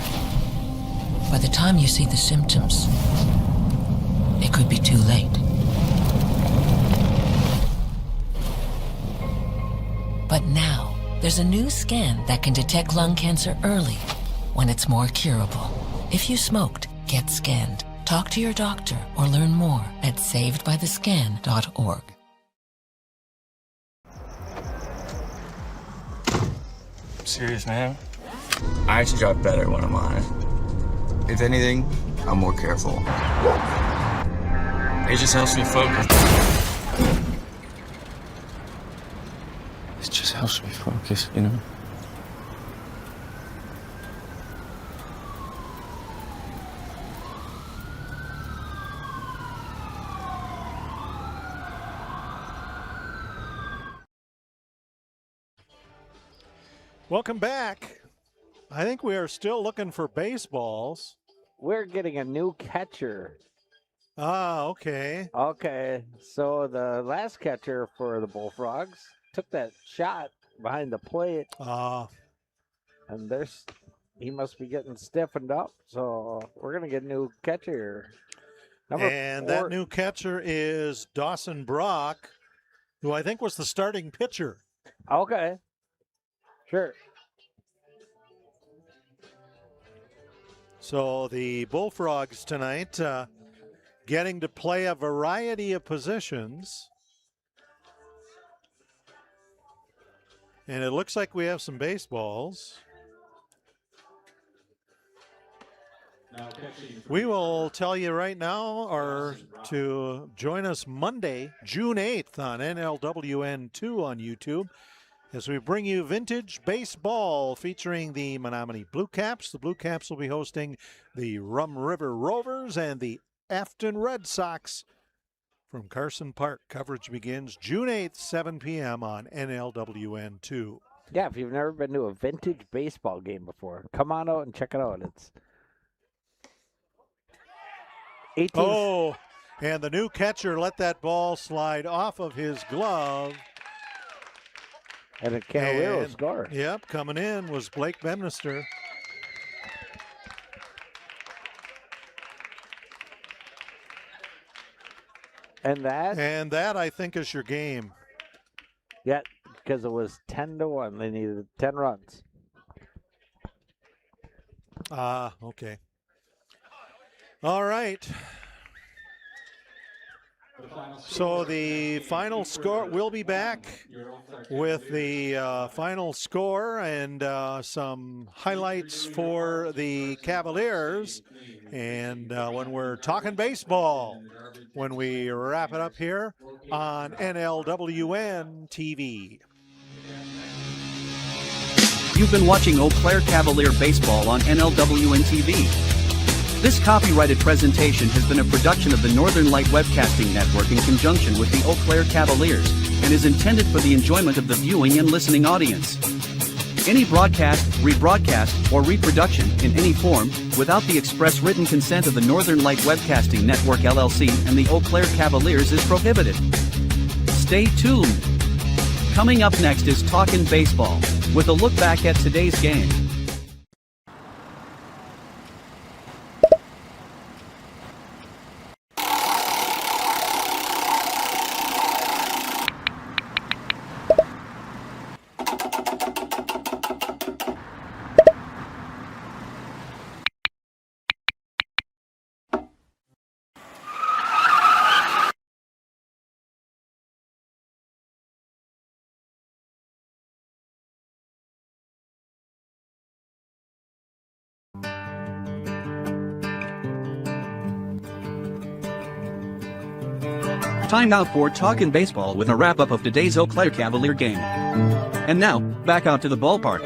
By the time you see the symptoms, it could be too late. But now, there's a new scan that can detect lung cancer early, when it's more curable. If you smoked, get scanned. Talk to your doctor or learn more at savedbythescan.org. Serious, man. I actually drive better when I'm on it. If anything, I'm more careful. It just helps me focus. It just helps me focus, you know? Welcome back. I think we are still looking for baseballs. We're getting a new catcher. Ah, okay. Okay, so the last catcher for the Bullfrogs took that shot behind the plate. And he must be getting stiffened up. So we're going to get a new catcher. That new catcher is Dawson Brock, who I think was the starting pitcher. Okay. Sure. So the Bullfrogs tonight getting to play a variety of positions. And it looks like we have some baseballs. We will tell you right now, or to join us Monday, June 8th on NLWN-2 on YouTube, as we bring you vintage baseball featuring the Menominee Blue Caps. The Blue Caps will be hosting the Rum River Rovers and the Afton Red Sox from Carson Park. Coverage begins June 8th, 7 p.m. on NLWN-2. Yeah, if you've never been to a vintage baseball game before, come on out and check it out. It's 18. Oh, and the new catcher let that ball slide off of his glove. And a Cavalier score. Yep, coming in was Blake Bemnister. And that, I think, is your game. Yeah, because it was 10-1. They needed 10 runs. Okay. All right. So the final score, we'll be back with the final score and some highlights for the Cavaliers. And when we're talking baseball, when we wrap it up here on NLWN-TV. You've been watching Eau Claire Cavalier Baseball on NLWN-TV. This copyrighted presentation has been a production of the Northern Light Webcasting Network in conjunction with the Eau Claire Cavaliers, and is intended for the enjoyment of the viewing and listening audience. Any broadcast, rebroadcast, or reproduction, in any form, without the express written consent of the Northern Light Webcasting Network LLC and the Eau Claire Cavaliers is prohibited. Stay tuned. Coming up next is Talkin' Baseball, with a look back at today's game. Time out for Talkin' Baseball with a wrap-up of today's Eau Claire Cavalier game. And now, back out to the ballpark.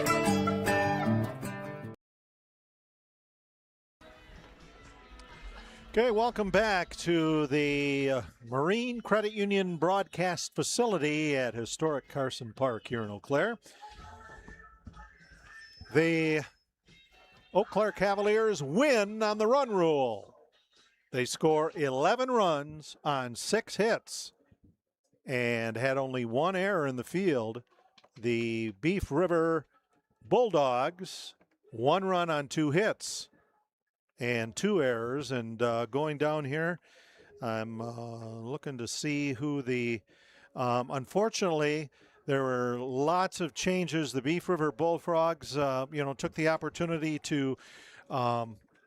Okay, welcome back to the Marine Credit Union broadcast facility at historic Carson Park here in Eau Claire. The Eau Claire Cavaliers win on the run rule. They score 11 runs on 6 hits and had only 1 error in the field. The Beef River Bulldogs, 1 run on 2 hits and 2 errors. And going down here, I'm looking to see who the, unfortunately, there were lots of changes. The Beef River Bullfrogs, took the opportunity to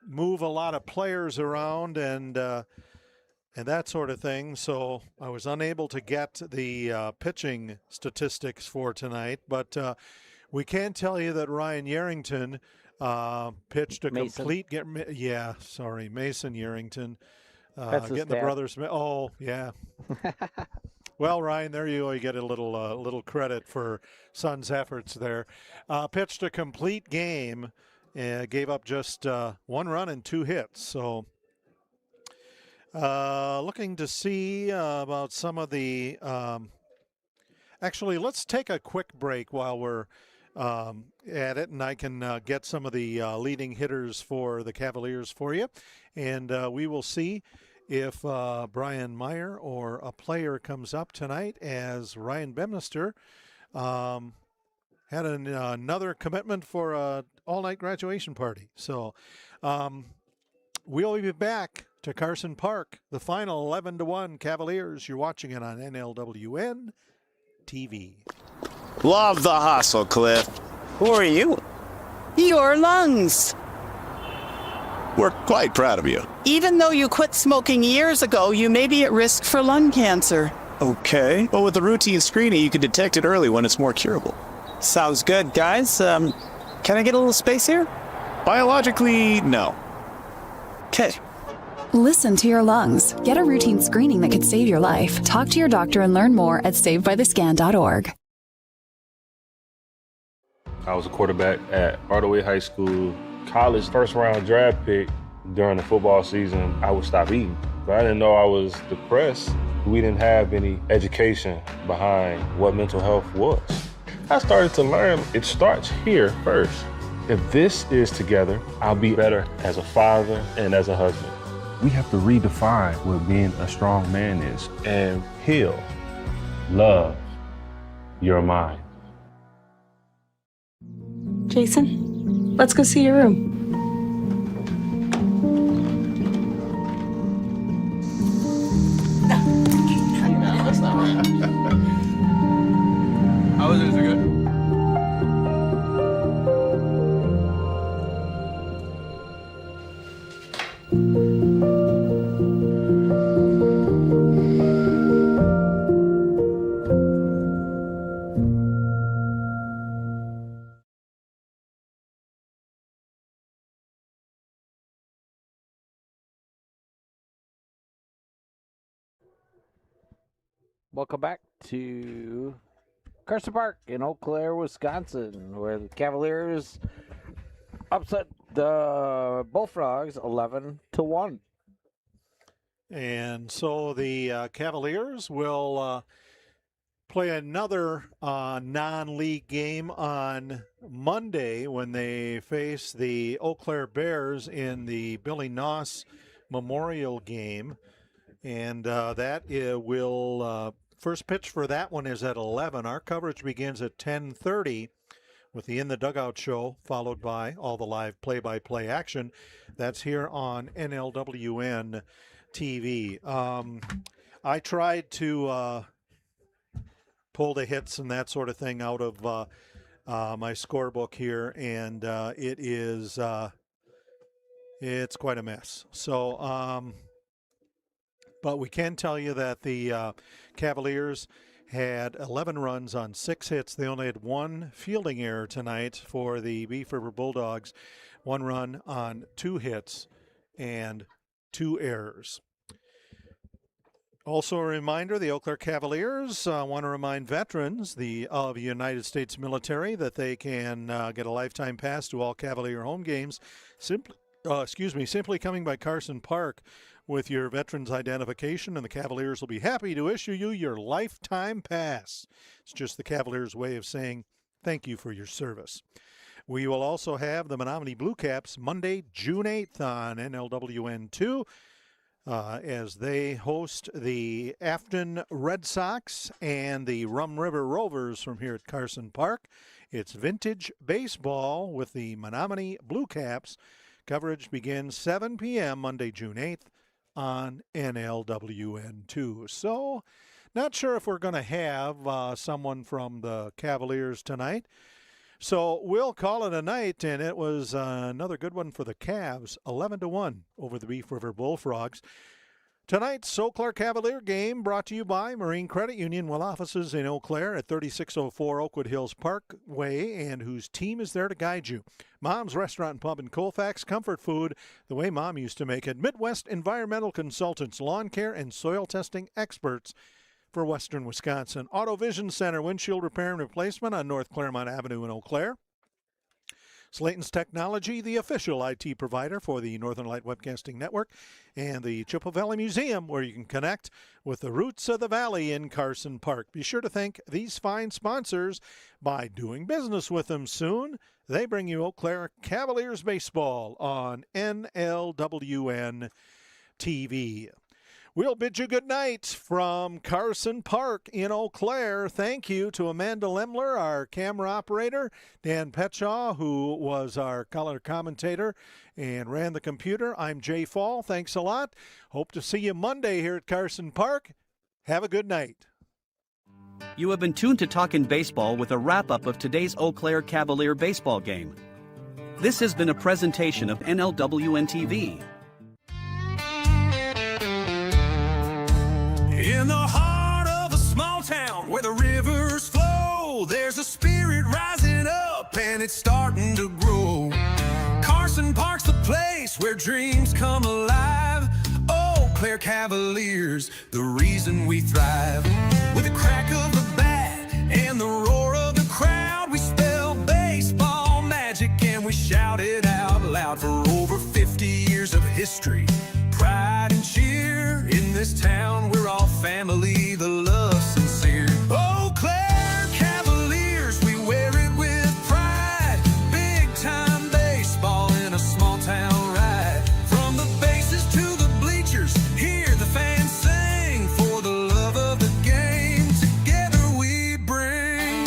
move a lot of players around and that sort of thing. So I was unable to get the pitching statistics for tonight, but we can tell you that Ryan Yarrington pitched a complete Mason Yarrington. Getting the brothers. Oh, yeah. Well, Ryan, there you go. You get a little credit for son's efforts there. Pitched a complete game. Gave up just 1 run and 2 hits. So looking to see about some of the actually, let's take a quick break while we're at it, and I can get some of the leading hitters for the Cavaliers for you. And we will see if Brian Meyer or a player comes up tonight, as Ryan Bemnister had another commitment for a all-night graduation party. So we'll be back to Carson Park, the final 11-1 Cavaliers. You're watching it on NLWN-TV. Love the hustle, Cliff. Who are you? Your lungs. We're quite proud of you. Even though you quit smoking years ago, you may be at risk for lung cancer. Okay. Well, with the routine screening, you can detect it early when it's more curable. Sounds good, guys. Can I get a little space here? Biologically, no. Okay. Listen to your lungs. Get a routine screening that could save your life. Talk to your doctor and learn more at savedbythescan.org. I was a quarterback at Hardaway High School. College first-round draft pick. During the football season, I would stop eating. But I didn't know I was depressed. We didn't have any education behind what mental health was. I started to learn it starts here first. If this is together, I'll be better as a father and as a husband. We have to redefine what being a strong man is and heal, love your mind. Jason, let's go see your room. How was it? Is it good? Welcome back to Carson Park in Eau Claire, Wisconsin, where the Cavaliers upset the Bullfrogs 11-1. And so the Cavaliers will play another non-league game on Monday when they face the Eau Claire Bears in the Billy Noss Memorial Game. And that will first pitch for that one is at 11. Our coverage begins at 10:30 with the In the Dugout show, followed by all the live play-by-play action. That's here on NLWN-TV. I tried to pull the hits and that sort of thing out of my scorebook here, and it's quite a mess. So, but we can tell you that the Cavaliers had 11 runs on 6 hits. They only had one fielding error tonight for the Beef River Bulldogs. 1 run on 2 hits and 2 errors. Also a reminder, the Eau Claire Cavaliers want to remind veterans of the United States military that they can get a lifetime pass to all Cavalier home games simply coming by Carson Park with your veterans identification, and the Cavaliers will be happy to issue you your lifetime pass. It's just the Cavaliers' way of saying thank you for your service. We will also have the Menominee Blue Caps Monday, June 8th on NLWN-2 as they host the Afton Red Sox and the Rum River Rovers from here at Carson Park. It's vintage baseball with the Menominee Blue Caps. Coverage begins 7 p.m. Monday, June 8th. On NLWN2. So, not sure if we're going to have someone from the Cavaliers tonight. So, we'll call it a night, and it was another good one for the Cavs, 11-1 over the Beef River Bullfrogs. Tonight's Eau Claire Cavalier game brought to you by Marine Credit Union, with offices in Eau Claire at 3604 Oakwood Hills Parkway, and whose team is there to guide you. Mom's Restaurant and Pub in Colfax, comfort food the way Mom used to make it. Midwest Environmental Consultants, lawn care and soil testing experts for Western Wisconsin. Auto Vision Center, windshield repair and replacement on North Claremont Avenue in Eau Claire. Slayton's Technology, the official IT provider for the Northern Light Webcasting Network, and the Chippewa Valley Museum, where you can connect with the roots of the valley in Carson Park. Be sure to thank these fine sponsors by doing business with them soon. They bring you Eau Claire Cavaliers baseball on NLWN-TV. We'll bid you good night from Carson Park in Eau Claire. Thank you to Amanda Lemler, our camera operator, Dan Petshaw, who was our color commentator and ran the computer. I'm Jay Fall. Thanks a lot. Hope to see you Monday here at Carson Park. Have a good night. You have been tuned to Talkin' Baseball with a wrap-up of today's Eau Claire Cavalier baseball game. This has been a presentation of NLWN-TV. In the heart of a small town where the rivers flow, there's a spirit rising up and it's starting to grow. Carson Park's the place where dreams come alive. Eau Claire Cavaliers, the reason we thrive. With the crack of the bat and the roar of the crowd, we spell baseball magic and we shout it out loud. For over 50 years of history, pride and cheer. In this town, we're all family, the love sincere. Eau Claire Cavaliers, we wear it with pride. Big time baseball in a small town ride. From the bases to the bleachers, hear the fans sing. For the love of the game, together we bring.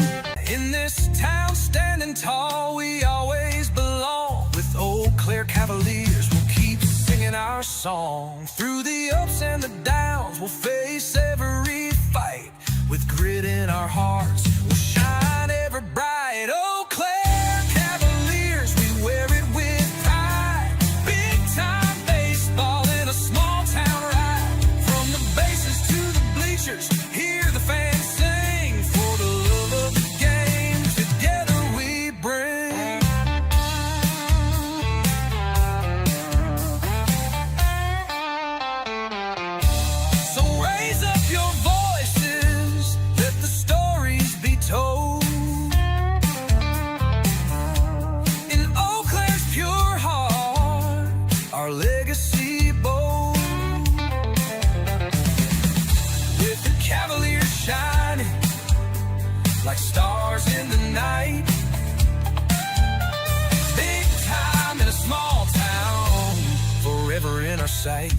In this town, standing tall, we always belong. With Eau Claire Cavaliers, we'll keep singing our song. Through the ups and the downs, we'll face every fight. With grit in our hearts, we'll shine ever bright. Eau Claire Cavaliers, we wear it with pride. Big time baseball in a small town ride. From the bases to the bleachers, hear the fans sing. For the love of the game, together we bring. So raise up your voices, let the stories be told. In Eau Claire's pure heart, our legacy bold. With the Cavaliers shining like stars in the night. Big time in a small town, forever in our sight.